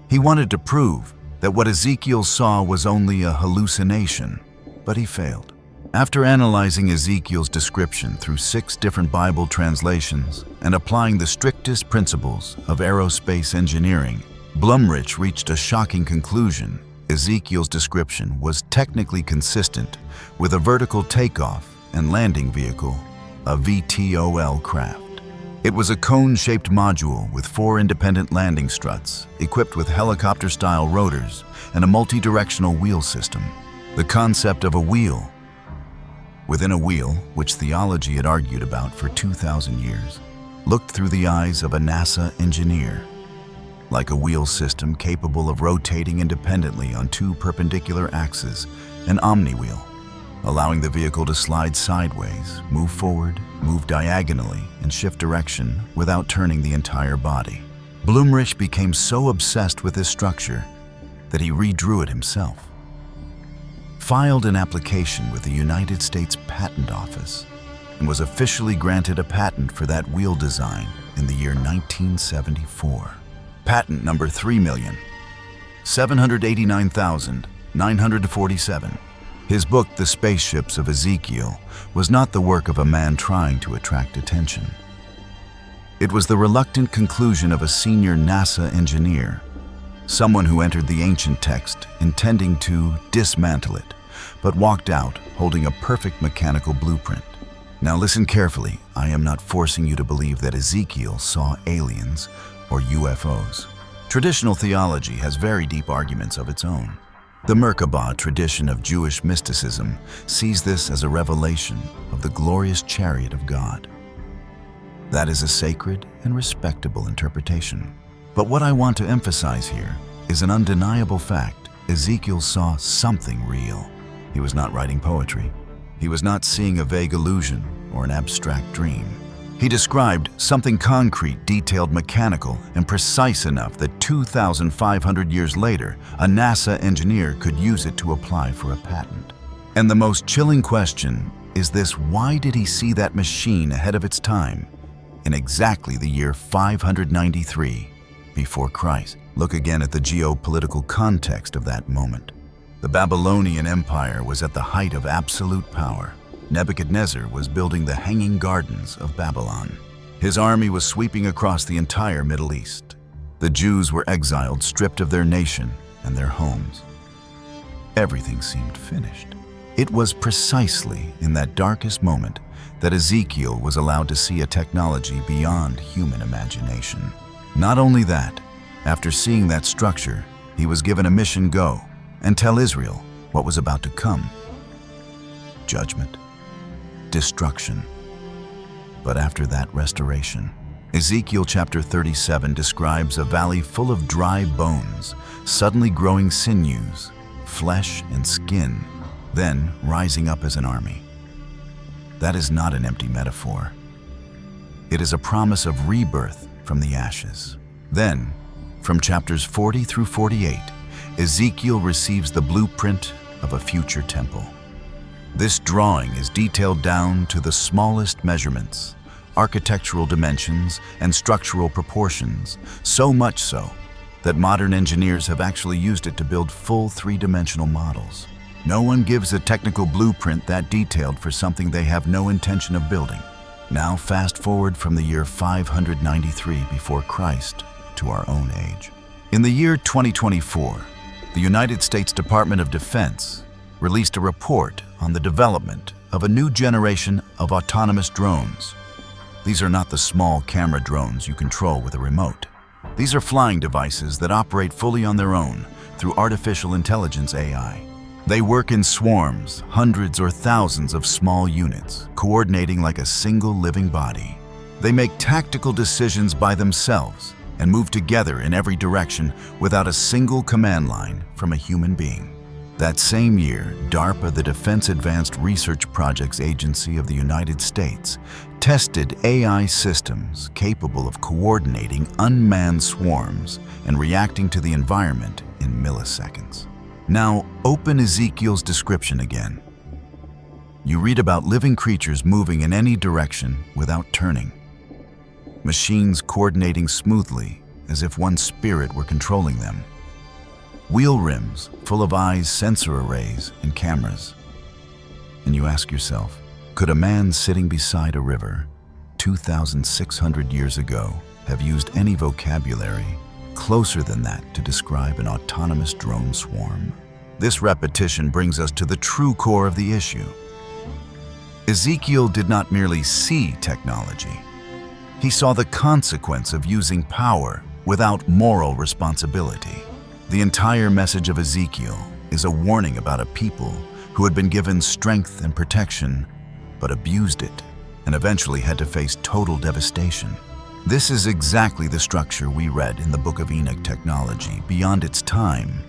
He wanted to prove that what Ezekiel saw was only a hallucination, but he failed. After analyzing Ezekiel's description through 6 different Bible translations and applying the strictest principles of aerospace engineering, Blumrich reached a shocking conclusion. Ezekiel's description was technically consistent with a vertical takeoff and landing vehicle, a VTOL craft. It was a cone-shaped module with 4 independent landing struts, equipped with helicopter-style rotors and a multi-directional wheel system. The concept of a wheel within a wheel, which theology had argued about for 2,000 years, looked through the eyes of a NASA engineer, like a wheel system capable of rotating independently on 2 perpendicular axes, an omni-wheel, allowing the vehicle to slide sideways, move forward, move diagonally, and shift direction without turning the entire body. Blumrich became so obsessed with this structure that he redrew it himself, filed an application with the United States Patent Office, and was officially granted a patent for that wheel design in the year 1974. Patent number 3,789,947. His book, The Spaceships of Ezekiel, was not the work of a man trying to attract attention. It was the reluctant conclusion of a senior NASA engineer, someone who entered the ancient text intending to dismantle it, but walked out holding a perfect mechanical blueprint. Now listen carefully. I am not forcing you to believe that Ezekiel saw aliens or UFOs. Traditional theology has very deep arguments of its own. The MEQABYAN tradition of Jewish mysticism sees this as a revelation of the glorious chariot of God. That is a sacred and respectable interpretation. But what I want to emphasize here is an undeniable fact. Ezekiel saw something real. He was not writing poetry. He was not seeing a vague illusion or an abstract dream. He described something concrete, detailed, mechanical, and precise enough that 2,500 years later, a NASA engineer could use it to apply for a patent. And the most chilling question is this: why did he see that machine ahead of its time in exactly the year 593 before Christ? Look again at the geopolitical context of that moment. The Babylonian Empire was at the height of absolute power. Nebuchadnezzar was building the Hanging Gardens of Babylon. His army was sweeping across the entire Middle East. The Jews were exiled, stripped of their nation and their homes. Everything seemed finished. It was precisely in that darkest moment that Ezekiel was allowed to see a technology beyond human imagination. Not only that, after seeing that structure, he was given a mission: go and tell Israel what was about to come: judgment, destruction. But after that restoration, Ezekiel chapter 37 describes a valley full of dry bones, suddenly growing sinews, flesh and skin, then rising up as an army. That is not an empty metaphor. It is a promise of rebirth from the ashes. Then, from chapters 40 through 48, Ezekiel receives the blueprint of a future temple. This drawing is detailed down to the smallest measurements, architectural dimensions, and structural proportions, so much so that modern engineers have actually used it to build full three-dimensional models. No one gives a technical blueprint that detailed for something they have no intention of building. Now fast forward from the year 593 before Christ to our own age. In the year 2024, the United States Department of Defense released a report on the development of a new generation of autonomous drones. These are not the small camera drones you control with a remote. These are flying devices that operate fully on their own through artificial intelligence AI. They work in swarms, hundreds or thousands of small units, coordinating like a single living body. They make tactical decisions by themselves and move together in every direction without a single command line from a human being. That same year, DARPA, the Defense Advanced Research Projects Agency of the United States, tested AI systems capable of coordinating unmanned swarms and reacting to the environment in milliseconds. Now, open Ezekiel's description again. You read about living creatures moving in any direction without turning. Machines coordinating smoothly as if one spirit were controlling them. Wheel rims full of eyes, sensor arrays, and cameras. And you ask yourself, could a man sitting beside a river 2,600 years ago have used any vocabulary closer than that to describe an autonomous drone swarm? This repetition brings us to the true core of the issue. Ezekiel did not merely see technology. He saw the consequence of using power without moral responsibility. The entire message of Ezekiel is a warning about a people who had been given strength and protection, but abused it, and eventually had to face total devastation. This is exactly the structure we read in the book of Enoch. Technology, beyond its time,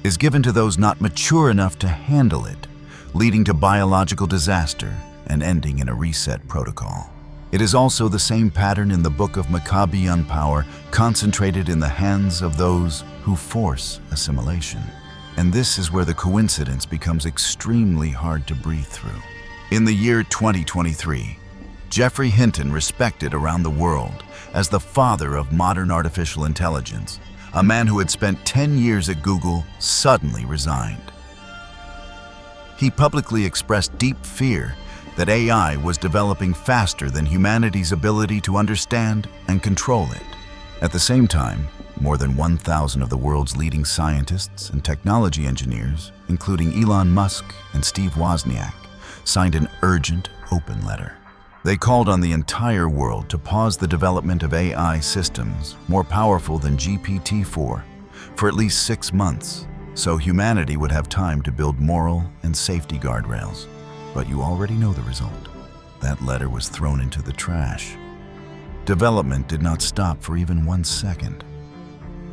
is given to those not mature enough to handle it, leading to biological disaster and ending in a reset protocol. It is also the same pattern in the book of MEQABYAN, power concentrated in the hands of those who force assimilation. And this is where the coincidence becomes extremely hard to breathe through. In the year 2023, Geoffrey Hinton, respected around the world as the father of modern artificial intelligence, a man who had spent 10 years at Google, suddenly resigned. He publicly expressed deep fear that AI was developing faster than humanity's ability to understand and control it. At the same time, more than 1,000 of the world's leading scientists and technology engineers, including Elon Musk and Steve Wozniak, signed an urgent open letter. They called on the entire world to pause the development of AI systems more powerful than GPT-4 for at least 6 months, so humanity would have time to build moral and safety guardrails. But you already know the result. That letter was thrown into the trash. Development did not stop for even 1 second.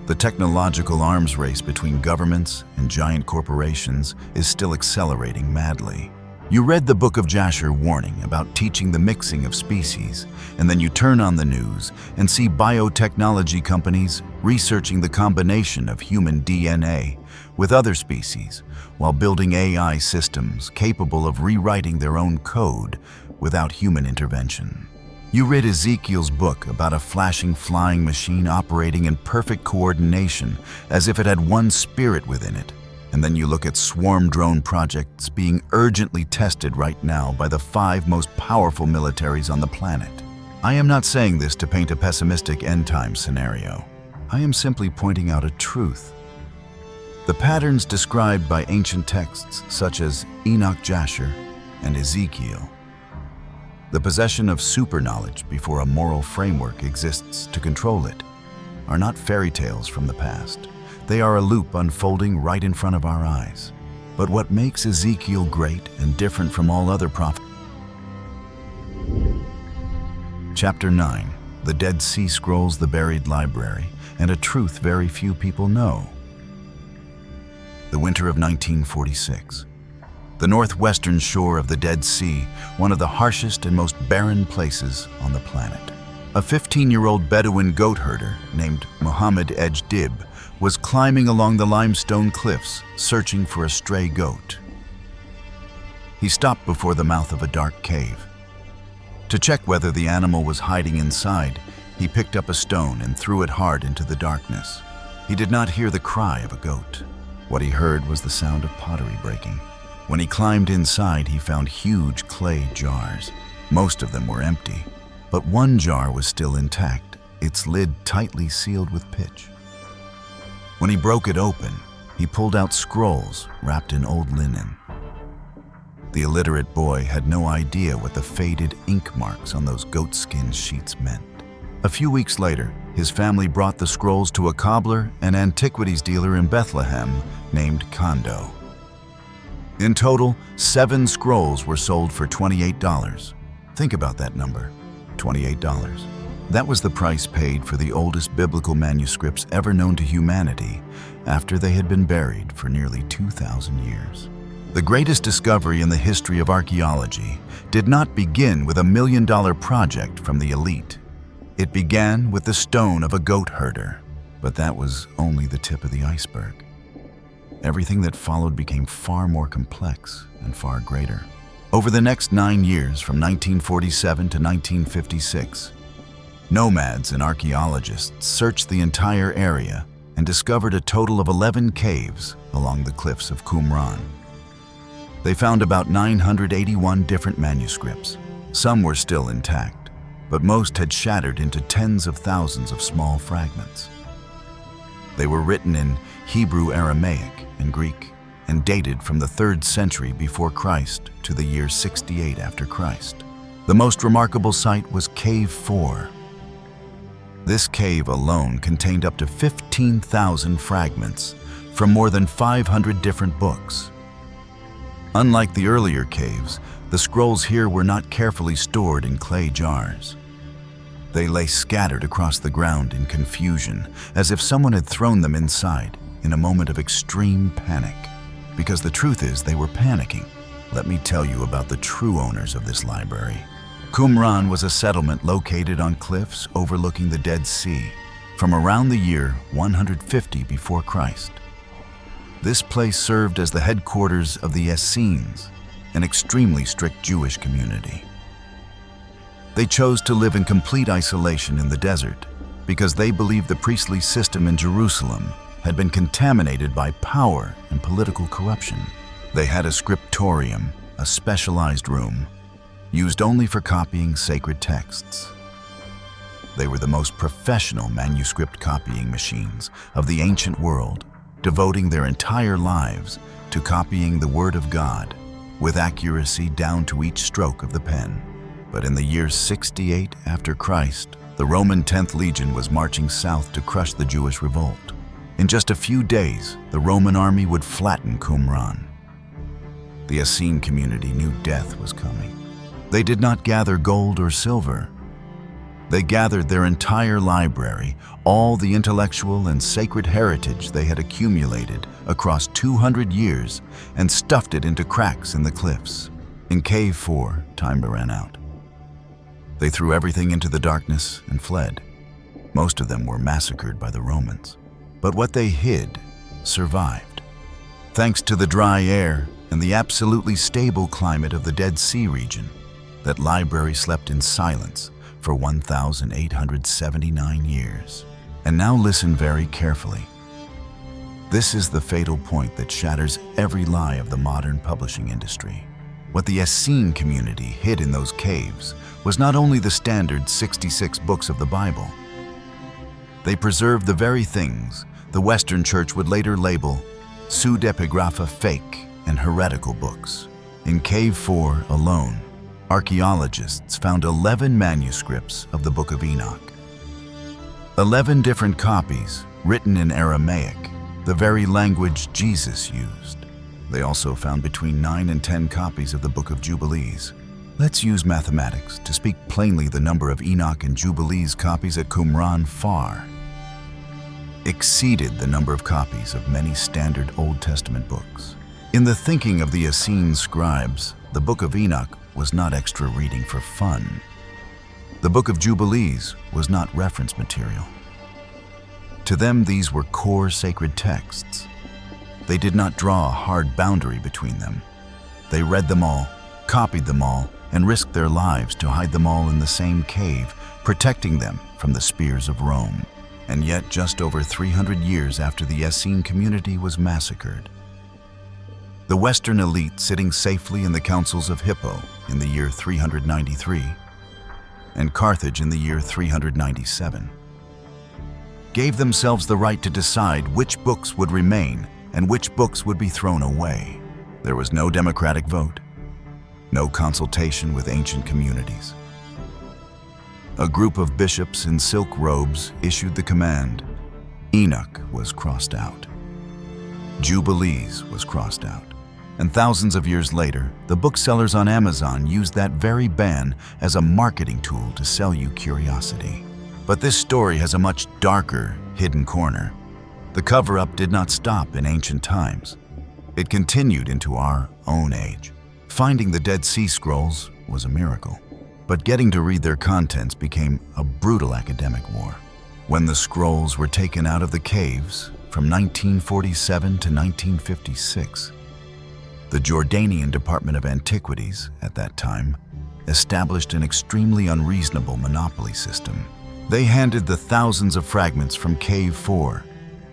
The technological arms race between governments and giant corporations is still accelerating madly. You read the book of JASHER warning about teaching the mixing of species, and then you turn on the news and see biotechnology companies researching the combination of human DNA with other species while building AI systems capable of rewriting their own code without human intervention. You read Ezekiel's book about a flashing flying machine operating in perfect coordination as if it had one spirit within it. And then you look at swarm drone projects being urgently tested right now by the 5 most powerful militaries on the planet. I am not saying this to paint a pessimistic end-time scenario. I am simply pointing out a truth. The patterns described by ancient texts such as ENOCH, JASHER, and Ezekiel. The possession of super-knowledge before a moral framework exists to control it are not fairy tales from the past. They are a loop unfolding right in front of our eyes. But what makes Ezekiel great and different from all other prophets Chapter 9, The Dead Sea Scrolls, the Buried Library, and a truth very few people know. The winter of 1946. The northwestern shore of the Dead Sea, one of the harshest and most barren places on the planet. A 15-year-old Bedouin goat herder named Mohammed Ejdib was climbing along the limestone cliffs, searching for a stray goat. He stopped before the mouth of a dark cave. To check whether the animal was hiding inside, he picked up a stone and threw it hard into the darkness. He did not hear the cry of a goat. What he heard was the sound of pottery breaking. When he climbed inside, he found huge clay jars. Most of them were empty, but one jar was still intact, its lid tightly sealed with pitch. When he broke it open, he pulled out scrolls wrapped in old linen. The illiterate boy had no idea what the faded ink marks on those goatskin sheets meant. A few weeks later, his family brought the scrolls to a cobbler and antiquities dealer in Bethlehem named Kondo. In total, 7 scrolls were sold for $28. Think about that number, $28. That was the price paid for the oldest biblical manuscripts ever known to humanity after they had been buried for nearly 2,000 years. The greatest discovery in the history of archaeology did not begin with a $1 million project from the elite. It began with the stone of a goat herder, but that was only the tip of the iceberg. Everything that followed became far more complex and far greater. Over the next 9 years, from 1947 to 1956, nomads and archaeologists searched the entire area and discovered a total of 11 caves along the cliffs of Qumran. They found about 981 different manuscripts. Some were still intact, but most had shattered into tens of thousands of small fragments. They were written in Hebrew, Aramaic, and Greek, and dated from the 3rd century before Christ to the year 68 after Christ. The most remarkable site was Cave 4. This cave alone contained up to 15,000 fragments from more than 500 different books. Unlike the earlier caves, the scrolls here were not carefully stored in clay jars. They lay scattered across the ground in confusion, as if someone had thrown them inside in a moment of extreme panic. Because the truth is, they were panicking. Let me tell you about the true owners of this library. Qumran was a settlement located on cliffs overlooking the Dead Sea from around the year 150 before Christ. This place served as the headquarters of the Essenes, an extremely strict Jewish community. They chose to live in complete isolation in the desert because they believed the priestly system in Jerusalem had been contaminated by power and political corruption. They had a scriptorium, a specialized room, used only for copying sacred texts. They were the most professional manuscript copying machines of the ancient world, devoting their entire lives to copying the Word of God with accuracy down to each stroke of the pen. But in the year 68 after Christ, the Roman 10th Legion was marching south to crush the Jewish revolt. In just a few days, the Roman army would flatten Qumran. The Essene community knew death was coming. They did not gather gold or silver. They gathered their entire library, all the intellectual and sacred heritage they had accumulated across 200 years, and stuffed it into cracks in the cliffs. In Cave 4, time ran out. They threw everything into the darkness and fled. Most of them were massacred by the Romans. But what they hid survived. Thanks to the dry air and the absolutely stable climate of the Dead Sea region, that library slept in silence for 1,879 years. And now listen very carefully. This is the fatal point that shatters every lie of the modern publishing industry. What the Essene community hid in those caves was not only the standard 66 books of the Bible. They preserved the very things the Western Church would later label pseudepigrapha fake and heretical books. In Cave 4 alone, archaeologists found 11 manuscripts of the Book of Enoch. 11 different copies written in Aramaic, the very language Jesus used. They also found between 9 and 10 copies of the Book of Jubilees, Let's use mathematics to speak plainly. The number of Enoch and Jubilees copies at Qumran far exceeded the number of copies of many standard Old Testament books. In the thinking of the Essene scribes, the Book of Enoch was not extra reading for fun. The Book of Jubilees was not reference material. To them, these were core sacred texts. They did not draw a hard boundary between them. They read them all, copied them all, and risked their lives to hide them all in the same cave, protecting them from the spears of Rome. And yet, just over 300 years after the Essene community was massacred, the Western elite, sitting safely in the councils of Hippo in the year 393 and Carthage in the year 397, gave themselves the right to decide which books would remain and which books would be thrown away. There was no democratic vote, no consultation with ancient communities. A group of bishops in silk robes issued the command. Enoch was crossed out. Jubilees was crossed out. And thousands of years later, the booksellers on Amazon used that very ban as a marketing tool to sell you curiosity. But this story has a much darker, hidden corner. The cover-up did not stop in ancient times. It continued into our own age. Finding the Dead Sea Scrolls was a miracle, but getting to read their contents became a brutal academic war. When the scrolls were taken out of the caves from 1947 to 1956, the Jordanian Department of Antiquities, at that time, established an extremely unreasonable monopoly system. They handed the thousands of fragments from Cave 4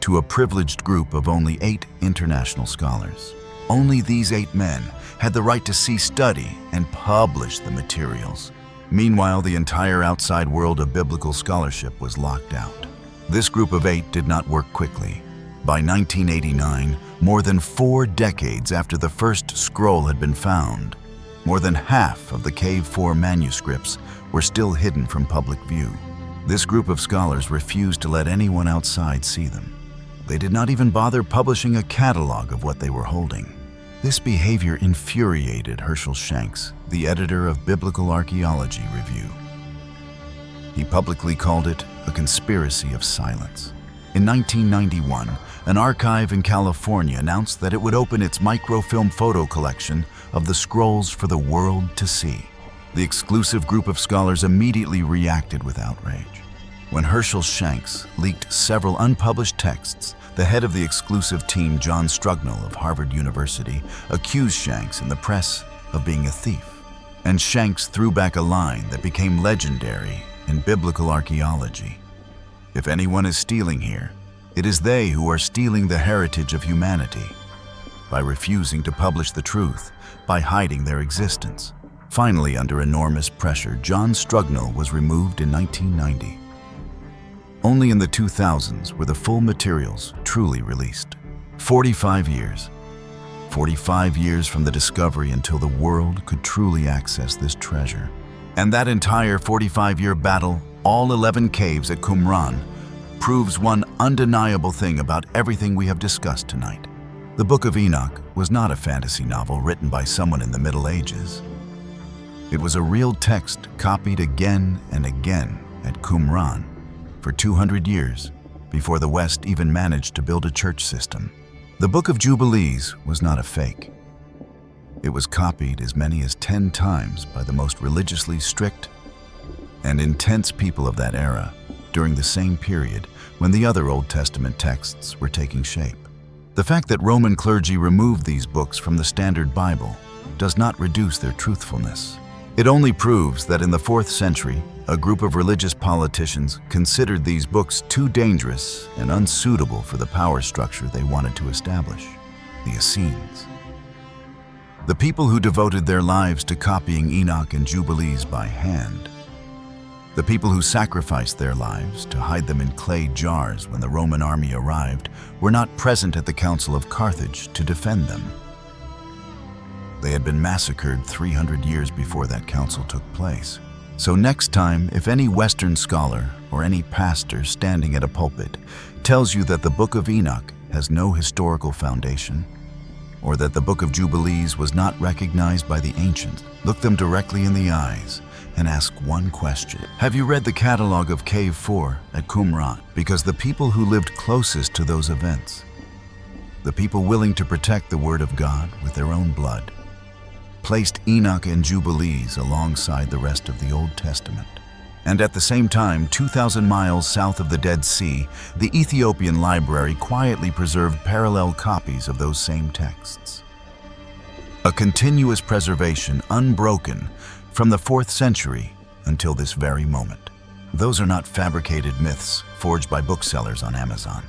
to a privileged group of only 8 international scholars. Only these 8 men had the right to see, study, and publish the materials. Meanwhile, the entire outside world of biblical scholarship was locked out. This group of 8 did not work quickly. By 1989, more than 4 decades after the first scroll had been found, more than half of the Cave 4 manuscripts were still hidden from public view. This group of scholars refused to let anyone outside see them. They did not even bother publishing a catalog of what they were holding. This behavior infuriated Herschel Shanks, the editor of Biblical Archaeology Review. He publicly called it a conspiracy of silence. In 1991, an archive in California announced that it would open its microfilm photo collection of the scrolls for the world to see. The exclusive group of scholars immediately reacted with outrage. When Herschel Shanks leaked several unpublished texts, the head of the exclusive team, John Strugnell of Harvard University, accused Shanks in the press of being a thief. And Shanks threw back a line that became legendary in biblical archaeology. If anyone is stealing here, it is they who are stealing the heritage of humanity by refusing to publish the truth, by hiding their existence. Finally, under enormous pressure, John Strugnell was removed in 1990. Only in the 2000s were the full materials truly released. 45 years. 45 years from the discovery until the world could truly access this treasure. And that entire 45-year battle, all 11 caves at Qumran, proves one undeniable thing about everything we have discussed tonight. The Book of Enoch was not a fantasy novel written by someone in the Middle Ages. It was a real text copied again and again at Qumran for 200 years before the West even managed to build a church system. The Book of Jubilees was not a fake. It was copied as many as 10 times by the most religiously strict and intense people of that era during the same period when the other Old Testament texts were taking shape. The fact that Roman clergy removed these books from the Standard Bible does not reduce their truthfulness. It only proves that in the 4th century, a group of religious politicians considered these books too dangerous and unsuitable for the power structure they wanted to establish, the Essenes. The people who devoted their lives to copying Enoch and Jubilees by hand, the people who sacrificed their lives to hide them in clay jars when the Roman army arrived, were not present at the Council of Carthage to defend them. They had been massacred 300 years before that council took place. So next time, if any Western scholar or any pastor standing at a pulpit tells you that the Book of Enoch has no historical foundation, or that the Book of Jubilees was not recognized by the ancients, look them directly in the eyes and ask one question. Have you read the catalog of Cave 4 at Qumran? Because the people who lived closest to those events, the people willing to protect the Word of God with their own blood, placed Enoch and Jubilees alongside the rest of the Old Testament. And at the same time, 2,000 miles south of the Dead Sea, the Ethiopian library quietly preserved parallel copies of those same texts. A continuous preservation, unbroken, from the 4th century until this very moment. Those are not fabricated myths forged by booksellers on Amazon.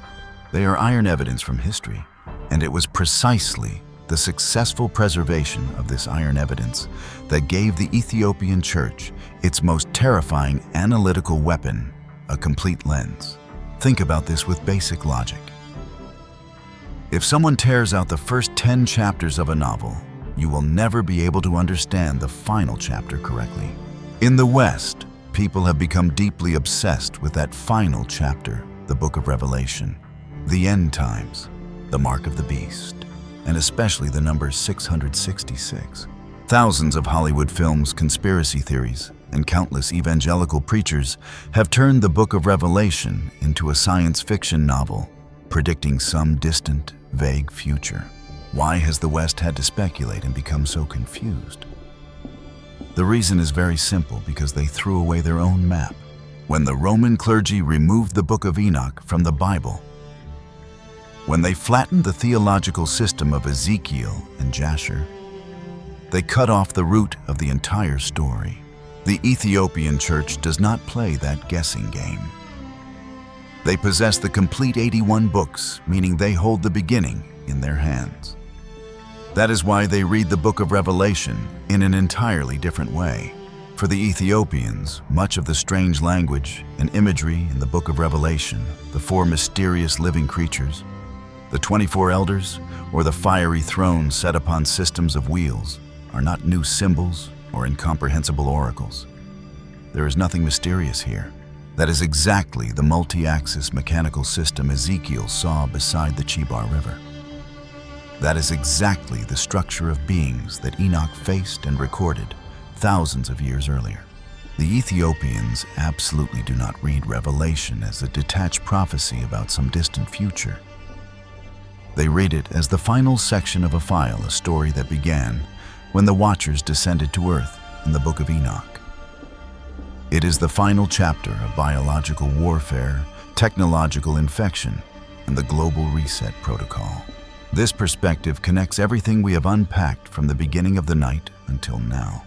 They are iron evidence from history, and it was precisely the successful preservation of this iron evidence that gave the Ethiopian church its most terrifying analytical weapon, a complete lens. Think about this with basic logic. If someone tears out the first 10 chapters of a novel, you will never be able to understand the final chapter correctly. In the West, people have become deeply obsessed with that final chapter, the Book of Revelation, the end times, the mark of the beast, and especially the number 666. Thousands of Hollywood films, conspiracy theories, and countless evangelical preachers have turned the Book of Revelation into a science fiction novel, predicting some distant, vague future. Why has the West had to speculate and become so confused? The reason is very simple, because they threw away their own map. When the Roman clergy removed the Book of Enoch from the Bible, when they flattened the theological system of Ezekiel and Jasher, they cut off the root of the entire story. The Ethiopian church does not play that guessing game. They possess the complete 81 books, meaning they hold the beginning in their hands. That is why they read the Book of Revelation in an entirely different way. For the Ethiopians, much of the strange language and imagery in the Book of Revelation, the 4 mysterious living creatures, the 24 elders, or the fiery throne set upon systems of wheels, are not new symbols or incomprehensible oracles. There is nothing mysterious here. That is exactly the multi-axis mechanical system Ezekiel saw beside the Chebar River. That is exactly the structure of beings that Enoch faced and recorded thousands of years earlier. The Ethiopians absolutely do not read Revelation as a detached prophecy about some distant future. They read it as the final section of a file, a story that began when the Watchers descended to Earth in the Book of Enoch. It is the final chapter of biological warfare, technological infection, and the global reset protocol. This perspective connects everything we have unpacked from the beginning of the night until now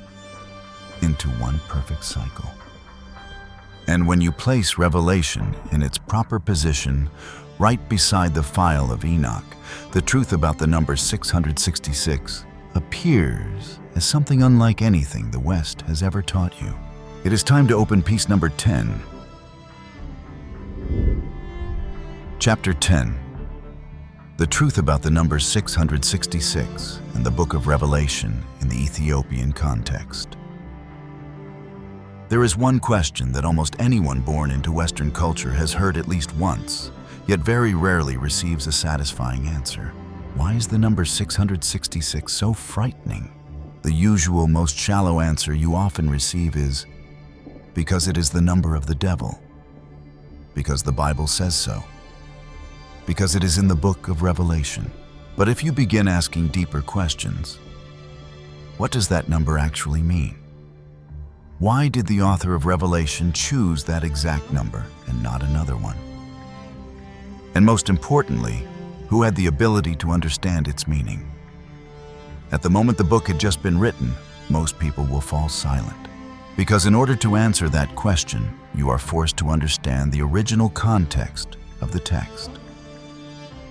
into one perfect cycle. And when you place Revelation in its proper position right beside the file of Enoch, the truth about the number 666 appears as something unlike anything the West has ever taught you. It is time to open piece number 10. Chapter 10. The truth about the number 666 and the Book of Revelation in the Ethiopian context. There is one question that almost anyone born into Western culture has heard at least once, yet very rarely receives a satisfying answer. Why is the number 666 so frightening? The usual, most shallow answer you often receive is, because it is the number of the devil. Because the Bible says so. Because it is in the Book of Revelation. But if you begin asking deeper questions, what does that number actually mean? Why did the author of Revelation choose that exact number and not another one? And most importantly, who had the ability to understand its meaning? At the moment the book had just been written, most people will fall silent. Because in order to answer that question, you are forced to understand the original context of the text.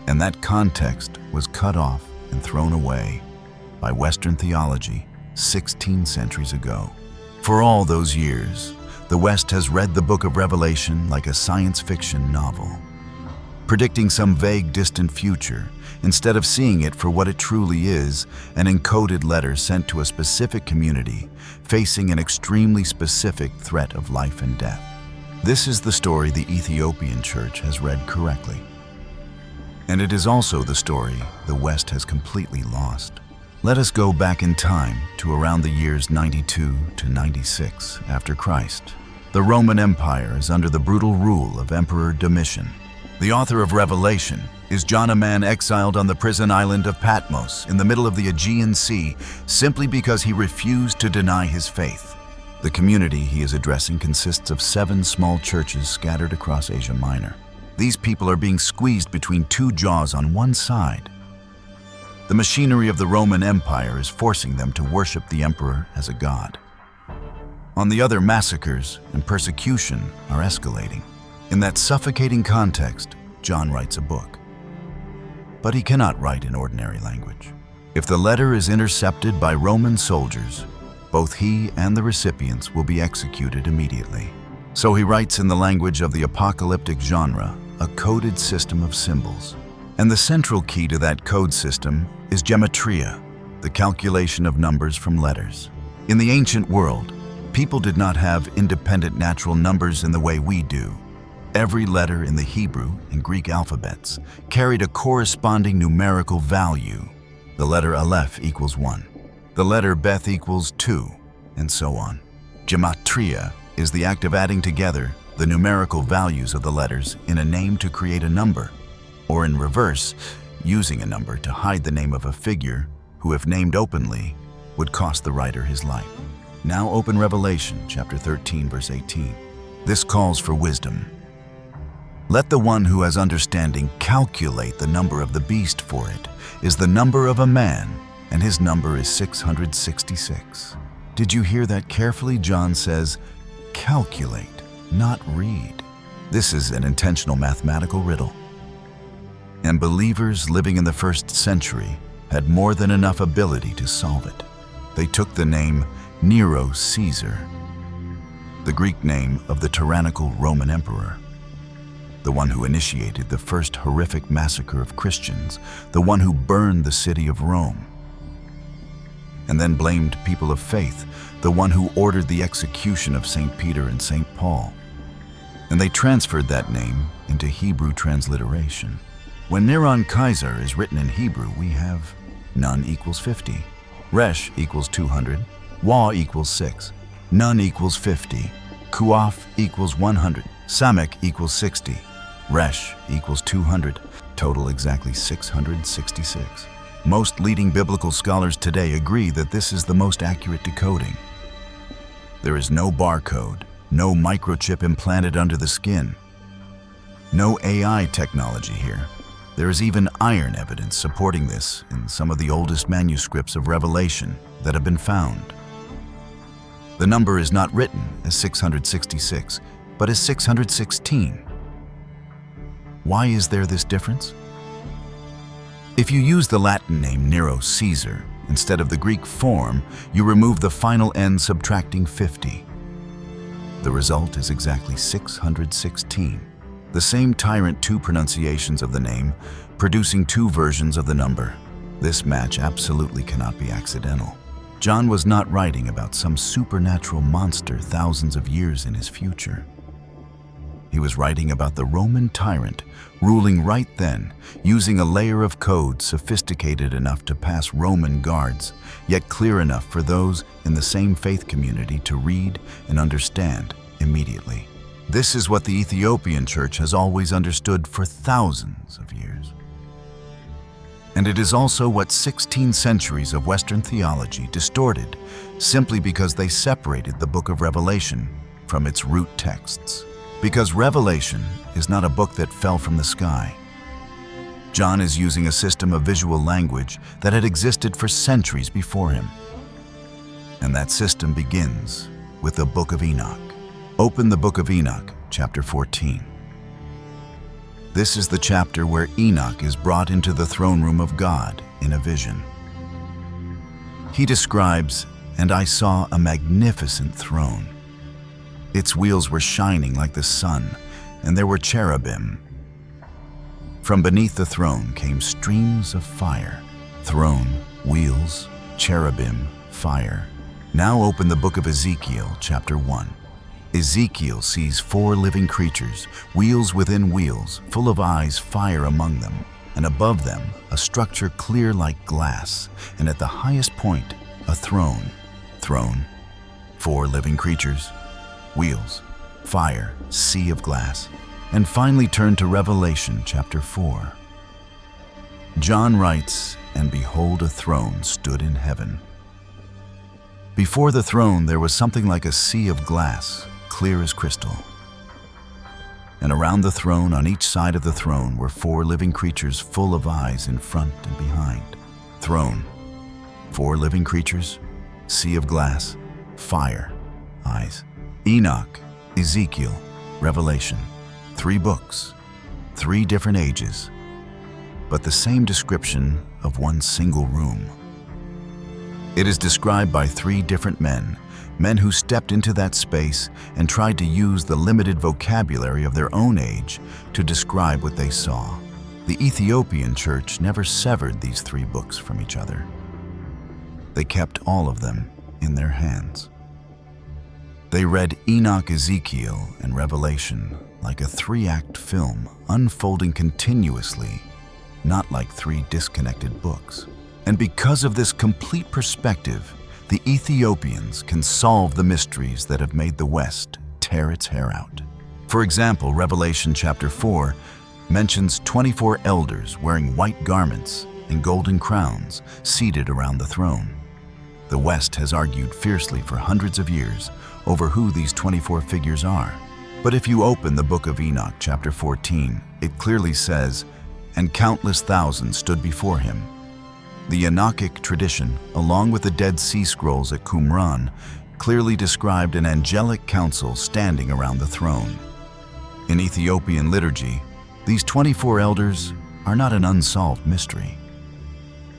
And that context was cut off and thrown away by Western theology 16 centuries ago. For all those years, the West has read the Book of Revelation like a science fiction novel, predicting some vague, distant future, instead of seeing it for what it truly is, an encoded letter sent to a specific community facing an extremely specific threat of life and death. This is the story the Ethiopian church has read correctly. And it is also the story the West has completely lost. Let us go back in time to around the years 92 to 96 after Christ. The Roman Empire is under the brutal rule of Emperor Domitian. The author of Revelation is John, a man exiled on the prison island of Patmos in the middle of the Aegean Sea simply because he refused to deny his faith. The community he is addressing consists of 7 small churches scattered across Asia Minor. These people are being squeezed between 2 jaws on one side. The machinery of the Roman Empire is forcing them to worship the emperor as a god. On the other, massacres and persecution are escalating. In that suffocating context, John writes a book. But he cannot write in ordinary language. If the letter is intercepted by Roman soldiers, both he and the recipients will be executed immediately. So he writes in the language of the apocalyptic genre, a coded system of symbols. And the central key to that code system is gematria, the calculation of numbers from letters. In the ancient world, people did not have independent natural numbers in the way we do. Every letter in the Hebrew and Greek alphabets carried a corresponding numerical value. The letter Aleph equals 1. The letter Beth equals 2, and so on. Gematria is the act of adding together the numerical values of the letters in a name to create a number, or in reverse, using a number to hide the name of a figure who, if named openly, would cost the writer his life. Now open Revelation chapter 13, verse 18. This calls for wisdom. Let the one who has understanding calculate the number of the beast, for it is the number of a man, and his number is 666. Did you hear that carefully? John says, calculate, not read. This is an intentional mathematical riddle. And believers living in the 1st century had more than enough ability to solve it. They took the name Nero Caesar, the Greek name of the tyrannical Roman emperor, the one who initiated the first horrific massacre of Christians, the one who burned the city of Rome, and then blamed people of faith, the one who ordered the execution of St. Peter and St. Paul. And they transferred that name into Hebrew transliteration. When Neron Kaiser is written in Hebrew, we have Nun equals 50, Resh equals 200, Wa equals 6, Nun equals 50, Kuaf equals 100, Samek equals 60, Resh equals 200, total exactly 666. Most leading biblical scholars today agree that this is the most accurate decoding. There is no barcode, no microchip implanted under the skin, no AI technology here. There is even iron evidence supporting this in some of the oldest manuscripts of Revelation that have been found. The number is not written as 666, but as 616. Why is there this difference? If you use the Latin name Nero Caesar instead of the Greek form, you remove the final n subtracting 50. The result is exactly 616. The same tyrant 2 pronunciations of the name, producing 2 versions of the number. This match absolutely cannot be accidental. John was not writing about some supernatural monster thousands of years in his future. He was writing about the Roman tyrant ruling right then, using a layer of code sophisticated enough to pass Roman guards, yet clear enough for those in the same faith community to read and understand immediately. This is what the Ethiopian church has always understood for thousands of years. And it is also what 16 centuries of Western theology distorted simply because they separated the book of Revelation from its root texts. Because Revelation is not a book that fell from the sky. John is using a system of visual language that had existed for centuries before him. And that system begins with the book of Enoch. Open the book of Enoch, chapter 14. This is the chapter where Enoch is brought into the throne room of God in a vision. He describes, "And I saw a magnificent throne. Its wheels were shining like the sun, and there were cherubim. From beneath the throne came streams of fire." Throne, wheels, cherubim, fire. Now open the book of Ezekiel, chapter 1. Ezekiel sees 4 living creatures, wheels within wheels, full of eyes, fire among them. and above them a structure clear like glass, and at the highest point a throne. Throne, 4 living creatures, wheels, fire, sea of glass, and finally turn to Revelation chapter 4. John writes, "And behold, a throne stood in heaven. Before the throne there was something like a sea of glass, clear as crystal. And around the throne, on each side of the throne, were 4 living creatures full of eyes in front and behind." Throne, 4 living creatures, sea of glass, fire, eyes. Enoch, Ezekiel, Revelation, 3 books, 3 different ages, but the same description of one single room. It is described by 3 different men who stepped into that space and tried to use the limited vocabulary of their own age to describe what they saw. The Ethiopian church never severed these 3 books from each other. They kept all of them in their hands. They read Enoch, Ezekiel, and Revelation like a 3-act film, unfolding continuously, not like 3 disconnected books. And because of this complete perspective, the Ethiopians can solve the mysteries that have made the West tear its hair out. For example, Revelation chapter 4 mentions 24 elders wearing white garments and golden crowns seated around the throne. The West has argued fiercely for hundreds of years over who these 24 figures are. But if you open the book of Enoch chapter 14, it clearly says, "And countless thousands stood before him." The Enochic tradition, along with the Dead Sea Scrolls at Qumran, clearly described an angelic council standing around the throne. In Ethiopian liturgy, these 24 elders are not an unsolved mystery.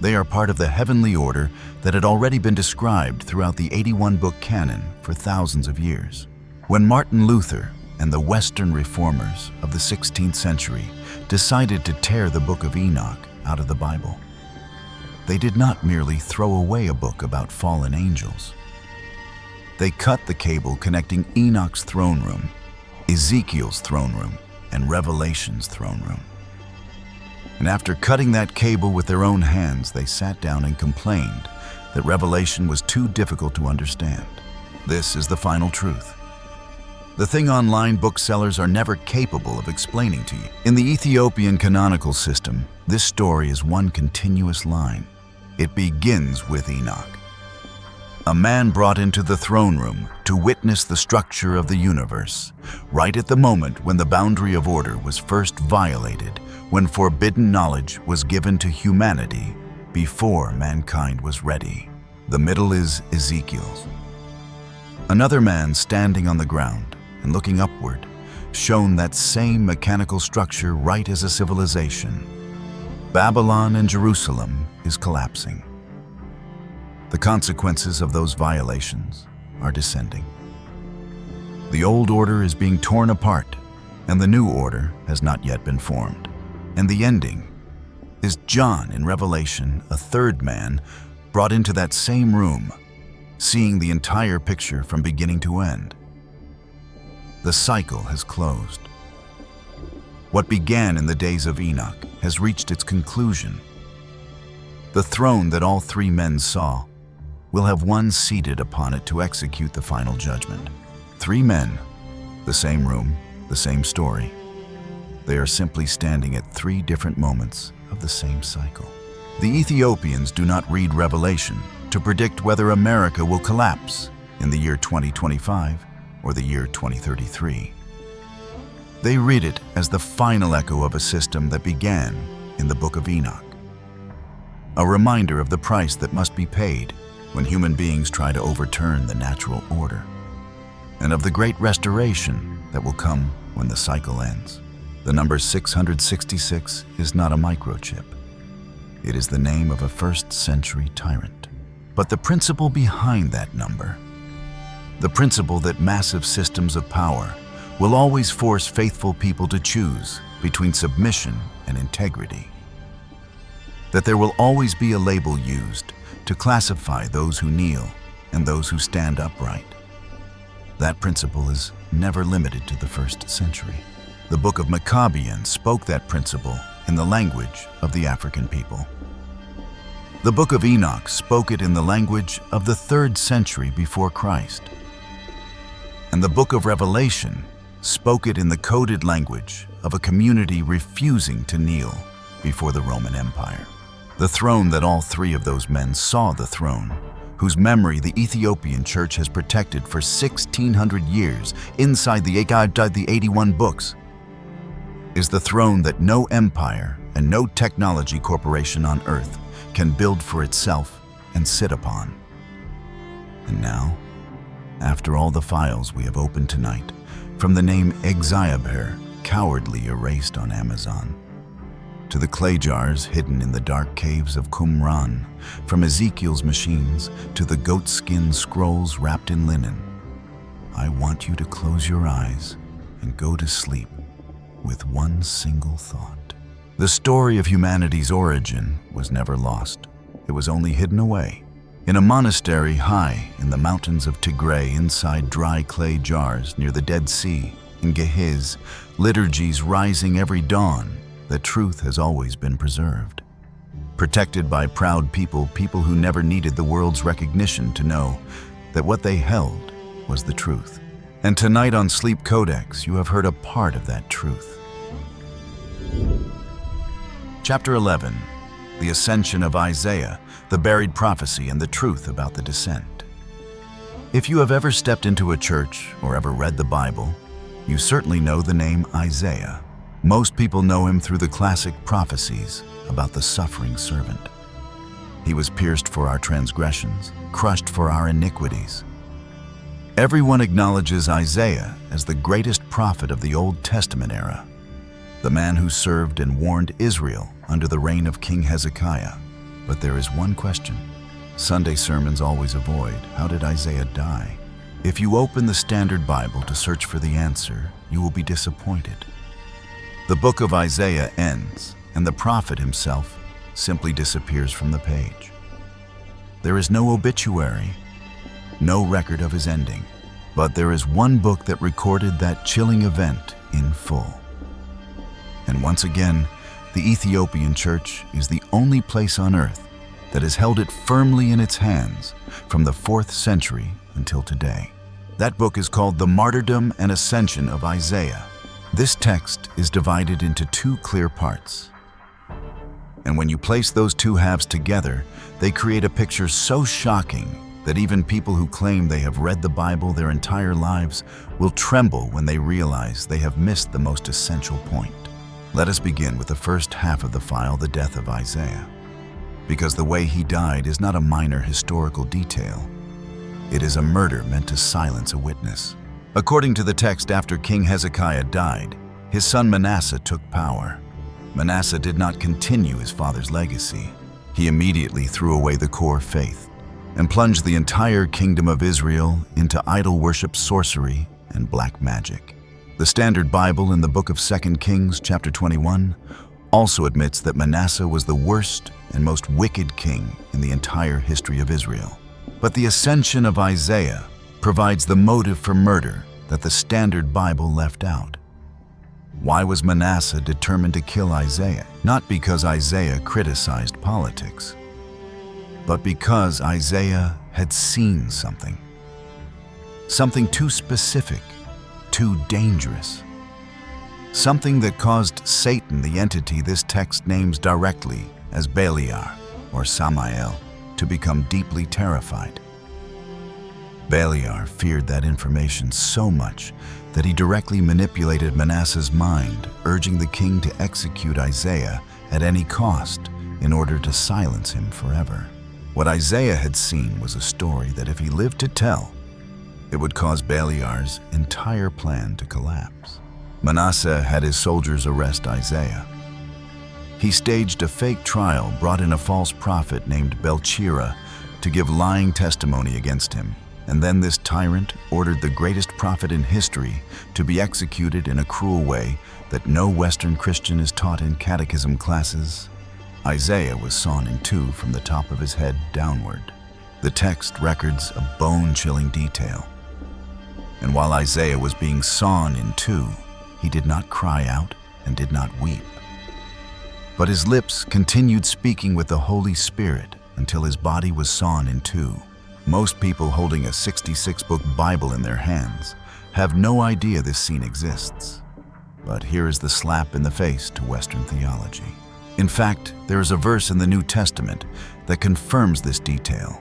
They are part of the heavenly order that had already been described throughout the 81-book canon for thousands of years. When Martin Luther and the Western reformers of the 16th century decided to tear the book of Enoch out of the Bible, they did not merely throw away a book about fallen angels. They cut the cable connecting Enoch's throne room, Ezekiel's throne room, and Revelation's throne room. And after cutting that cable with their own hands, they sat down and complained that Revelation was too difficult to understand. This is the final truth. The thing online booksellers are never capable of explaining to you. In the Ethiopian canonical system, this story is one continuous line. It begins with Enoch, a man brought into the throne room to witness the structure of the universe, right at the moment when the boundary of order was first violated, when forbidden knowledge was given to humanity before mankind was ready. The middle is Ezekiel's. Another man standing on the ground and looking upward, shown that same mechanical structure right as a civilization. Babylon and Jerusalem is collapsing. The consequences of those violations are descending. The old order is being torn apart, and the new order has not yet been formed. And the ending is John in Revelation, a 3rd man, brought into that same room, seeing the entire picture from beginning to end. The cycle has closed. What began in the days of Enoch has reached its conclusion. The throne that all 3 men saw will have one seated upon it to execute the final judgment. 3 men, the same room, the same story. They are simply standing at 3 different moments of the same cycle. The Ethiopians do not read Revelation to predict whether America will collapse in the year 2025 or the year 2033. They read it as the final echo of a system that began in the book of Enoch, a reminder of the price that must be paid when human beings try to overturn the natural order, and of the great restoration that will come when the cycle ends. The number 666 is not a microchip. It is the name of a 1st century tyrant. But the principle behind that number, the principle that massive systems of power will always force faithful people to choose between submission and integrity, that there will always be a label used to classify those who kneel and those who stand upright. That principle is never limited to the 1st century. The book of MEQABYAN spoke that principle in the language of the African people. The book of Enoch spoke it in the language of the 3rd century before Christ. And the book of Revelation spoke it in the coded language of a community refusing to kneel before the Roman Empire. The throne that all 3 of those men saw, the throne whose memory the Ethiopian church has protected for 1,600 years inside the 81 books, is the throne that no empire and no technology corporation on earth can build for itself and sit upon. And now, after all the files we have opened tonight, from the name Egziabher, cowardly erased on Amazon, to the clay jars hidden in the dark caves of Qumran, from Ezekiel's machines to the goatskin scrolls wrapped in linen, I want you to close your eyes and go to sleep with one single thought. The story of humanity's origin was never lost. It was only hidden away in a monastery high in the mountains of Tigray, inside dry clay jars near the Dead Sea. In Gehiz, liturgies rising every dawn, the truth has always been preserved. Protected by proud people who never needed the world's recognition to know that what they held was the truth. And tonight on Sleep Codex, you have heard a part of that truth. Chapter 11, the Ascension of Isaiah, the buried prophecy and the truth about the descent. If you have ever stepped into a church or ever read the Bible, you certainly know the name Isaiah. Most people know him through the classic prophecies about the suffering servant. He was pierced for our transgressions, crushed for our iniquities. Everyone acknowledges Isaiah as the greatest prophet of the Old Testament era, the man who served and warned Israel under the reign of King Hezekiah. But there is one question Sunday sermons always avoid: how did Isaiah die? If you open the Standard Bible to search for the answer, you will be disappointed. The book of Isaiah ends, and the prophet himself simply disappears from the page. There is no obituary, no record of his ending, but there is one book that recorded that chilling event in full. And once again, the Ethiopian church is the only place on earth that has held it firmly in its hands from the 4th century until today. That book is called The Martyrdom and Ascension of Isaiah. This text is divided into 2 clear parts. And when you place those 2 halves together, they create a picture so shocking that even people who claim they have read the Bible their entire lives will tremble when they realize they have missed the most essential point. Let us begin with the first half of the file, the death of Isaiah. Because the way he died is not a minor historical detail. It is a murder meant to silence a witness. According to the text, after King Hezekiah died, his son Manasseh took power. Manasseh did not continue his father's legacy. He immediately threw away the core faith and plunged the entire kingdom of Israel into idol worship, sorcery, and black magic. The Standard Bible in the book of 2 Kings, chapter 21, also admits that Manasseh was the worst and most wicked king in the entire history of Israel. But the ascension of Isaiah provides the motive for murder that the Standard Bible left out. Why was Manasseh determined to kill Isaiah? Not because Isaiah criticized politics, but because Isaiah had seen something. Something too specific, too dangerous. Something that caused Satan, the entity this text names directly as Beliar or Samael, to become deeply terrified. Beliar feared that information so much that he directly manipulated Manasseh's mind, urging the king to execute Isaiah at any cost in order to silence him forever. What Isaiah had seen was a story that if he lived to tell, it would cause Beliar's entire plan to collapse. Manasseh had his soldiers arrest Isaiah. He staged a fake trial, brought in a false prophet named Belchira to give lying testimony against him. And then this tyrant ordered the greatest prophet in history to be executed in a cruel way that no Western Christian is taught in catechism classes. Isaiah was sawn in 2 from the top of his head downward. The text records a bone-chilling detail. And while Isaiah was being sawn in 2, he did not cry out and did not weep. But his lips continued speaking with the Holy Spirit until his body was sawn in two. Most people holding a 66-book Bible in their hands have no idea this scene exists. But here is the slap in the face to Western theology. In fact, there is a verse in the New Testament that confirms this detail.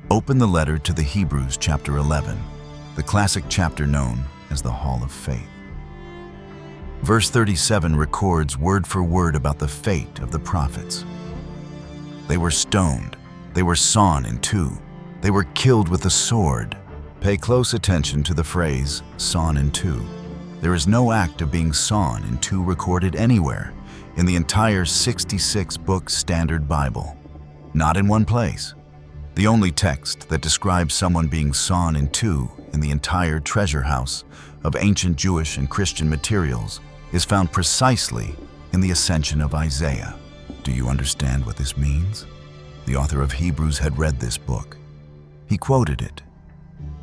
Open the letter to the Hebrews chapter 11, the classic chapter known as the Hall of Faith. Verse 37 records word for word about the fate of the prophets. They were stoned, they were sawn in two, they were killed with a sword. Pay close attention to the phrase, sawn in two. There is no act of being sawn in two recorded anywhere in the entire 66-book Standard Bible. Not in one place. The only text that describes someone being sawn in two in the entire treasure house of ancient Jewish and Christian materials is found precisely in the Ascension of Isaiah. Do you understand what this means? The author of Hebrews had read this book. He quoted it.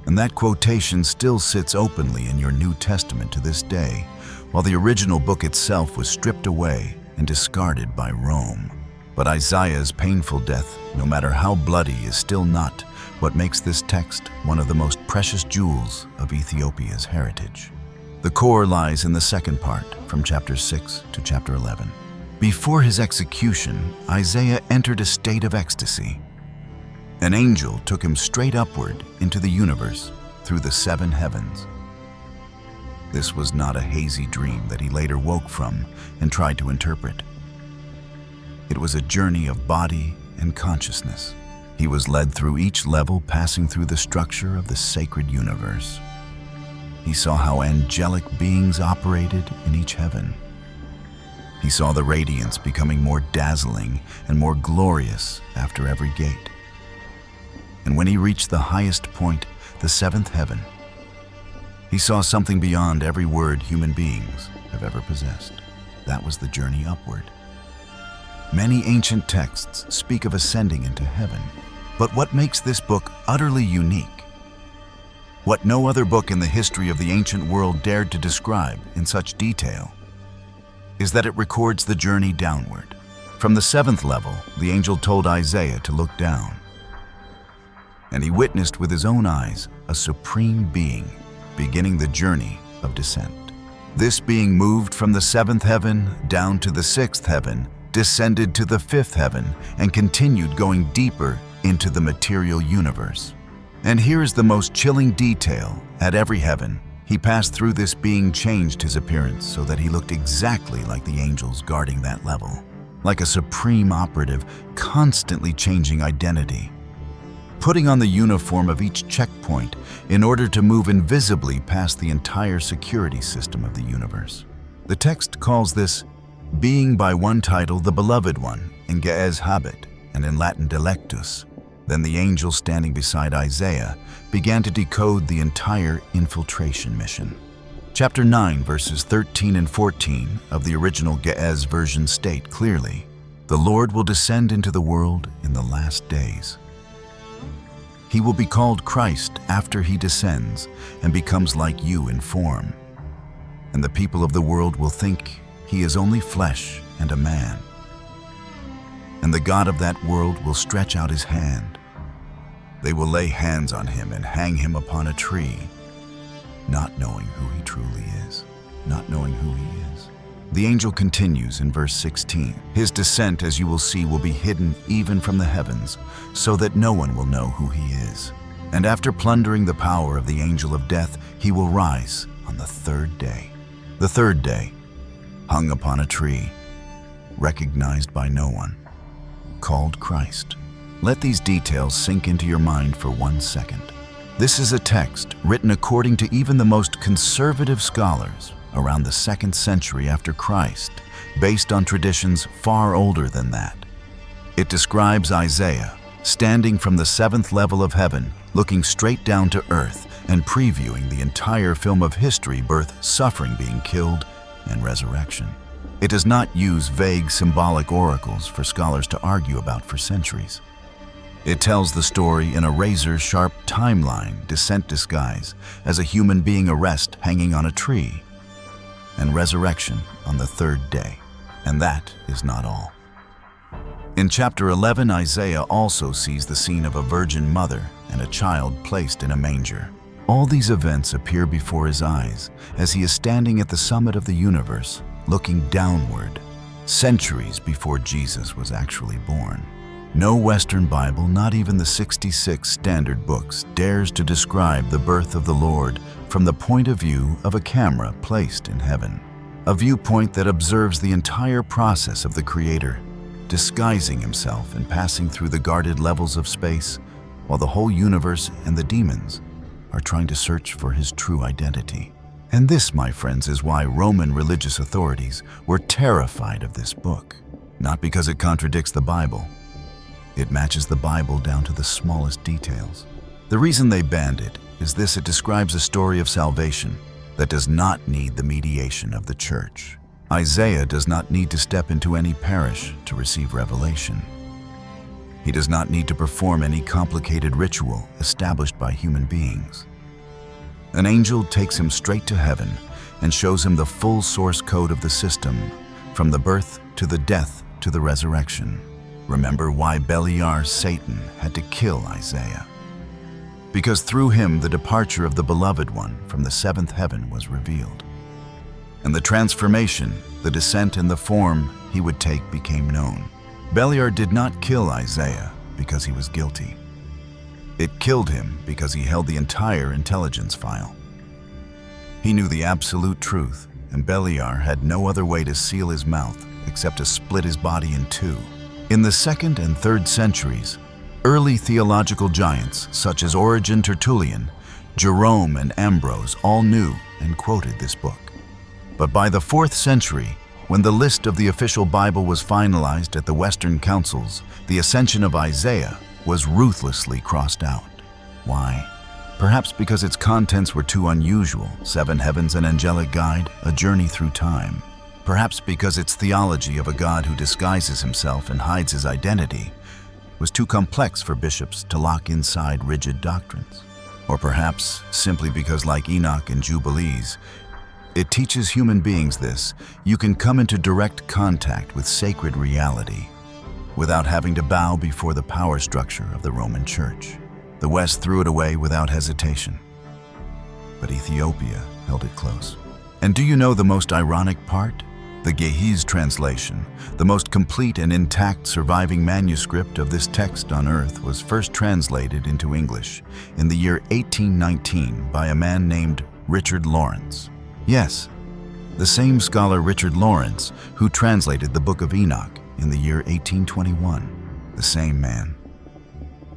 And that quotation still sits openly in your New Testament to this day, while the original book itself was stripped away and discarded by Rome. But Isaiah's painful death, no matter how bloody, is still not what makes this text one of the most precious jewels of Ethiopia's heritage. The core lies in the second part, from chapter 6 to chapter 11. Before his execution, Isaiah entered a state of ecstasy. An angel took him straight upward into the universe through the seven heavens. This was not a hazy dream that he later woke from and tried to interpret. It was a journey of body and consciousness. He was led through each level, passing through the structure of the sacred universe. He saw how angelic beings operated in each heaven. He saw the radiance becoming more dazzling and more glorious after every gate. And when he reached the highest point, the seventh heaven, he saw something beyond every word human beings have ever possessed. That was the journey upward. Many ancient texts speak of ascending into heaven, but what makes this book utterly unique, what no other book in the history of the ancient world dared to describe in such detail, is that it records the journey downward. From the seventh level, the angel told Isaiah to look down, and he witnessed with his own eyes a supreme being beginning the journey of descent. This being moved from the seventh heaven down to the sixth heaven, descended to the fifth heaven, and continued going deeper into the material universe. And here is the most chilling detail. At every heaven, he passed through, this being changed his appearance so that he looked exactly like the angels guarding that level, like a supreme operative constantly changing identity, putting on the uniform of each checkpoint in order to move invisibly past the entire security system of the universe. The text calls this being by one title the Beloved One in Egziabher and in Latin Delectus. Then the angel standing beside Isaiah began to decode the entire infiltration mission. Chapter 9 verses 13 and 14 of the original Ge'ez version state clearly, "The Lord will descend into the world in the last days. He will be called Christ after he descends and becomes like you in form. And the people of the world will think he is only flesh and a man. And the God of that world will stretch out his hand. They will lay hands on him and hang him upon a tree, not knowing who he truly is." Not knowing who he is. The angel continues in verse 16, "His descent, as you will see, will be hidden even from the heavens, so that no one will know who he is. And after plundering the power of the angel of death, he will rise on the third day." The third day, hung upon a tree, recognized by no one, called Christ. Let these details sink into your mind for 1 second. This is a text written according to even the most conservative scholars around the 2nd century after Christ, based on traditions far older than that. It describes Isaiah standing from the 7th level of heaven, looking straight down to earth and previewing the entire film of history: birth, suffering, being killed, and resurrection. It does not use vague symbolic oracles for scholars to argue about for centuries. It tells the story in a razor-sharp timeline, descent disguise as a human being, arrest hanging on a tree, and resurrection on the third day. And that is not all. In chapter 11, Isaiah also sees the scene of a virgin mother and a child placed in a manger. All these events appear before his eyes as he is standing at the summit of the universe, looking downward, centuries before Jesus was actually born. No Western Bible, not even the 66 standard books, dares to describe the birth of the Lord from the point of view of a camera placed in heaven. A viewpoint that observes the entire process of the Creator, disguising himself and passing through the guarded levels of space, while the whole universe and the demons are trying to search for his true identity. And this, my friends, is why Roman religious authorities were terrified of this book. Not because it contradicts the Bible. It matches the Bible down to the smallest details. The reason they banned it is this: it describes a story of salvation that does not need the mediation of the church. Isaiah does not need to step into any parish to receive revelation. He does not need to perform any complicated ritual established by human beings. An angel takes him straight to heaven and shows him the full source code of the system, from the birth to the death to the resurrection. Remember why Beliar, Satan, had to kill Isaiah. Because through him the departure of the Beloved One from the seventh heaven was revealed. And the transformation, the descent and the form he would take became known. Beliar did not kill Isaiah because he was guilty. It killed him because he held the entire intelligence file. He knew the absolute truth, and Beliar had no other way to seal his mouth except to split his body in two. In the 2nd and 3rd centuries, early theological giants such as Origen, Tertullian, Jerome, and Ambrose all knew and quoted this book. But by the 4th century, when the list of the official Bible was finalized at the Western councils, the ascension of Isaiah was ruthlessly crossed out. Why? Perhaps because its contents were too unusual: 7 heavens, an angelic guide, a journey through time. Perhaps because its theology of a God who disguises himself and hides his identity was too complex for bishops to lock inside rigid doctrines. Or perhaps simply because, like Enoch and Jubilees, it teaches human beings this: you can come into direct contact with sacred reality without having to bow before the power structure of the Roman Church. The West threw it away without hesitation, but Ethiopia held it close. And do you know the most ironic part? The Ge'ez translation, the most complete and intact surviving manuscript of this text on earth, was first translated into English in the year 1819 by a man named Richard Lawrence. Yes, the same scholar Richard Lawrence who translated the Book of Enoch in the year 1821. The same man.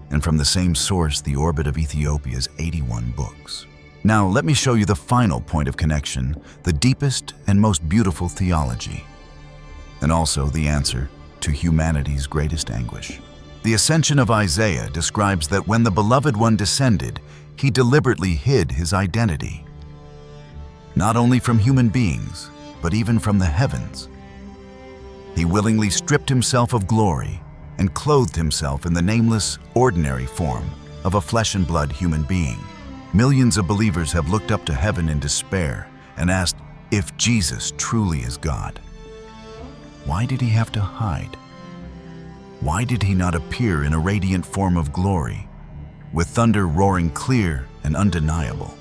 And from the same source, the orbit of Ethiopia's 81 books. Now, let me show you the final point of connection, the deepest and most beautiful theology, and also the answer to humanity's greatest anguish. The ascension of Isaiah describes that when the Beloved One descended, he deliberately hid his identity, not only from human beings, but even from the heavens. He willingly stripped himself of glory and clothed himself in the nameless, ordinary form of a flesh and blood human being. Millions of believers have looked up to heaven in despair and asked if Jesus truly is God. Why did he have to hide? Why did he not appear in a radiant form of glory, with thunder roaring clear and undeniable,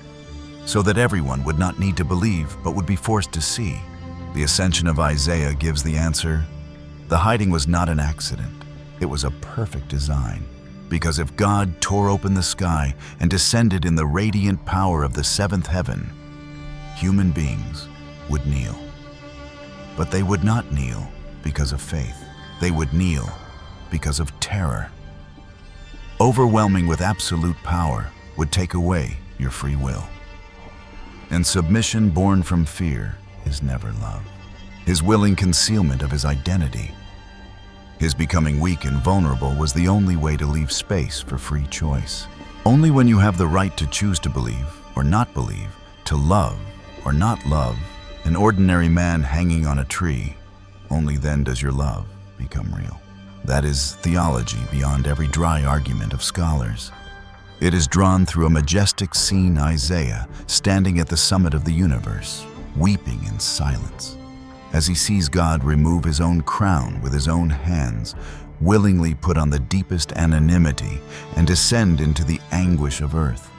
so that everyone would not need to believe but would be forced to see? The ascension of Isaiah gives the answer. The hiding was not an accident. It was a perfect design. Because if God tore open the sky and descended in the radiant power of the 7th heaven, human beings would kneel. But they would not kneel because of faith. They would kneel because of terror. Overwhelming with absolute power would take away your free will. And submission born from fear is never love. His willing concealment of his identity, his becoming weak and vulnerable, was the only way to leave space for free choice. Only when you have the right to choose to believe or not believe, to love or not love, an ordinary man hanging on a tree, only then does your love become real. That is theology beyond every dry argument of scholars. It is drawn through a majestic scene: Isaiah standing at the summit of the universe, weeping in silence. as he sees God remove his own crown with his own hands, willingly put on the deepest anonymity and descend into the anguish of earth,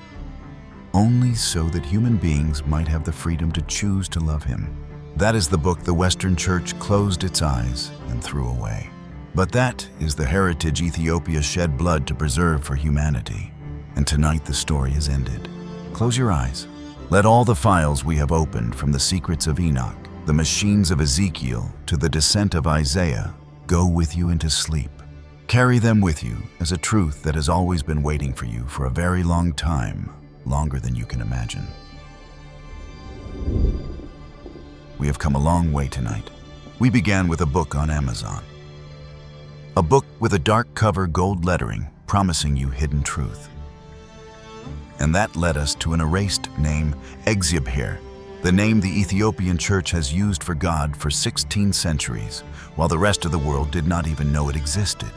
only so that human beings might have the freedom to choose to love him. That is the book the Western Church closed its eyes and threw away. But that is the heritage Ethiopia shed blood to preserve for humanity. And tonight the story is ended. Close your eyes. Let all the files we have opened, from the secrets of Enoch, the machines of Ezekiel, to the descent of Isaiah, go with you into sleep. Carry them with you as a truth that has always been waiting for you for a very long time, longer than you can imagine. We have come a long way tonight. We began with a book on Amazon. A book with a dark cover, gold lettering, promising you hidden truth. And that led us to an erased name, Egziabher, the name the Ethiopian church has used for God for 16 centuries, while the rest of the world did not even know it existed.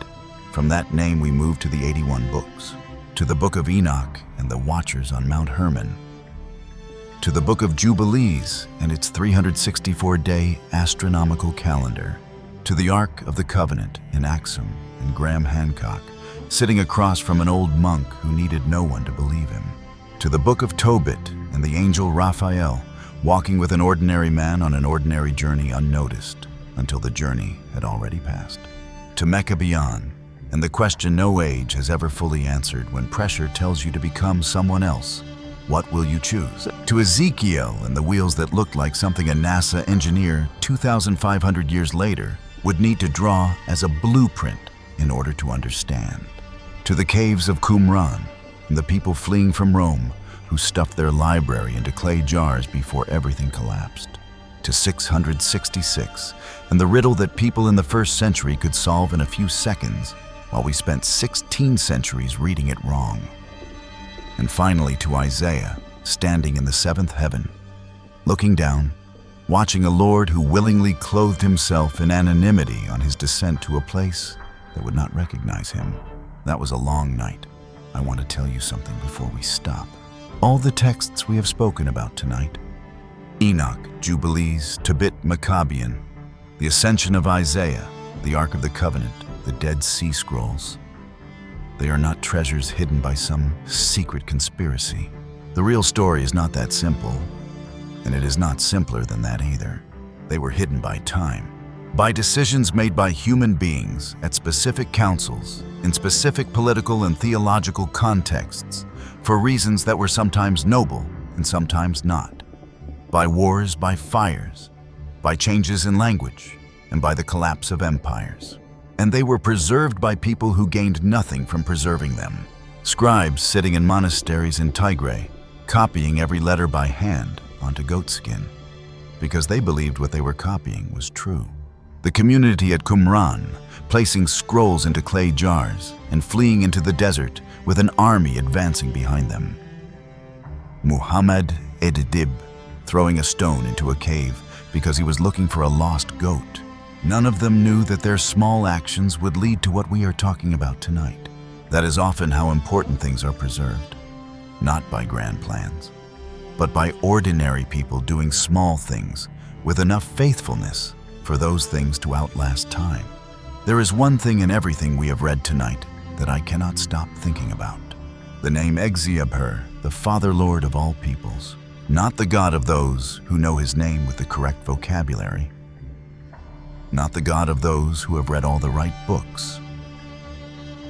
From that name we moved to the 81 books, to the book of Enoch and the Watchers on Mount Hermon, to the book of Jubilees and its 364-day astronomical calendar, to the Ark of the Covenant in AXUM and Graham Hancock, sitting across from an old monk who needed no one to believe him, to the book of Tobit and the angel Raphael, walking with an ordinary man on an ordinary journey unnoticed until the journey had already passed, to MEQABYAN and the question no age has ever fully answered when pressure tells you to become someone else. What will you choose? To Ezekiel and the wheels that looked like something a NASA engineer 2,500 years later would need to draw as a blueprint in order to understand. To the caves of Qumran and the people fleeing from Rome who stuffed their library into clay jars before everything collapsed. To 666 and the riddle that people in the first century could solve in a few seconds, while we spent 16 centuries reading it wrong. And finally to Isaiah, standing in the seventh heaven, looking down, watching a Lord who willingly clothed himself in anonymity on his descent to a place that would not recognize him. That was a long night. I want to tell you something before we stop. All the texts we have spoken about tonight, Enoch, Jubilees, TOBIT, MEQABYAN, the ascension of Isaiah, the Ark of the Covenant, the Dead Sea Scrolls, they are not treasures hidden by some secret conspiracy. The real story is not that simple, and it is not simpler than that either. They were hidden by time, by decisions made by human beings at specific councils, in specific political and theological contexts, for reasons that were sometimes noble and sometimes not, by wars, by fires, by changes in language, and by the collapse of empires. And they were preserved by people who gained nothing from preserving them. Scribes sitting in monasteries in Tigray, copying every letter by hand onto goatskin, because they believed what they were copying was true. The community at Qumran, placing scrolls into clay jars and fleeing into the desert with an army advancing behind them. Muhammad Edidib, throwing a stone into a cave because he was looking for a lost goat. None of them knew that their small actions would lead to what we are talking about tonight. That is often how important things are preserved, not by grand plans, but by ordinary people doing small things with enough faithfulness for those things to outlast time. There is one thing in everything we have read tonight that I cannot stop thinking about. The name Egziabher, the Father Lord of all peoples, not the God of those who know his name with the correct vocabulary, not the God of those who have read all the right books,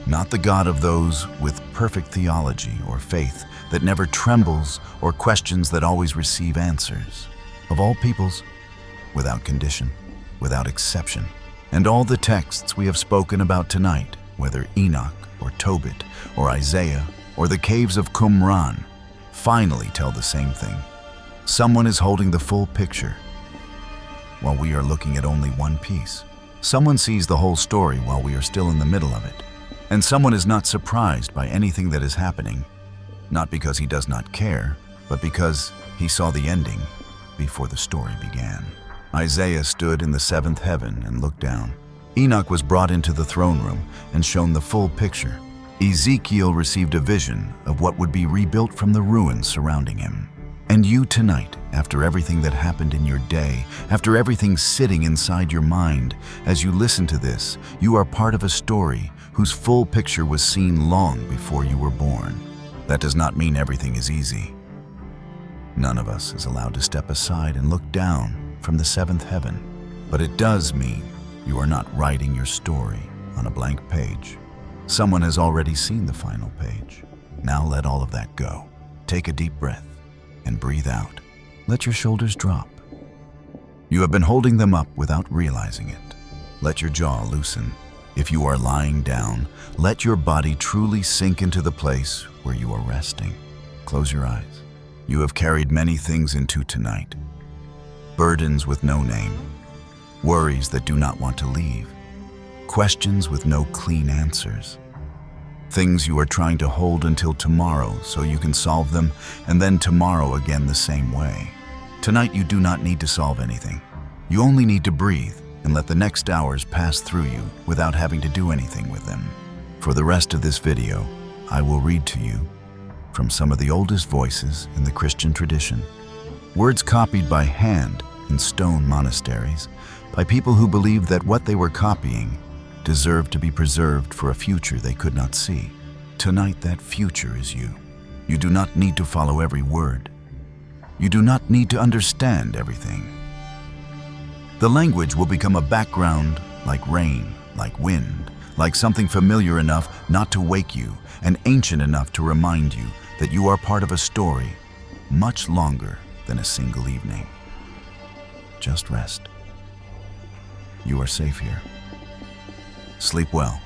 not the God of those with perfect theology or faith that never trembles or questions that always receive answers. Of all peoples, without condition, without exception. And all the texts we have spoken about tonight, whether Enoch or Tobit or Isaiah or the caves of Qumran, finally tell the same thing. Someone is holding the full picture, while we are looking at only one piece. Someone sees the whole story while we are still in the middle of it. And someone is not surprised by anything that is happening, not because he does not care, but because he saw the ending before the story began. Isaiah stood in the seventh heaven and looked down. Enoch was brought into the throne room and shown the full picture. Ezekiel received a vision of what would be rebuilt from the ruins surrounding him. And you tonight, after everything that happened in your day, after everything sitting inside your mind, as you listen to this, you are part of a story whose full picture was seen long before you were born. That does not mean everything is easy. None of us is allowed to step aside and look down from the seventh heaven. But it does mean you are not writing your story on a blank page. Someone has already seen the final page. Now let all of that go. Take a deep breath and breathe out. Let your shoulders drop. You have been holding them up without realizing it. Let your jaw loosen. If you are lying down, let your body truly sink into the place where you are resting. Close your eyes. You have carried many things into tonight. Burdens with no name. Worries that do not want to leave. Questions with no clean answers. Things you are trying to hold until tomorrow so you can solve them, and then tomorrow again the same way. Tonight you do not need to solve anything. You only need to breathe and let the next hours pass through you without having to do anything with them. For the rest of this video, I will read to you from some of the oldest voices in the Christian tradition. Words copied by hand in stone monasteries by people who believed that what they were copying deserved to be preserved for a future they could not see. Tonight that future is you. You do not need to follow every word. You do not need to understand everything. The language will become a background like rain, like wind, like something familiar enough not to wake you and ancient enough to remind you that you are part of a story much longer than a single evening. Just rest. You are safe here. Sleep well.